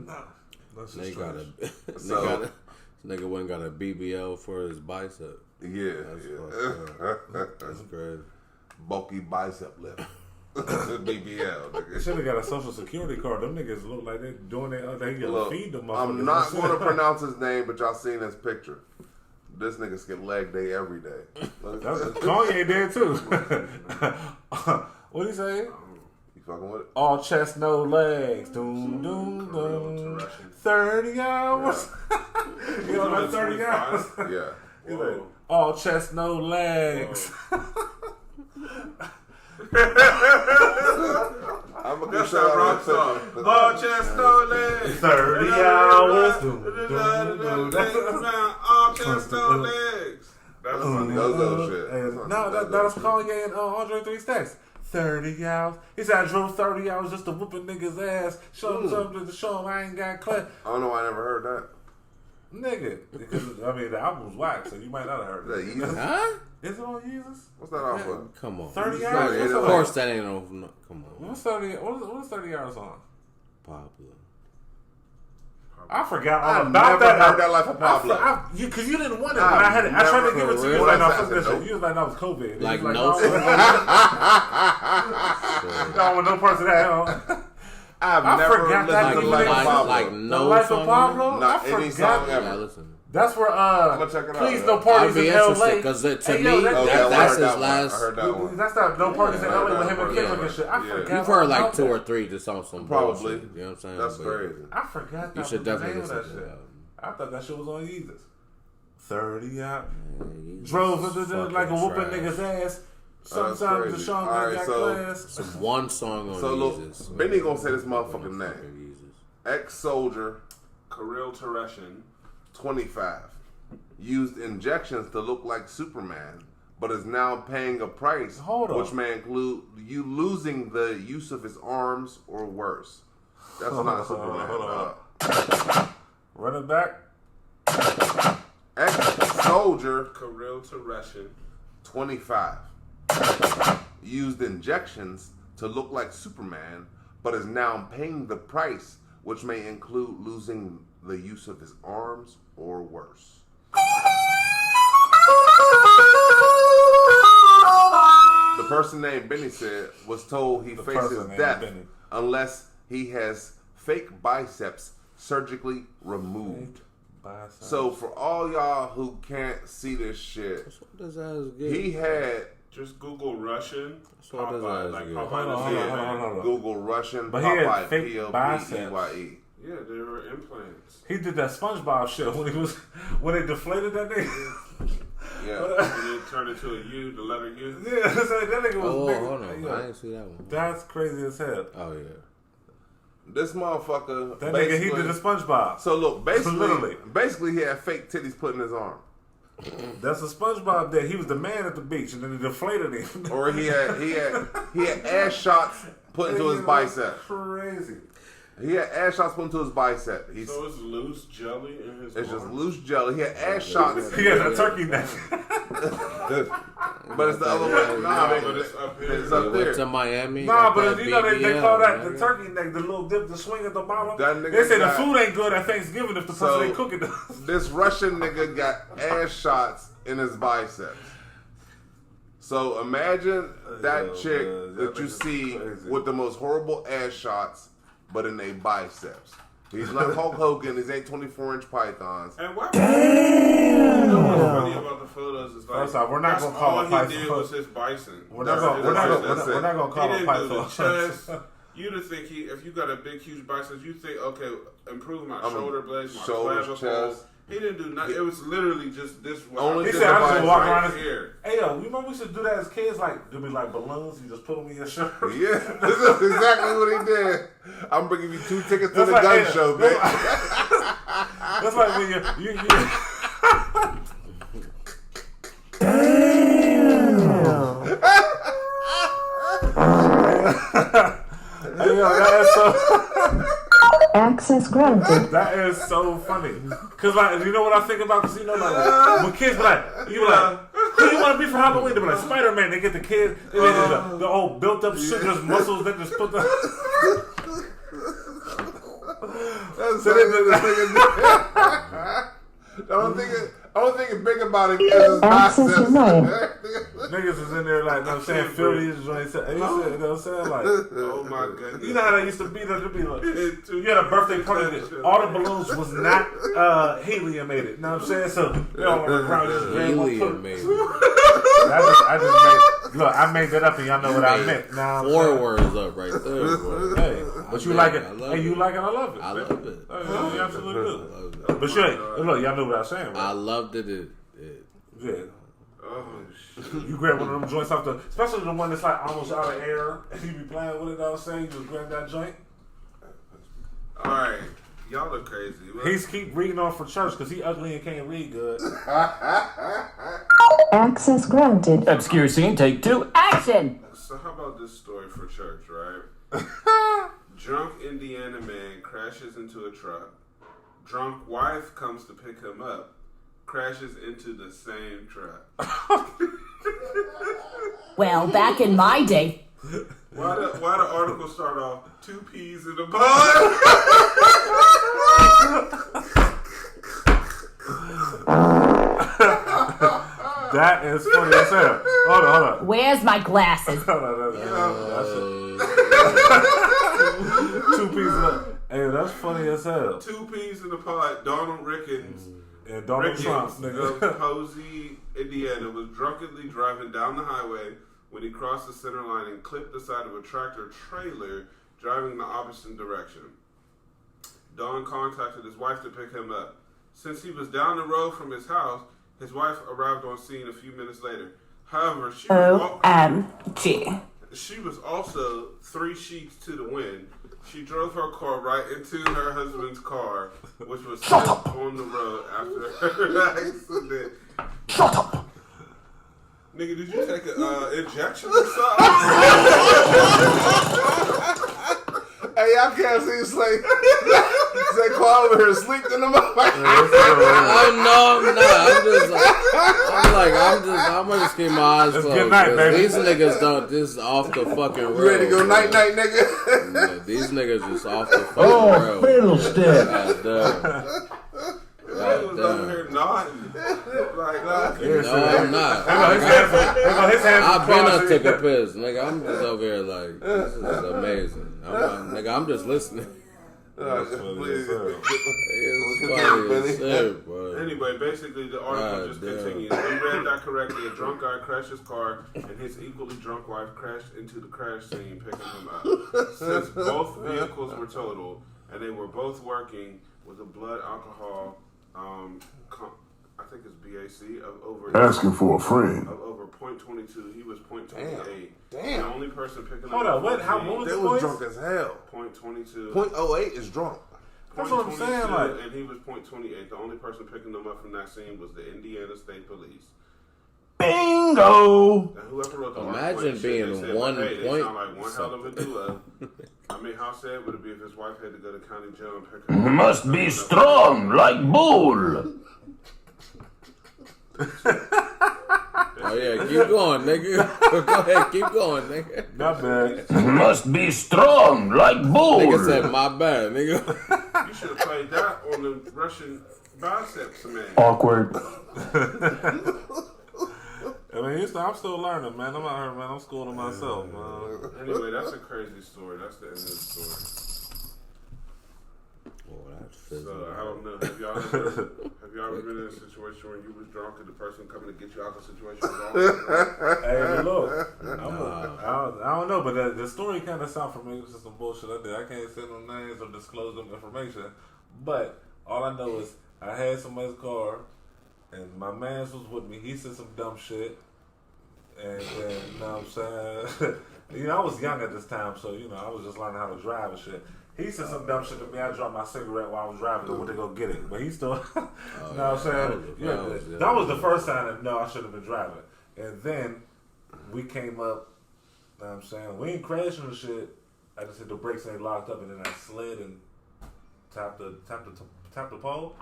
No. That's just Nigga So- nigga went and got a BBL for his bicep. Yeah. That's crazy. Bulky bicep lift. BBL, nigga. Should have got a social security card. Them niggas look like they doing their other. They gotta Look, feed them. I'm not going to pronounce his name, but y'all seen his picture. This nigga skip leg day every day. Kanye did too. What he say? You fucking with it? All chest, no legs. Doom, doom, doom. 30 hours. You know that 30 hours? Yeah. He's like, all chest, no legs. I'm gonna That's shout that rock out song. that All chest, no legs. 30 hours. All chest, no legs. That's funny. Those shit. No, that was Kanye and Andre 3 Stacks. 30 hours. He said I drove 30 hours just to whoop a nigga's ass. Show him something to show him I ain't got class. I don't know why I never heard that. Nigga. Because, I mean, the album's whack, so you might not have heard Is that it. Yeezus? Huh? Is it on Yeezus? What's that off of? Come on. 30 Right, hours? What's of it course like? that ain't no. Come on. What's 30 hours on? Popular. I forgot all I about never that. heard that life of Pablo. Because you didn't want it, but I had it. I tried to give it to you. You was like, no, fuck this shit. You was like, no, it's COVID. He Like was no. no, with no person that. I've I never forgot that listened to nigga Life of name. Pablo. Like The no Life song of Pablo? on Not I any forgot. song ever. Yeah, listen. That's where gonna check it out, Please yeah. No I'd Parties be in LA. interested because to Hey, me, yo, Okay, I that's heard his that one. last. I heard that one. That's not No Parties in Yeah, LA with that him and one, Kendrick yeah. and shit. I Yeah. forgot. You've heard like about 2 that. or 3 just on some Probably. bullshit. You know what I'm saying? That's But crazy. I forgot that. You should was the definitely name of listen that to shit. that. I thought that shit was on Yeezus. 30 out. Yeah, Drove fucking like a whooping trash. nigga's ass. That's Sometimes the crazy. song Alright, got so- class. Some one song on So look, Yeezus. Benny gonna say this motherfucking name. Yeezus. Ex-soldier, Kirill Tereshin. 25. Used injections to look like Superman, but is now paying a price, Hold on. which may include you losing the use of his arms or worse. That's not Superman. hold on. Run it back. Ex-soldier, Kirill Tereshin. 25. Used injections to look like Superman, but is now paying the price, which may include losing the use of his arms or worse. The person named Benny said was told he faces person named death Benny. unless he has fake biceps surgically removed. Biceps. So for all y'all who can't see this shit, What does that get? he had Just Google Russian. what Popeye, does like that Popeye Hold on, the hold on, Sailor hold on, Man. hold on. Google Russian But he had Popeye, fake P-O-P-E-Y-E. Yeah, they were implants. He did that SpongeBob shit when they deflated that nigga. Yeah. And then turned into a U, the letter U. Yeah, so that nigga was Oh, big. hold on. Yo, I didn't see that one. that's crazy as hell. Oh, yeah. This motherfucker. That nigga, he did the SpongeBob. So look, Literally. basically he had fake titties put in his arm. That's a SpongeBob that he was the man at the beach, and then they deflated him. Or he had ass shots put into his bicep. Crazy. He had ass shots put into his bicep. So it's loose jelly in his It's just arm? loose jelly. He had ass shots. He had a turkey neck. But it's the other way. Nah, but it's up here. It's He up went there. to Miami. Nah, got but that you know they BBL, call that the nigga. turkey neck, the little dip, the swing at the bottom. That nigga They say the got- food ain't good at Thanksgiving if the person So- ain't cooking it. This Russian nigga got ass shots in his biceps. So imagine that Yo, chick man, that that you nigga's see crazy. with the most horrible ass shots, but in their biceps. He's not Hulk Hogan. These ain't 24-inch pythons. And why? You know what's funny about the photos is like, First off, we're not that's gonna call all it he python. did was his bison. We're not That's gonna it, we're not that's gonna it, we're not gonna call He it didn't do the python. chest. You'd think if you got a big, huge bicep, you think, okay, improve my I'm a shoulder blades, my shoulders, clavicle. chest. He didn't do nothing. It was literally just this. Only He did said, the "I'm just gonna walk bicep. around right here. Hey yo, you remember we used to do that as kids? Like there'd be like balloons. You just put them in your shirt. Yeah, this is exactly what he did. I'm bringing you 2 tickets to That's the like- gun hey, show, man. That's like when you Hey yo, that is so. Access granted. That is so funny. Cause like, you know what I think about? Cause you know, like when kids be like, you like, who you want to be for Halloween? They be like Spider-Man. They get the kids, the old built up sugars muscles. They just put the. That's the only thing big about it is his Access denied. Niggas is in there like, you know what I'm saying, feel these joints. You know what I'm saying? Like, Oh my goodness. you know how they used to be? They'd be like, you had a birthday party. All the balloons was not heliumated. You know what I'm saying? So, you know, around this Heliumated. I made that up and y'all know what I meant. Now, 4 words up right there, bro. Hey, but you like it. Hey, you like it, I love it. I love it. You absolutely do. I But shit, look, y'all know what I was saying, right? I loved it. Yeah. Oh shit. You grab one of them joints off the, especially the one that's like almost out of air, and you be playing with it. You know what I'm saying? You just grab that joint. All right, y'all are crazy. He's keep reading off for church because he ugly and can't read good. Access granted. Obscure scene, take 2, action! So how about this story for church, right? Drunk Indiana man crashes into a truck. Drunk wife comes to pick him up. Crashes into the same truck. Well, back in my day. Why the article start off 2 peas in a pod? That is funny as hell. Hold on. Where's my glasses? Hold on. Two pieces. Hey, that's funny as hell. 2 peas in a pod. Donald Rickens. And Donald Trump, nigga. Of Posey, Indiana, was drunkenly driving down the highway when he crossed the center line and clipped the side of a tractor trailer driving the opposite direction. Don contacted his wife to pick him up. Since he was down the road from his house, his wife arrived on scene a few minutes later. However, she was also 3 sheets to the wind. She drove her car right into her husband's car, which was sitting on the road after her accident. Shut up! Nigga, did you take an injection or something? Hey, y'all can't see Slay. Slay Quan over here asleep in the motherfucker. I'm gonna just keep my eyes closed. Good night, baby. These niggas don't, this is off the fucking road. You ready to go night, nigga? Yeah, these niggas just off the fucking road. Fiddlestick! I was over here nodding. Like, No, I'm not. I've been up took a piss, nigga. I'm just over here like, this is amazing. I'm just listening. It's funny as shit, bro. Anyway, basically the article just continues. We read that correctly. A drunk guy crashed his car, and his equally drunk wife crashed into the crash scene, picking him up. Since both vehicles were totaled, and they were both working with a blood alcohol, I think it's BAC of over asking for a friend of over 0.22. He was 0.28. Damn. The only person picking him Hold up. on, what? How what was They the was voice? drunk as hell. 0.22. 0.08 is drunk. That's what I'm saying, like. And he was 0.28. The only person picking them up from that scene was the Indiana State Police. Bingo! And whoever wrote the Imagine article, being they said, 1 hey, they point sound like one hell of a duo. I mean, how sad would it be if his wife had to go to county jail and pick her up? Must be strong like bull! Oh yeah, keep going, nigga. Go ahead, keep going, nigga. Not bad. Must be strong like bull! Nigga said my bad, nigga. You should have played that on the Russian biceps, man. Awkward. I mean, I'm still learning, man. I'm out here, man. I'm schooling myself, man. Anyway, that's a crazy story. That's the end of the story. So I don't know. Have y'all ever been in a situation where you was drunk and the person coming to get you out of the situation was all Hey, look, I don't know, but the story kind of sounds familiar to some bullshit I did. I can't say no names or disclose them information, but all I know is I had somebody's car, and my man was with me. He said some dumb shit, and then, you know what I'm saying? You know, I was young at this time, so, you know, I was just learning how to drive and shit. He said some dumb shit to me. I dropped my cigarette while I was driving. Went to go get it, but he still. You know what I'm saying? That was the first time that I should have been driving. And then we came up. You know what I'm saying? We ain't crashing and shit. I just hit the brakes and they locked up, and then I slid and tap the pole.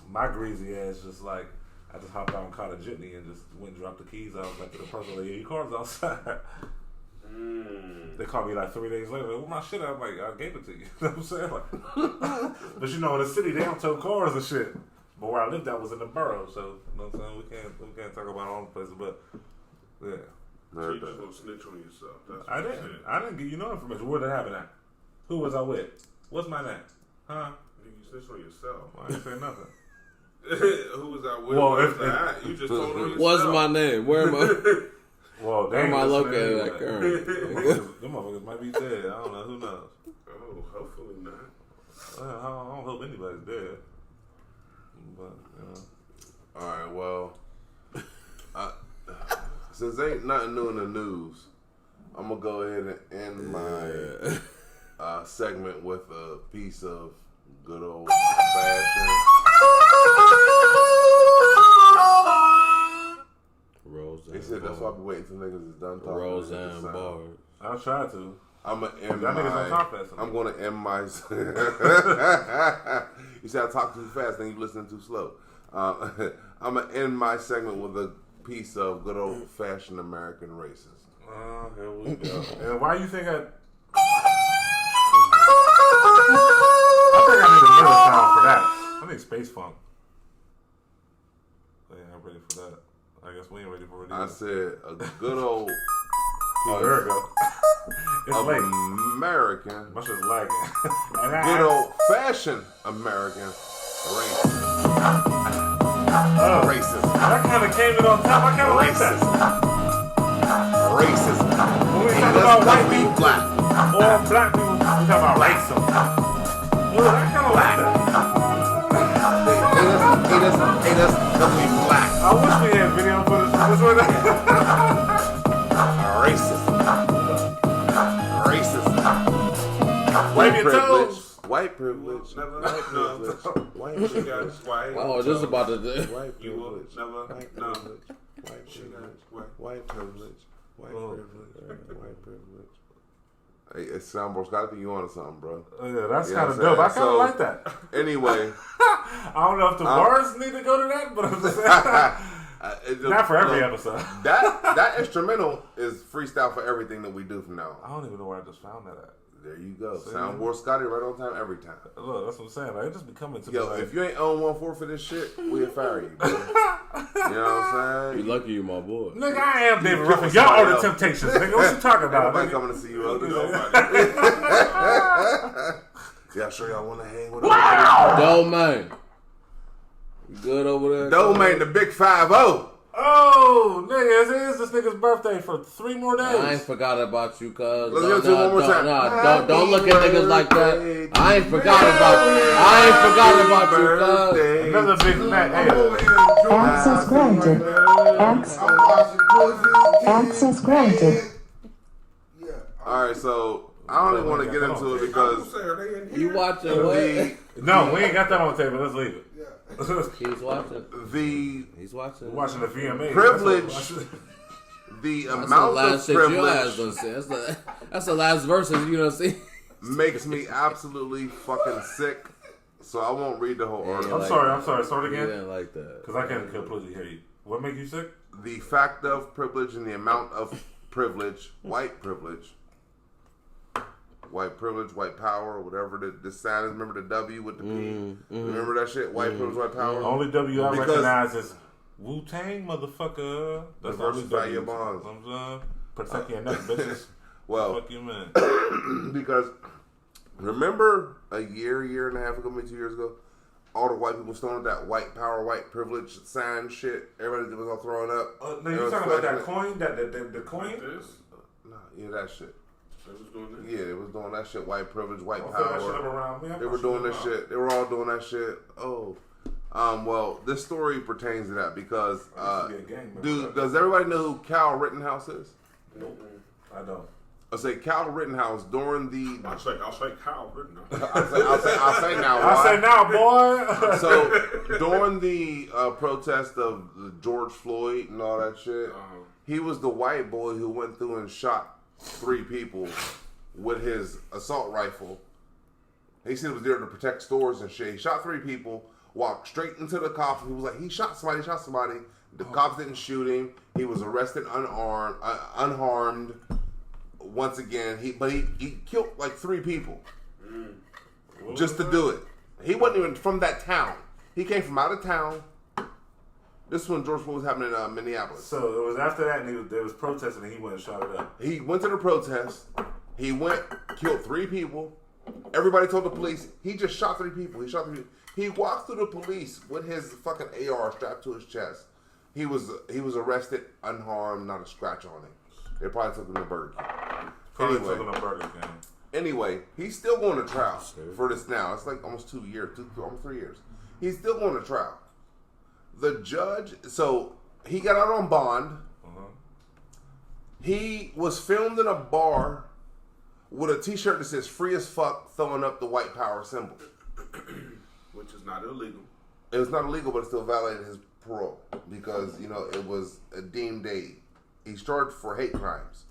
My greasy ass just like I just hopped out and caught a jitney and just went and dropped the keys out like to the person like, yeah, your car's outside. They called me like 3 days later. Like, well, my shit, I'm like, I gave it to you. You know what I'm saying? Like, but you know, in the city, they don't tow cars and shit. But where I lived at was in the borough, so you know what I'm saying? We can't talk about all the places, but yeah. So you just gonna snitch on yourself. That's I didn't give you no information. Where did it happen at? Who was I with? What's my name? Huh? You snitch on yourself. Well, I didn't say nothing. Who was I with? Well, you just told on yourself. What's my name? Where am I? Well, where am I located anyway. at currently? Them motherfuckers might be dead. I don't know. Who knows? Oh, hopefully not. Well, I don't hope anybody's dead. But, you know. All right, well, since ain't nothing new in the news, I'm gonna go ahead and end my segment with a piece of good old fashioned Roseanne. They said that's why I be waiting till niggas is done talking. Roseanne bars. I'll try to. I'm gonna end y'all niggas don't talk fast enough. I'm gonna end my. You said I talk too fast, then you listening too slow. I'm gonna end my segment with a piece of good old fashioned American racism. Here we go. And why you think I need a middle sound for that. I need space funk. Yeah, I'm ready for that. I guess we ain't ready for it either. I said a good old. Oh, there we go. It's late. American. My shit's lagging. Good old fashioned American racism. Racism. That kind of came in on top. I kind of like that. Racism. When we talk about white people black or black people, we talk about racism. Well, I kind of like that. Hate us, because we black. I wish we had video footage for this one. Racism. Wipe your toes. White privilege. Never. White privilege. White privilege. Oh, this is about to do. White You will privilege. never. White No. privilege. White privilege. White privilege. White privilege. White privilege. Hey, it's Soundboard Scott. I think you on to something, bro. Yeah, that's Yeah, kind of so- dope. I kind of so- like that. Anyway, I don't know if the words need to go to that, but I'm just saying. Not for every episode. That instrumental is freestyle for everything that we do from now I on. don't even know where I just found that at. There you go. See? Soundboard Scotty right on time every time. Look, that's what I'm saying. Like, it just be coming to me. Yo, Like, if you ain't own 1/4 for this shit, we'll fire you, bro. You know what I'm saying? You lucky you my boy. nigga, I am David killed Ruffin. Y'all somebody are the else. Temptations. Nigga, what you talking about? Nobody Nigga? coming to see you ugly. Yeah, sure y'all want to hang with us. Domain. You good over there? Domain, the big 5-0. Oh, nigga, it is this nigga's birthday for 3 more days. I ain't forgot about you, cuz. Let's give it to him one more time. Don't look at niggas like that. I ain't forgot about you, cuz. Another big Mac. Hey, Access granted. Access granted. Yeah. All right, so I don't even want to get into it because You watching what? no, we ain't got that on the table. Let's leave it. He's watching. He's watching. We're watching the VMA. Privilege. The That's the amount last of shit your ass privilege done said. That's the last verses you done see. makes me absolutely fucking sick. So I won't read the whole article. I'm sorry. Start You again. didn't like that. Because I can't completely hear you. What make you sick? The fact of privilege and the amount of privilege, white privilege, white power, whatever the sign is. Remember the W with the P? Remember that shit? White privilege, white power. Only W I Because- recognize is Wu-Tang, motherfucker. That's the only Diversify W. your bonds. You know what I'm saying? Protect your neck, bitches. Well, Fuck you, man. because remember a year and a half ago, maybe 2 years ago, all the white people throwing that white power, white privilege sign shit. Everybody was all throwing up. Now you talking about that coin? The coin? Nah, yeah, that shit. They was doing that? Yeah, they was doing that shit. White privilege, white Don't throw that shit up power. around me. They were doing this shit. They were all doing that shit. Oh. Well, this story pertains to that because, does everybody know who Cal Rittenhouse is? Nope. I don't. I'll say Cal Rittenhouse during the. I'll say Kyle Rittenhouse. I'll say now. I say now, boy. So during the protest of George Floyd and all that shit, he was the white boy who went through and shot 3 people with his assault rifle He said he was there to protect stores and shit. He shot 3 people, walked straight into the cops. He was like, he shot somebody. The cops didn't shoot him. He was arrested unharmed. Once again, he killed like 3 people just to do it. He wasn't even from that town. He came from out of town. This is when George Floyd was happening in Minneapolis. So it was after that, and they was protesting, and he went and shot it up. He went to the protest. He went, killed 3 people. Everybody told the police he just shot 3 people. He shot 3 people. He walked through the police with his fucking AR strapped to his chest. He was arrested unharmed, not a scratch on him. They probably took him to Burger King. Anyway, he's still going to trial for this now. It's like almost 2 years, almost 3 years. He's still going to trial. The judge, so he got out on bond. He was filmed in a bar with a t-shirt that says free as fuck, throwing up the white power symbol. Which is not illegal. It was not illegal, but it still violated his parole because, it was deemed he's charged for hate crimes.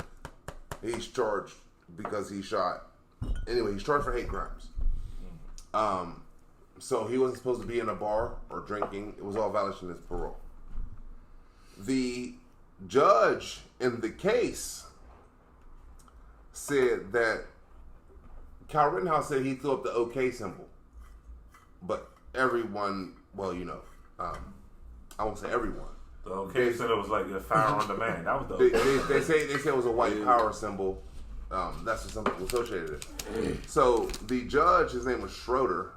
He's charged because he shot. Anyway, he's charged for hate crimes. So he wasn't supposed to be in a bar or drinking. It was all violation of his parole. The judge in the case said that Kyle Rittenhouse said he threw up the OK symbol. But everyone, I won't say everyone. The OK symbol was like your fire on demand. That was the they say it was a white power symbol. That's what some people associated it. So the judge, his name was Schroeder,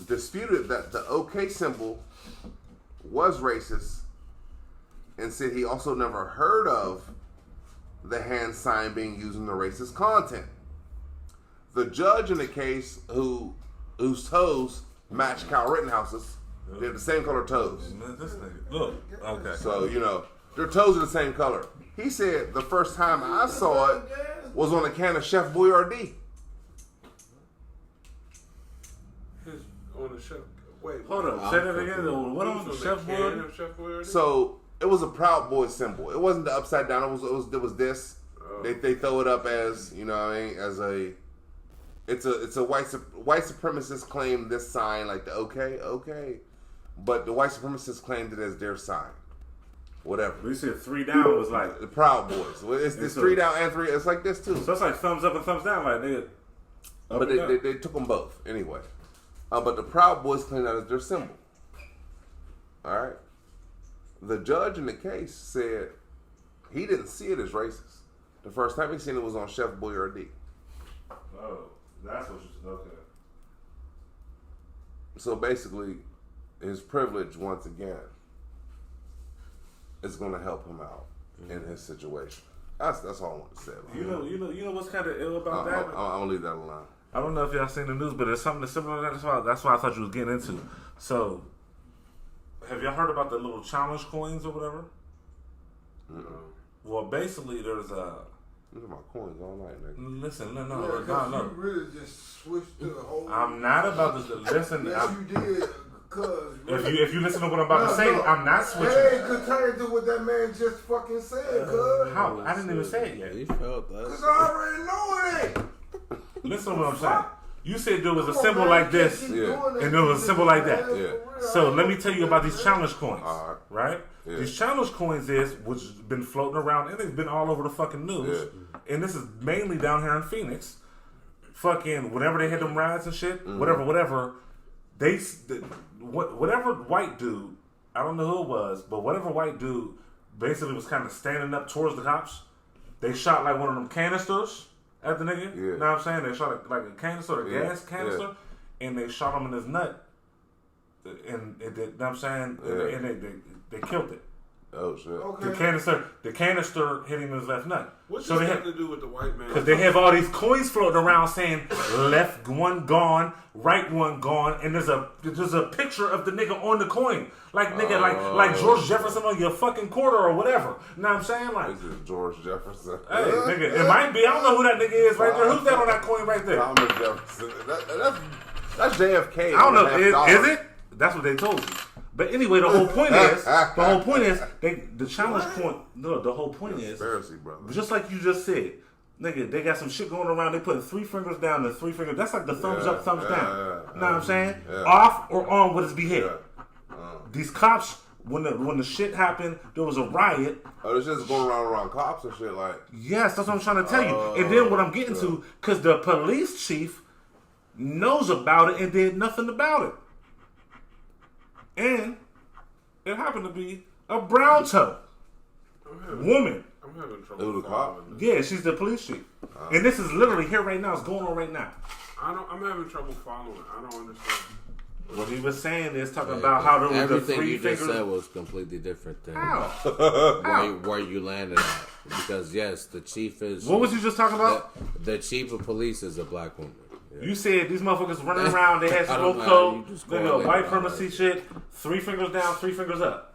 disputed that the OK symbol was racist and said he also never heard of the hand sign being used in the racist content. The judge in the case whose toes match Kyle Rittenhouse's, they have the same color toes. This nigga. Look, okay. So, their toes are the same color. He said the first time I saw it was on a can of Chef Boyardee. On the Chef. Wait, hold up. Say that again. What on the Chef Boyardee? So it was a Proud Boy symbol. It wasn't the upside down. It was this. Oh. They throw it up as as a. It's a white supremacist claim this sign like the okay, but the white supremacists claimed it as their sign. Whatever. We said 3 down was like the Proud Boys. Well, it's 3 down and 3. It's like this too. So it's like thumbs up and thumbs down, like they took them both anyway. But the Proud Boys claimed that as their symbol. All right. The judge in the case said he didn't see it as racist. The first time he seen it was on Chef Boyardee. Oh, that's what you said. Okay. So basically, his privilege once again is going to help him out in his situation. That's all I want to say. You know what's kind of ill about that? I'll leave that alone. I don't know if y'all seen the news, but there's something similar to that. That's why I thought you was getting into. So, have y'all heard about the little challenge coins or whatever? No. Well, basically, there's a. Look at my coins all night, nigga. Listen, no. You really just switched to the whole. I'm not about to listen. Yes, you did. Cause if you listen to what I'm about to say, I'm not switching. Hey, contain to what that man just fucking said, cuz. How? I didn't even say it yet. He felt that. Cause I already know it ain't. Listen to what I'm saying. You said there was a symbol like this, and there was a symbol like that. Yeah. So let me tell you about these challenge coins, right? Yeah. These challenge coins which has been floating around, and it's been all over the fucking news. Yeah. And this is mainly down here in Phoenix. Fucking whenever they had them riots and shit, whatever. Whatever white dude, I don't know who it was, but whatever white dude basically was kind of standing up towards the cops. They shot like one of them canisters at the nigga. You know what I'm saying? They shot like a canister, a gas canister, and they shot him in his nut. And you know what I'm saying? And they killed it. Oh shit! Okay. The canister hit him in his left nut. What does that have to do with the white man? Because they have all these coins floating around saying left one gone, right one gone, and there's a picture of the nigga on the coin, like nigga, like George Jefferson on your fucking quarter or whatever. You know what I'm saying? Like, is it George Jefferson? Hey, nigga, it might be. I don't know who that nigga is right there. Who's that on that coin right there? Thomas Jefferson. That's JFK. I don't know. Is it? That's what they told you. But anyway, the whole point is, the challenge coin. No, the whole point is, conspiracy, brother. Just like you just said, Nigga, they got some shit going around. They put 3 fingers down and 3 fingers. That's like the thumbs up, thumbs down. You know what I'm saying? Yeah. Off or on with his behead. Yeah. These cops, when the shit happened, there was a riot. Oh, this shit's going around cops and shit like. Yes, that's what I'm trying to tell you. And then what I'm getting to, because the police chief knows about it and did nothing about it. And it happened to be a brown toe woman. I'm having trouble. It was a cop? Yeah, she's the police chief. And this is literally here right now. It's going on right now. I'm having trouble following. I don't understand. What he was saying is talking about how there was the everything 3 you fingers. just said was completely different than How? where you landed at. Because yes, the chief is. What was you just talking about? The chief of police is a black woman. Yeah. You said these motherfuckers running around. They had I don't smoke know, coat. you just They correlate got white that, primacy like- shit. 3 fingers down, 3 fingers up.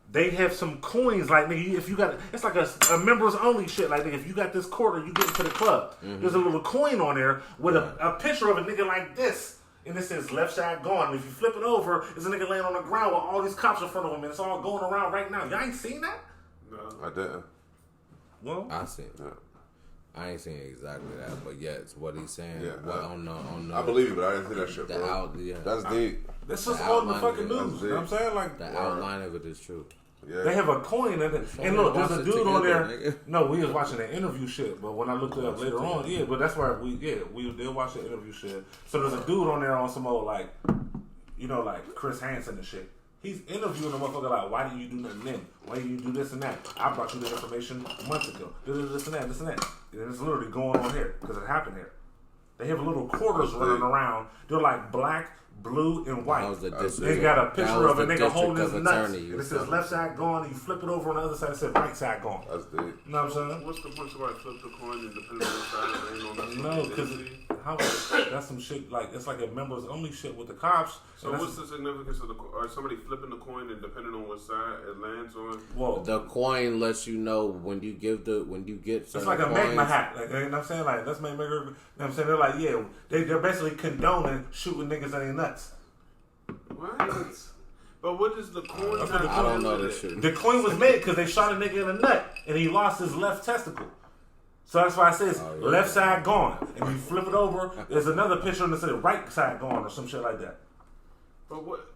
They have some coins like nigga. If you got, it's like a members only shit. Like nigga, if you got this quarter, you get into the club. There's a little coin on there with a picture of a nigga like this, and it says left side gone. And if you flip it over, there's a nigga laying on the ground with all these cops in front of him, and it's all going around right now. Y'all ain't seen that? No. I didn't. Well, I seen it. I ain't saying exactly that, but yeah, it's what he's saying. Yeah, what on the I believe it, but I didn't see that shit, the bro. out, yeah, That's deep. that's just The on the outline fucking of it, news. You know what I'm saying? Like, the outline of it is true. Yeah. they have a coin in it. And look, there's a watch it dude on there. together, nigga. No, we was watching the interview shit, but when I looked it up later on, yeah, but that's why we did watch the interview shit. So there's a dude on there on some old like, you know, like Chris Hansen and shit. He's interviewing the motherfucker like, why didn't you do nothing then? Why didn't you do this and that? I brought you the information months ago. This and that, this and that. And it's literally going on here because it happened here. They have little quarters running around. They're like black, blue, and white. That was the district. They got a That picture was of a the nigga district holding his of nuts. attorney. And it says left side gone. And you flip it over on the other side. It says right side gone. That's deep. You know what I'm saying? What's the point somebody flip the coin and depending on the side of the on that? No, because that's some shit like it's like a members only shit with the cops. So what's the significance of or somebody flipping the coin and depending on what side it lands on? Well, The coin lets you know when you get it's certain like a coins, magma hat. Like, you know what I'm saying? Like that's magma. You know what I'm saying? They're like, yeah, they're basically condoning shooting niggas in their nuts. What? But what is the coin? That's what the I don't coin know is. this shit. The coin was made because they shot a nigga in the nut and he lost his left testicle. So that's why it says left side gone. And you flip it over, there's another picture that says right side gone or some shit like that. But what?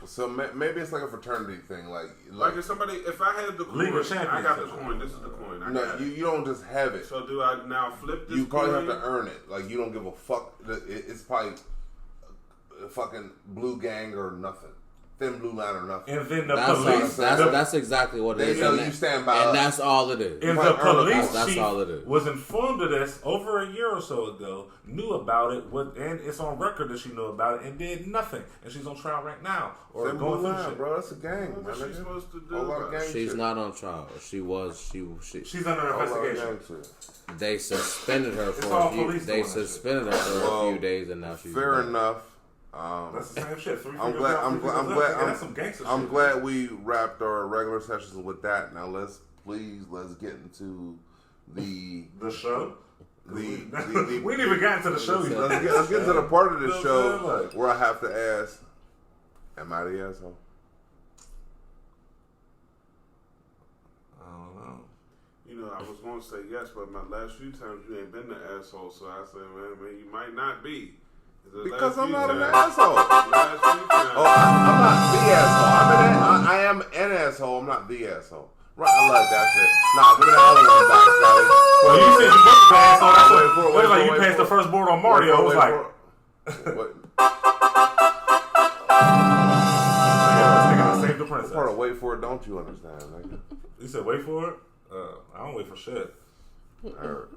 So maybe it's like a fraternity thing, like If I had the Legal coin, I got the coin. This is the coin. I no, got you it. don't just have it. So do I now flip this? You probably coin? have to earn it. Like you don't give a fuck. It's probably a fucking blue gang or nothing, thin blue line or nothing. And then the police. That's exactly what it They is. know and you that- stand by and us. that's all it is. If the police That's chief all it is. was informed of this over a year or so ago, knew about it, and it's on record that she knew about it and did nothing, and she's on trial right now or Thin going blue through line, shit. bro. That's a gang. What's man, she nigga. supposed to do? A lot of gang She's shit. not on trial. She She's under A lot of investigation. gang shit. they suspended her It's for all a few. police They doing that shit. suspended her for Well, a few days, and now she's Fair back. enough. That's the same shit. 3 I'm fingers glad. down, I'm 3 glad. I'm fingers up. glad. Nigga, that's some gangster I'm shit. glad we wrapped our regular sessions with that. Now let's get into the show. the We ain't even got into the show yet. let's get to the part of the No, show man, like- where I have to ask, am I the asshole? I don't know. You know, I was going to say yes, but my last few times you ain't been the asshole, so I said, man, you might not be. Because I'm not an asshole. Last few times. Oh, I'm not the asshole. I am an asshole. I'm not the asshole. Right, I love that shit. Nah, give me the other one back, Sally. Well, you said you wasn't the asshole. That's Wait what for it, it was wait like for you it, passed the wait for first board on Mario. It was like, What? this nigga done saved the Part princess. of wait for it, don't you understand, nigga? You said wait for it? I don't wait for shit. Alright.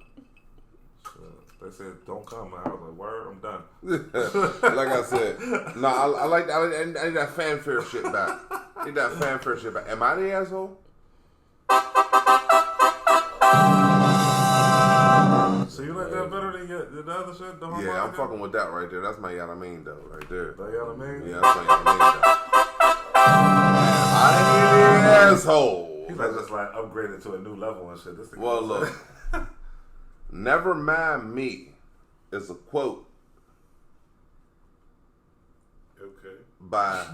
They said don't come. I was like, word, I'm done. Like I said, I need that fanfare shit back. Need that fanfare shit back. Am I the asshole? So you like that better than the other shit? The Yeah, I'm fucking with that right there. That's my yada mean though, right there. That you know what I mean? Yeah, that's my yada mean though. Am I the asshole? He's like just like upgraded to a new level and shit. This thing Well, look. Never mind me is a quote by I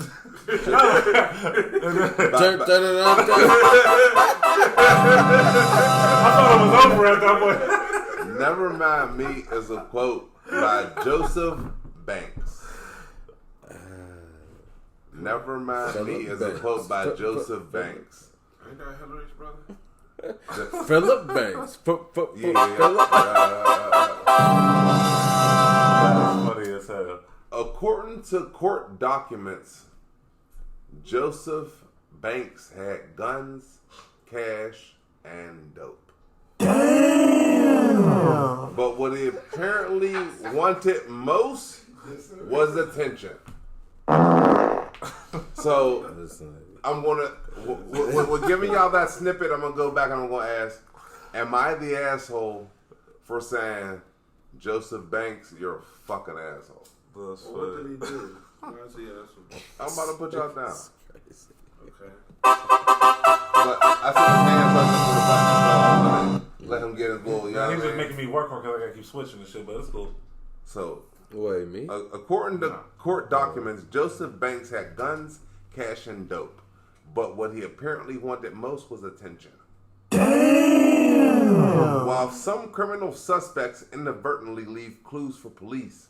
thought it was over at that point. Never Mind Me is a quote by Joseph Banks. Never Mind Me is a quote by Joseph Banks. Ain't that Hillary's brother? Philip Banks. Philip. That's funny as hell. According to court documents, Joseph Banks had guns, cash, and dope. Damn! But what he apparently wanted most was attention. So I'm gonna, we're giving y'all that snippet. I'm gonna go back and I'm gonna ask, am I the asshole for saying, Joseph Banks, you're a fucking asshole? What did he do? Why is he asshole? I'm about to put y'all down. Okay. But I see his hands up for the back, so I'm gonna let him get his little. He's just making me work hard because I gotta keep switching and shit, but it's cool. So, wait, me? According to court documents, Joseph Banks had guns, cash, and dope. But what he apparently wanted most was attention. Damn! While some criminal suspects inadvertently leave clues for police,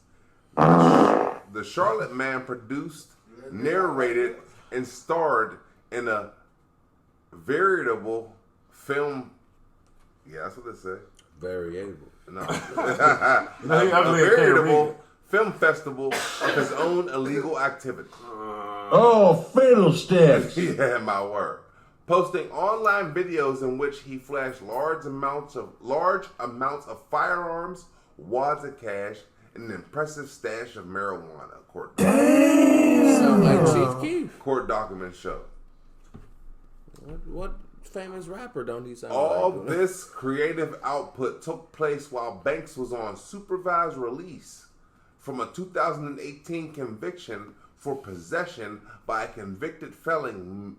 the Charlotte man produced, narrated, and starred in a veritable film. Yeah, that's what they say. Variable. No. A veritable film festival of his own illegal activity. Oh, fiddlesticks. Yeah, my word. Posting online videos in which he flashed large amounts of firearms, wads of cash, and an impressive stash of marijuana. Court Sound like Chief Keef. Court documents show. What famous rapper don't he sound All like? this creative output took place while Banks was on supervised release from a 2018 conviction for possession by a convicted felon,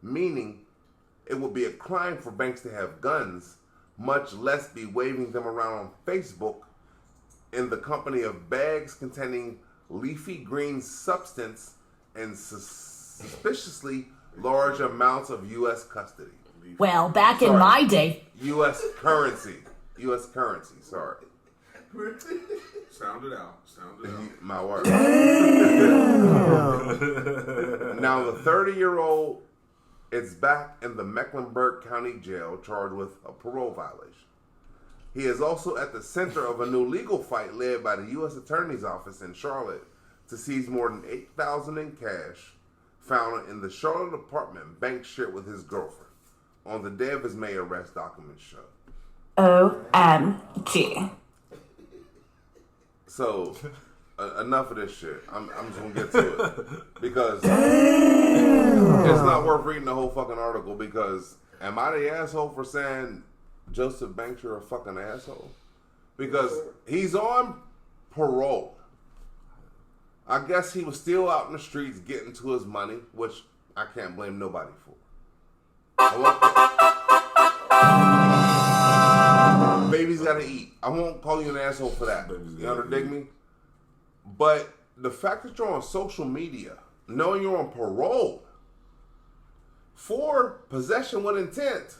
meaning it would be a crime for Banks to have guns, much less be waving them around on Facebook in the company of bags containing leafy green substance and suspiciously large amounts of U.S. custody. Well, back in my day. U.S. currency, sorry. Sound it out. My word. Now the 30-year-old is back in the Mecklenburg County Jail charged with a parole violation. He is also at the center of a new legal fight led by the U.S. Attorney's Office in Charlotte to seize more than $8,000 in cash found in the Charlotte apartment Banks shared with his girlfriend on the day of his May arrest, documents show. OMG. So, enough of this shit. I'm just gonna get to it because it's not worth reading the whole fucking article. Because am I the asshole for saying Joseph Banks, you're a fucking asshole? Because he's on parole. I guess he was still out in the streets getting to his money, which I can't blame nobody for. Baby's gotta eat. I won't call you an asshole for that. You understand me? But the fact that you're on social media, knowing you're on parole for possession with intent,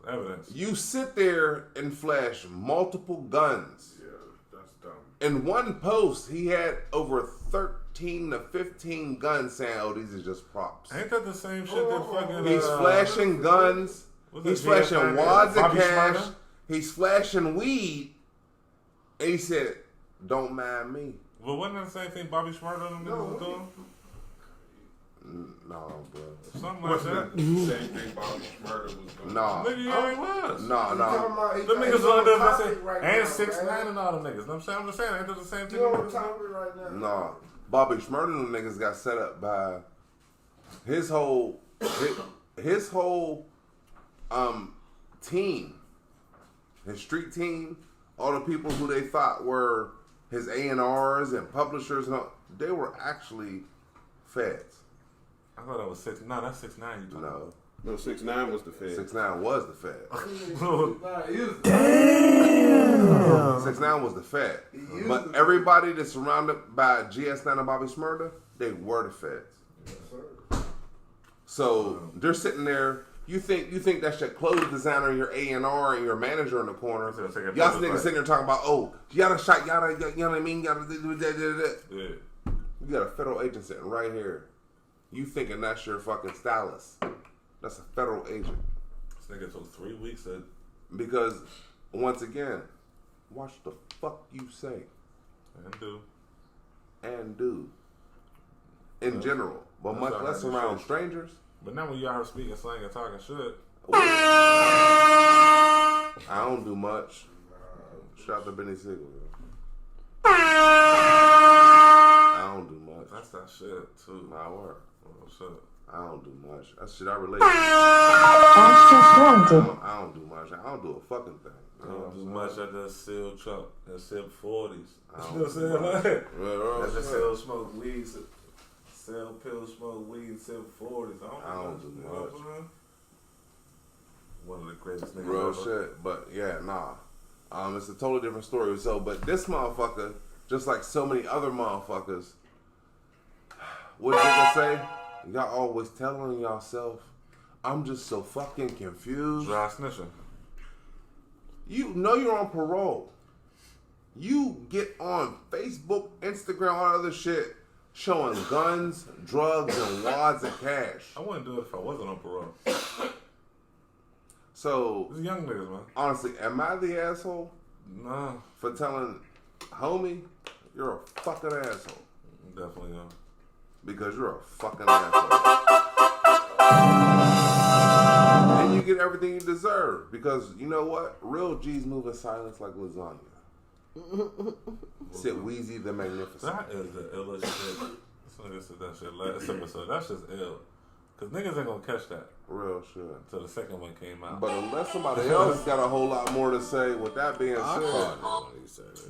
evidence. You sit there and flash multiple guns. Yeah, that's dumb. In one post, he had over 13 to 15 guns saying, "Oh, these are just props." Ain't that the same shit that fucking... He's flashing guns. He's flashing wads of cash. He's flashing weed. And he said, "Don't mind me." Well, wasn't that the same thing Bobby Schmurda and them was doing? No, bro. Something like that. Same thing Bobby Schmurda was doing. No. Nigga, yeah, he was. No. Them niggas was under, and 6ix9ine and all them niggas. I'm just saying, ain't that the same thing? You on topic right now? No. Bobby Schmurda and them niggas got set up by his whole team, his street team, all the people who they thought were his A&Rs and publishers, and all, they were actually feds. I thought that was 6ix9ine. No, that's 6ix9ine you talking about. No, 6ix9ine was the fed. 6ix9ine was the fed. Damn. 6ix9ine was the fed. But everybody that's surrounded by GS9 and Bobby Schmurda, they were the feds. So they're sitting there You think that's your clothes designer, your A&R, and your manager in the corner. Y'all niggas sitting there talking about, yada shot, yada, you know what I mean? Yada, yeah. You got a federal agent sitting right here. You thinking that's your fucking stylist. That's a federal agent. This nigga took 3 weeks to... Because, once again, watch the fuck you say. And do. In general. But much less around strangers. But now when you out here speaking slang and talking shit. I don't do much. Shout out to Benny Siegel. I don't do much. That's that shit too. My word. Oh shit. I don't do much. That shit I relate. I don't do much. I don't do a fucking thing. I don't do much. I just sell truck and sell 40s. I don't do much. I just sell smoke weed. Sell pills, smoke weed, sell 40s. I don't do much. One of the greatest niggas Real ever. shit. But yeah, nah. It's a totally different story. So, but this motherfucker, just like so many other motherfuckers, what did they say? Y'all always telling yourself, I'm just so fucking confused. Dry snitching. You know you're on parole. You get on Facebook, Instagram, all that other shit, showing guns, drugs, and wads of cash. I wouldn't do it if I wasn't on parole. So, these young niggas, man. Honestly, am I the asshole? Nah. For telling homie, you're a fucking asshole. Definitely not. Because you're a fucking asshole. And you get everything you deserve. Because you know what? Real G's move in silence like lasagna. Sit Wheezy the Magnificent. That is the illest shit. This nigga said that shit last episode. That's just ill. Because niggas ain't gonna catch that. Real shit. Until the second one came out. But unless somebody else got a whole lot more to say, with that being said.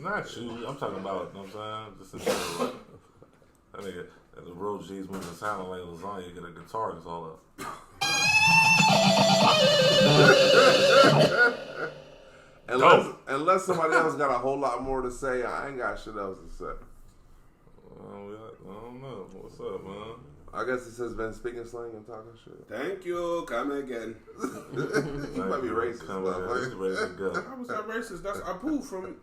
Not you. I'm talking about, you know what I'm saying? Just in general. That nigga, the real G's moving sound like lasagna, you get a guitar, it's all up. Unless somebody else got a whole lot more to say, I ain't got shit else to say. I don't know. What's up, man? I guess it says been speaking slang and talking shit. Thank you. Come again. You might be racist. I was not racist. That's I pulled from.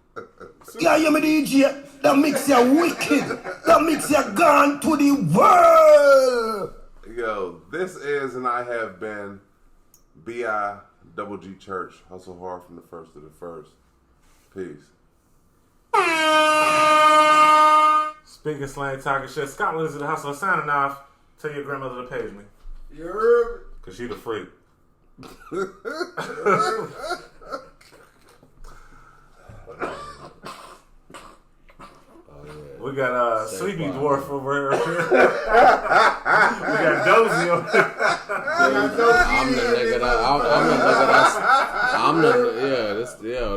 Yeah, you're my DJ. That makes you wicked. That makes you gone to the world. Yo, this is and I have been B.I.G.G. Church. Hustle hard from the first to the first. Peace. Speaking slang, talking shit. Scotland is in the hustle. Signing off. Tell your grandmother to page me. You heard? Cause she the freak. We got Sleepy Dwarf over here. We got Dozy over here.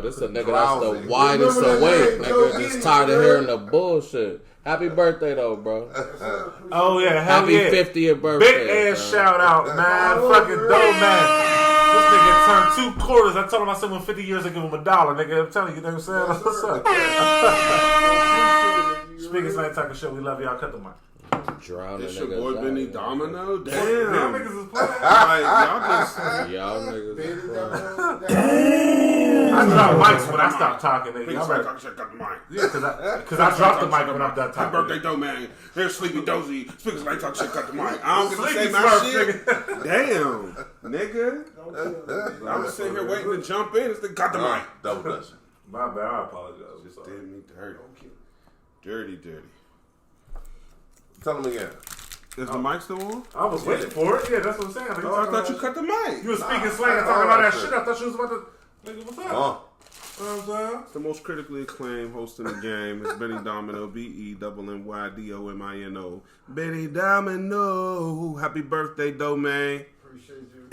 This a nigga that's the widest awake, nigga. Just tired of hearing the bullshit. Happy birthday though, bro. Oh yeah, happy 50th birthday. Big ass shout out, man. Fucking dope, man. This nigga turned 2 quarters. I told him I said when 50 years I give him $1, nigga. I'm telling you, you know what I'm saying? What's up? Speaking slang talking shit, we love y'all. Cut the mic. Drowning it's your boy Benny Domino. Damn. Y'all niggas is playing. Y'all niggas is playing. Damn. I drop mics when I stop talking, nigga. Y'all better talk shit, cut the mic. Yeah, cause I drop the mic when I'm done talking. Happy birthday, though, man. Here's Sleepy Dozy. Speaking like talk shit, cut the mic. I don't get to say my shit. Damn, nigga. I'm sitting here waiting to jump in. It's the cut the mic. Double dutching. My bad. I apologize. Just did me dirty. Dirty. Tell him again. Is the mic still on? I was waiting for it. Yeah, that's what I'm saying. I thought you cut the mic. You were speaking slang and talking about that shit. I thought you was about to. Nigga, what's up? You know what I'm saying? It's the most critically acclaimed host in the game. It's Benny Domino, BENNYDOMINO. Benny Domino. Happy birthday, though, man. Appreciate you.